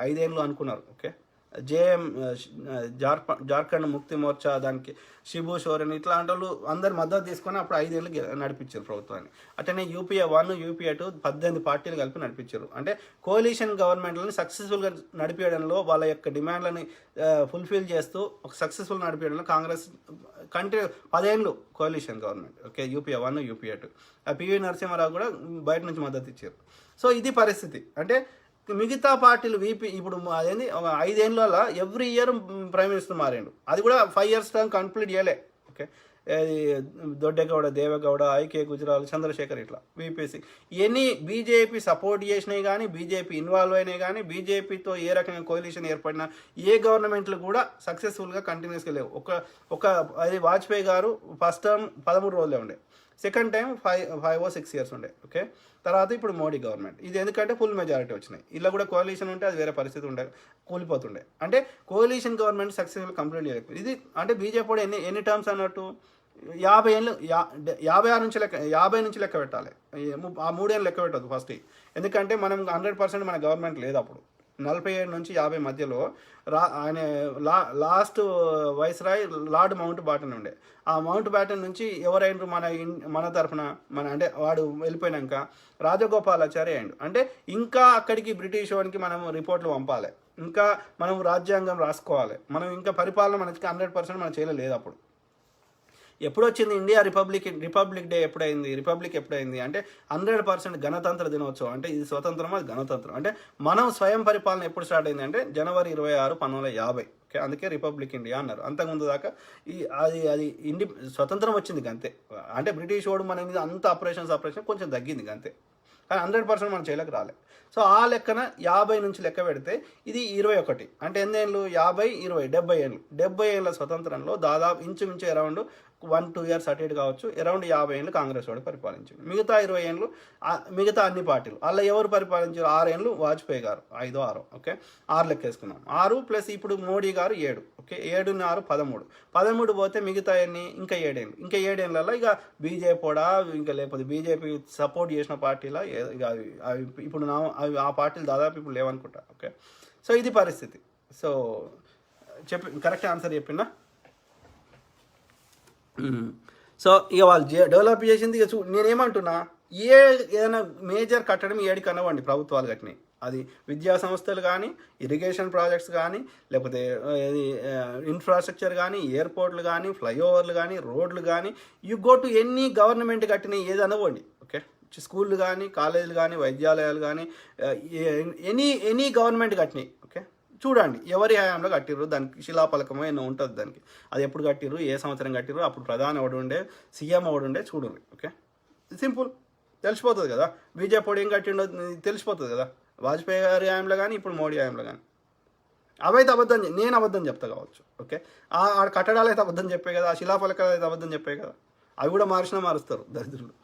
5 ఏళ్ళు అనుకున్నారు. ఓకే, జార్ఖండ్ ముక్తి మోర్చా దానికి షిబు సోరెన్ ఇట్లాంటి వాళ్ళు అందరు మద్దతు తీసుకొని అప్పుడు 5 ఏళ్ళు నడిపించారు ప్రభుత్వాన్ని. అట్లనే యూపీఏ 1 యూపీఏ 2 18 పార్టీలు కలిపి నడిపించారు. అంటే కోalition గవర్నమెంట్లని సక్సెస్ఫుల్గా నడిపించడంలో వాళ్ళ యొక్క డిమాండ్లని ఫుల్ఫిల్ చేస్తూ ఒక సక్సెస్ఫుల్ నడిపించడంలో కాంగ్రెస్ కంటిన్యూ 10 ఏళ్ళు coalition government. Okay, UPA 1 UPA 2 PV Narasimha Rao కూడా బయట నుంచి మద్దతు ఇచ్చారు. సో ఇది పరిస్థితి. అంటే మిగతా పార్టీలు ఇప్పుడు అదేంది 5 ఏళ్ళ ఎవ్రీ ఇయర్ ప్రైమ్ మినిస్టర్ మారాడు. అది కూడా 5 years టర్మ్ కంప్లీట్ చేయలే. ఓకే, దొడ్డగౌడ, దేవగౌడ, ఐకే గుజరాల్, చంద్రశేఖర్ ఇట్లా వీపీసీ ఇవన్నీ బీజేపీ సపోర్ట్ చేసినాయి కానీ, బీజేపీ ఇన్వాల్వ్ అయినాయి కానీ, బీజేపీతో ఏ రకంగా కోalition ఏర్పడినా ఏ గవర్నమెంట్లు కూడా సక్సెస్ఫుల్గా కంటిన్యూస్గా లేవు. అది వాజ్పేయి గారు ఫస్ట్ టర్మ్ 13 రోజులే ఉండే, సెకండ్ టైం 5 or 6 years ఉండే. ఓకే, తర్వాత ఇప్పుడు మోడీ గవర్నమెంట్. ఇది ఎందుకంటే ఫుల్ మెజారిటీ వచ్చినాయి. ఇలా కూడా కోalition ఉంటే అది వేరే పరిస్థితి కూలిపోతుండే. అంటే కోalition గవర్నమెంట్ సక్సెస్ఫుల్ కంప్లీట్ చేయలేదు. ఇది అంటే బీజేపీ కూడా ఎన్ని టర్మ్స్ అన్నట్టు 50 ఏళ్ళు 50 నుంచి లెక్క పెట్టాలి. ఆ 3 ఏళ్ళు లెక్క పెట్టదు ఫస్ట్. ఎందుకంటే మనం 100% మన గవర్నమెంట్ లేదు అప్పుడు. 47 నుంచి 50 మధ్యలో ఆయన లాస్ట్ వైస్రాయ్ లార్డ్ మౌంట్ బాటన్ ఉండే. ఆ మౌంట్ బాటన్ నుంచి ఎవరైనా మన తరఫున అంటే వాడు వెళ్ళిపోయినాక రాజగోపాలాచారి అయ్యిండు. అంటే ఇంకా అక్కడికి బ్రిటిష్ వాడికి మనం రిపోర్ట్లు పంపాలి, ఇంకా మనం రాజ్యాంగం రాసుకోవాలి, మనం ఇంకా పరిపాలన మనకి 100% మనం చేయలేదు. అప్పుడు ఎప్పుడు వచ్చింది ఇండియా రిపబ్లిక్ డే ఎప్పుడైంది అంటే 100% గణతంత్ర దినోత్సవం. అంటే ఇది స్వతంత్రం, అది గణతంత్రం. అంటే మనం స్వయం పరిపాలన ఎప్పుడు స్టార్ట్ అయింది అంటే జనవరి 26, 1950. ఓకే, అందుకే రిపబ్లిక్ ఇండియా అన్నారు. అంతకుముందు దాకా అది స్వతంత్రం వచ్చింది అంతే. అంటే బ్రిటిష్ వాడు మన మీద అంత ఆపరేషన్ కొంచెం తగ్గింది అంతే, కానీ 100% మనం చేయలేక రాలే. సో ఆ లెక్కన 50 నుంచి లెక్క పెడితే ఇది 21. అంటే ఎన్ని ఏళ్ళు? 50, 20, 70 ఏళ్ళు. 70 ఏళ్ళ స్వతంత్రంలో దాదాపు ఇంచుమించు అరౌండ్ 1-2 years అటు ఇటు కావచ్చు, అరౌండ్ 50 ఏళ్ళు కాంగ్రెస్ వాడు పరిపాలించింది. మిగతా 20 ఏళ్ళు మిగతా అన్ని పార్టీలు. అలా ఎవరు పరిపాలించారు? 6 ఏళ్ళు వాజ్పేయి గారు, 5 or 6. ఓకే, 6 లెక్కేసుకున్నాం. 6 ప్లస్ ఇప్పుడు మోడీ గారు 7. ఓకే, 7 + 6 13 పోతే మిగతా ఎన్ని? ఇంకా 7 ఏళ్ళు. ఇంకా 7 ఏళ్ళలో ఇక బీజేపీ కూడా ఇంకా లేకపోతే బీజేపీ సపోర్ట్ చేసిన పార్టీలా ఇక అవి ఇప్పుడు ఆ పార్టీలు దాదాపు ఇప్పుడు లేవనుకుంటా. ఓకే, సో ఇది పరిస్థితి. సో కరెక్ట్ ఆన్సర్ చెప్పిందా? సో ఇక వాళ్ళు డెవలప్ చేసింది. ఇక నేనేమంటున్నా, ఏదైనా మేజర్ కట్టడం ఏడికి కనవండి ప్రభుత్వాలు కట్టినాయి. అది విద్యా సంస్థలు కానీ, ఇరిగేషన్ ప్రాజెక్ట్స్ కానీ, లేకపోతే ఇది ఇన్ఫ్రాస్ట్రక్చర్ కానీ, ఎయిర్పోర్ట్లు కానీ, ఫ్లైఓవర్లు కానీ, రోడ్లు కానీ, యూ గో టు ఎన్ని గవర్నమెంట్ కట్టినాయి ఏది అనవండి. ఓకే, స్కూళ్ళు కానీ, కాలేజీలు కానీ, వైద్యాలయాలు కానీ, ఎనీ గవర్నమెంట్ కట్టినాయి. ఓకే, చూడండి ఎవరి హయాంలో కట్టిర్రు, దానికి శిలాపలకమో ఏమో ఉంటుంది దానికి, అది ఎప్పుడు కట్టిర్రు, ఏ సంవత్సరం కట్టిర్రు, అప్పుడు ప్రధాని ఎవడు ఉండే, సీఎం ఎవడు ఉండే చూడండి. ఓకే, సింపుల్ తెలిసిపోతుంది కదా. బీజేపీ ఏం కట్టిండో తెలిసిపోతుంది కదా, వాజ్పేయి గారి హయాంలో కానీ, ఇప్పుడు మోడీ హయాంలో కానీ. అవైతే అబద్ధం, నేను అబద్ధం చెప్తా కావచ్చు. ఓకే, ఆ కట్టడాలు అయితే అబద్ధం చెప్పే కదా, ఆ శిలాఫలకాలు అయితే అబద్ధం చెప్పే కదా, అవి కూడా మారుస్తారు దరిద్రులు.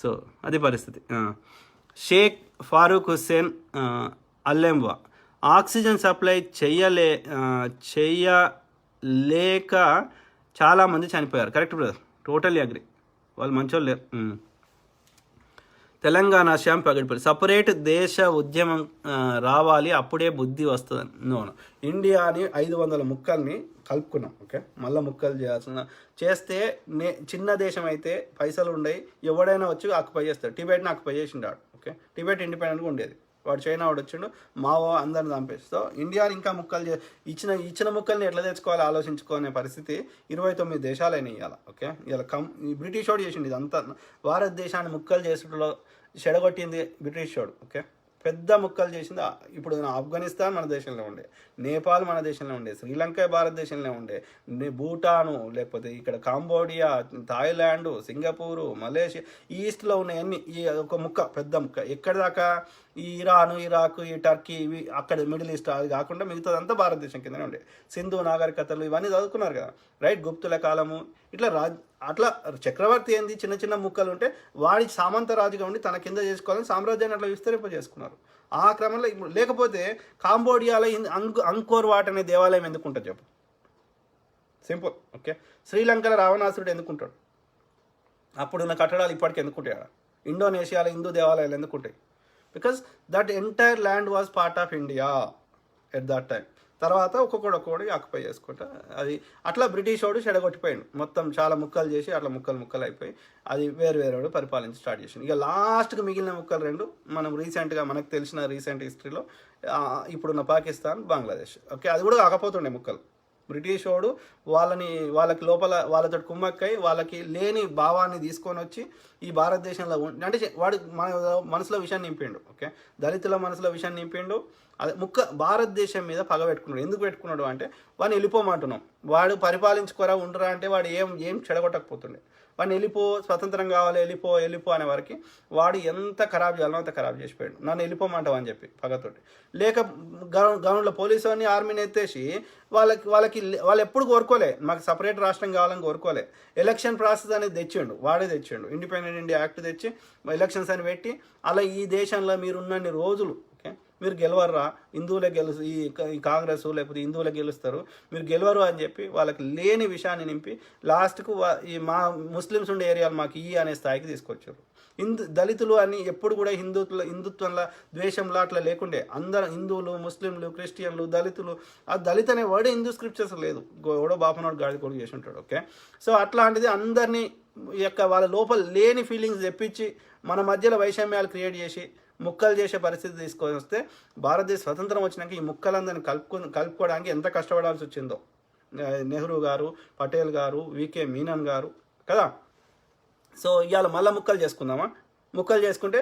సో అది పరిస్థితి. షేక్ ఫారూక్ హుస్సేన్ అల్లెంబా ఆక్సిజన్ సప్లై చెయ్యలేక చాలామంది చనిపోయారు. కరెక్ట్ బ్రదర్, టోటల్లీ అగ్రి, వాళ్ళు మంచోళ్ళు లేరు. తెలంగాణ శ్యామ్ పగడిపల్లి సపరేట్ దేశ ఉద్యమం రావాలి, అప్పుడే బుద్ధి వస్తుంది. నోను, ఇండియాని 500 ముక్కల్ని కలుపుకున్నాం. ఓకే, మళ్ళీ ముక్కలు చేస్తే చిన్న దేశం అయితే పైసలు ఉండయి, ఎవడైనా వచ్చి ఆక్యుపై చేస్తాడు. టిబెట్ని ఆక్యుపై చేసిండాడు. ఓకే, టిబెట్ ఇండిపెండెంట్గా ఉండేది, వాడు చైనా వాడు వచ్చిండు, మావో అందరిని చంపేస్తూ ఇండియాని ఇంకా ముక్కలు ఇచ్చిన ముక్కల్ని ఎట్లా తెచ్చుకోవాలో ఆలోచించుకునే పరిస్థితి 29 దేశాలైన ఇవాళ. ఓకే, ఇవాళ బ్రిటిష్ వాడు చేసిండు ఇదంతా. భారతదేశాన్ని ముక్కలు చేసుట్లో చెడగొట్టింది బ్రిటిష్ వాడు. ఓకే, పెద్ద ముక్కలు చేసింది. ఇప్పుడు ఆఫ్ఘనిస్తాన్ మన దేశంలో ఉండే, నేపాల్ మన దేశంలో ఉండే, శ్రీలంక భారతదేశంలో ఉండే, భూటాను, లేకపోతే ఇక్కడ కాంబోడియా, థాయిలాండ్, సింగపూరు, మలేషియా, ఈస్ట్లో ఉన్నాయన్నీ ఈ ఒక ముక్క, పెద్ద ముక్క. ఎక్కడి దాకా ఈ ఇరాను, ఇరాక్, ఈ టర్కీ, ఇవి అక్కడ మిడిల్ ఈస్ట్, అది కాకుండా మిగతాదంతా భారతదేశం కిందనే ఉండే. సింధు నాగరికతలు ఇవన్నీ చదువుకున్నారు కదా, రైట్? గుప్తుల కాలము, ఇట్లా అట్లా చక్రవర్తి ఏంది చిన్న చిన్న ముక్కలు ఉంటే వాడి సామంత రాజుగా ఉండి తన కింద చేసుకోవాలని సామ్రాజ్యాన్ని అట్లా విస్తరింప చేసుకున్నారు. ఆ క్రమంలో లేకపోతే కాంబోడియాలో అంకోర్ వాట్ అనే దేవాలయం ఎందుకుంటుంది చెప్పు, సింపుల్. ఓకే, శ్రీలంకలో రావణాసురుడు ఎందుకుంటాడు, అప్పుడున్న కట్టడాలు ఇప్పటికీ ఎందుకుంటాయి, ఇండోనేషియాలో హిందూ దేవాలయాలు ఎందుకుంటాయి, because that entire land was part of India at that time. తర్వాత ఒక్కొక్కటి ఆక్యుపై చేసుకుంటా అది అట్లా బ్రిటిష్ వాడు చెడగొట్టిపోయాడు, మొత్తం చాలా ముక్కలు చేసి అట్లా ముక్కలు అయిపోయి అది వేరు పరిపాలించి స్టార్ట్ చేసింది. ఇక లాస్ట్కి మిగిలిన ముక్కలు రెండు మనం రీసెంట్గా మనకు తెలిసిన రీసెంట్ హిస్టరీలో ఇప్పుడున్న పాకిస్తాన్, బంగ్లాదేశ్. ఓకే, అది కూడా కాకపోతుండే ముక్కలు. బ్రిటిష్ వాడు వాళ్ళకి లోపల వాళ్ళతో కుమ్మక్కై వాళ్ళకి లేని భావాన్ని తీసుకొని వచ్చి ఈ భారతదేశంలో అంటే వాడు మన మనసులో విషయాన్ని నింపిండు. ఓకే, దళితుల మనసులో విషయాన్ని నింపిండు. అదే భారతదేశం మీద పగ పెట్టుకున్నాడు. ఎందుకు పెట్టుకున్నాడు అంటే వాడిని వెళ్ళిపోమంటున్నాం, వాడు పరిపాలించుకోరా ఉండరా అంటే వాడు ఏం చెడగొట్టకపోతుండే. వాడిని స్వతంత్రం కావాలి, వెళ్ళిపో అనే వరకు వాడు ఎంత ఖరాబ్ చేయాలో అంత ఖరాబ్ చేసిపోయాడు. నన్ను వెళ్ళిపోమంటావు అని చెప్పి పగతోటి. లేక గవర్నమెంట్లో పోలీసు అని ఆర్మీని ఎత్తేసి వాళ్ళు ఎప్పుడు కోరుకోలే మాకు సపరేట్ రాష్ట్రం కావాలని కోరుకోలే. ఎలక్షన్ ప్రాసెస్ అనేది వాడే తెచ్చిండు. ఇండిపెండెంట్ ఇండియా యాక్ట్ తెచ్చి ఎలక్షన్స్ అని పెట్టి అలా ఈ దేశంలో మీరున్నన్ని రోజులు మీరు గెలవర్రా, హిందువులే ఈ కాంగ్రెస్ లేకపోతే హిందువులే గెలుస్తారు, మీరు గెలవరు అని చెప్పి వాళ్ళకి లేని విషయాన్ని నింపి లాస్ట్కు ఈ మా ముస్లిమ్స్ ఉండే ఏరియాలు మాకు అనే స్థాయికి తీసుకొచ్చారు. దళితులు అని ఎప్పుడు కూడా హిందుత్వంలో ద్వేషంలో అట్లా లేకుండే. అందరూ హిందువులు, ముస్లింలు, క్రిస్టియన్లు, దళితులు. ఆ దళిత్ అనే వర్డ్ హిందూ స్క్రిప్చర్స్ లేదు, ఎవడో బాపనాడు గాడి కొడుకు చేసి ఉంటాడు. ఓకే, సో అట్లాంటిది అందరినీ వాళ్ళ లోపల లేని ఫీలింగ్స్ తెప్పించి మన మధ్యలో వైషమ్యాలు క్రియేట్ చేసి ముక్కలు చేసే పరిస్థితి తీసుకొని వస్తే భారతదేశ స్వతంత్రం వచ్చినాక ఈ ముక్కలందరినీ కలుపుకోవడానికి ఎంత కష్టపడాల్సి వచ్చిందో నెహ్రూ గారు, పటేల్ గారు, వికే మీనన్ గారు కదా. సో ఇవాళ మళ్ళీ ముక్కలు చేసుకుందామా? ముక్కలు చేసుకుంటే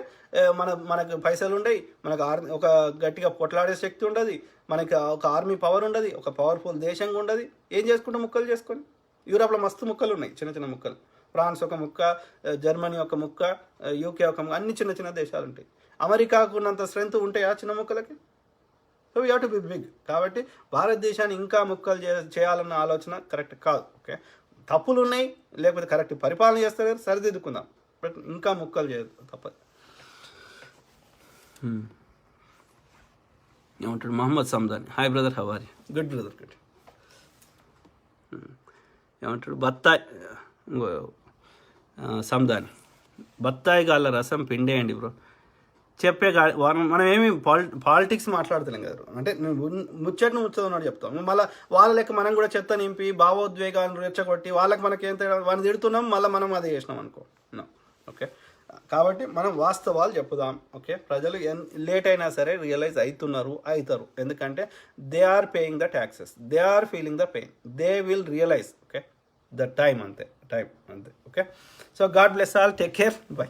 మనకు పైసలు ఉండవు, మనకు ఒక గట్టిగా కొట్లాడే శక్తి ఉండదు, మనకి ఒక ఆర్మీ పవర్ ఉండదు, ఒక పవర్ఫుల్ దేశంగా ఉండదు. ఏం చేసుకుంటాం? ముక్కలు చేసుకొని. యూరోప్లో మస్తు ముక్కలు ఉన్నాయి, చిన్న చిన్న ముక్కలు. ఫ్రాన్స్ ఒక ముక్క, జర్మనీ ఒక ముక్క, యూకే ఒక ముక్క, అన్ని చిన్న చిన్న దేశాలు ఉంటాయి. అమెరికాకు ఉన్నంత స్ట్రెంత్ ఉంటాయా చిన్న ముక్కలకి? So you have to be big. కాబట్టి భారతదేశాన్ని ఇంకా ముక్కలు చేయాలన్న ఆలోచన కరెక్ట్ కాదు. ఓకే, తప్పులు ఉన్నాయి, లేకపోతే కరెక్ట్ పరిపాలన చేస్తారు, సరిదిద్దుకుందాం. బట్ ఇంకా ముక్కలు చేయదు, తప్పదు. ఏమంటాడు Mohammed Sandani, hi brother, how are you? Good brother, good. ఏమంటాడు బత్తాయి సందాని, బత్తాయి గాళ్ళ రసం పిండేయండి బ్రో. మనం ఏమి పాలిటిక్స్ మాట్లాడతలేం కదా, అంటే ముచ్చట్ను ముచ్చదన్నాడు చెప్తాం. మళ్ళీ వాళ్ళ లెక్క మనం కూడా చెత్త నింపి భావోద్వేగాలను రెచ్చగొట్టి వాళ్ళకి మనకి ఏం వాడిని తిడుతున్నాం, మళ్ళీ మనం అది చేసినాం అనుకో. ఓకే, కాబట్టి మనం వాస్తవాలు చెప్పుదాం. ఓకే, ప్రజలు లేట్ అయినా సరే రియలైజ్ అవుతారు. ఎందుకంటే they are paying the taxes, they are feeling the pain, they will realise. Okay, the time అంతే. Okay, so God bless all, take care, by.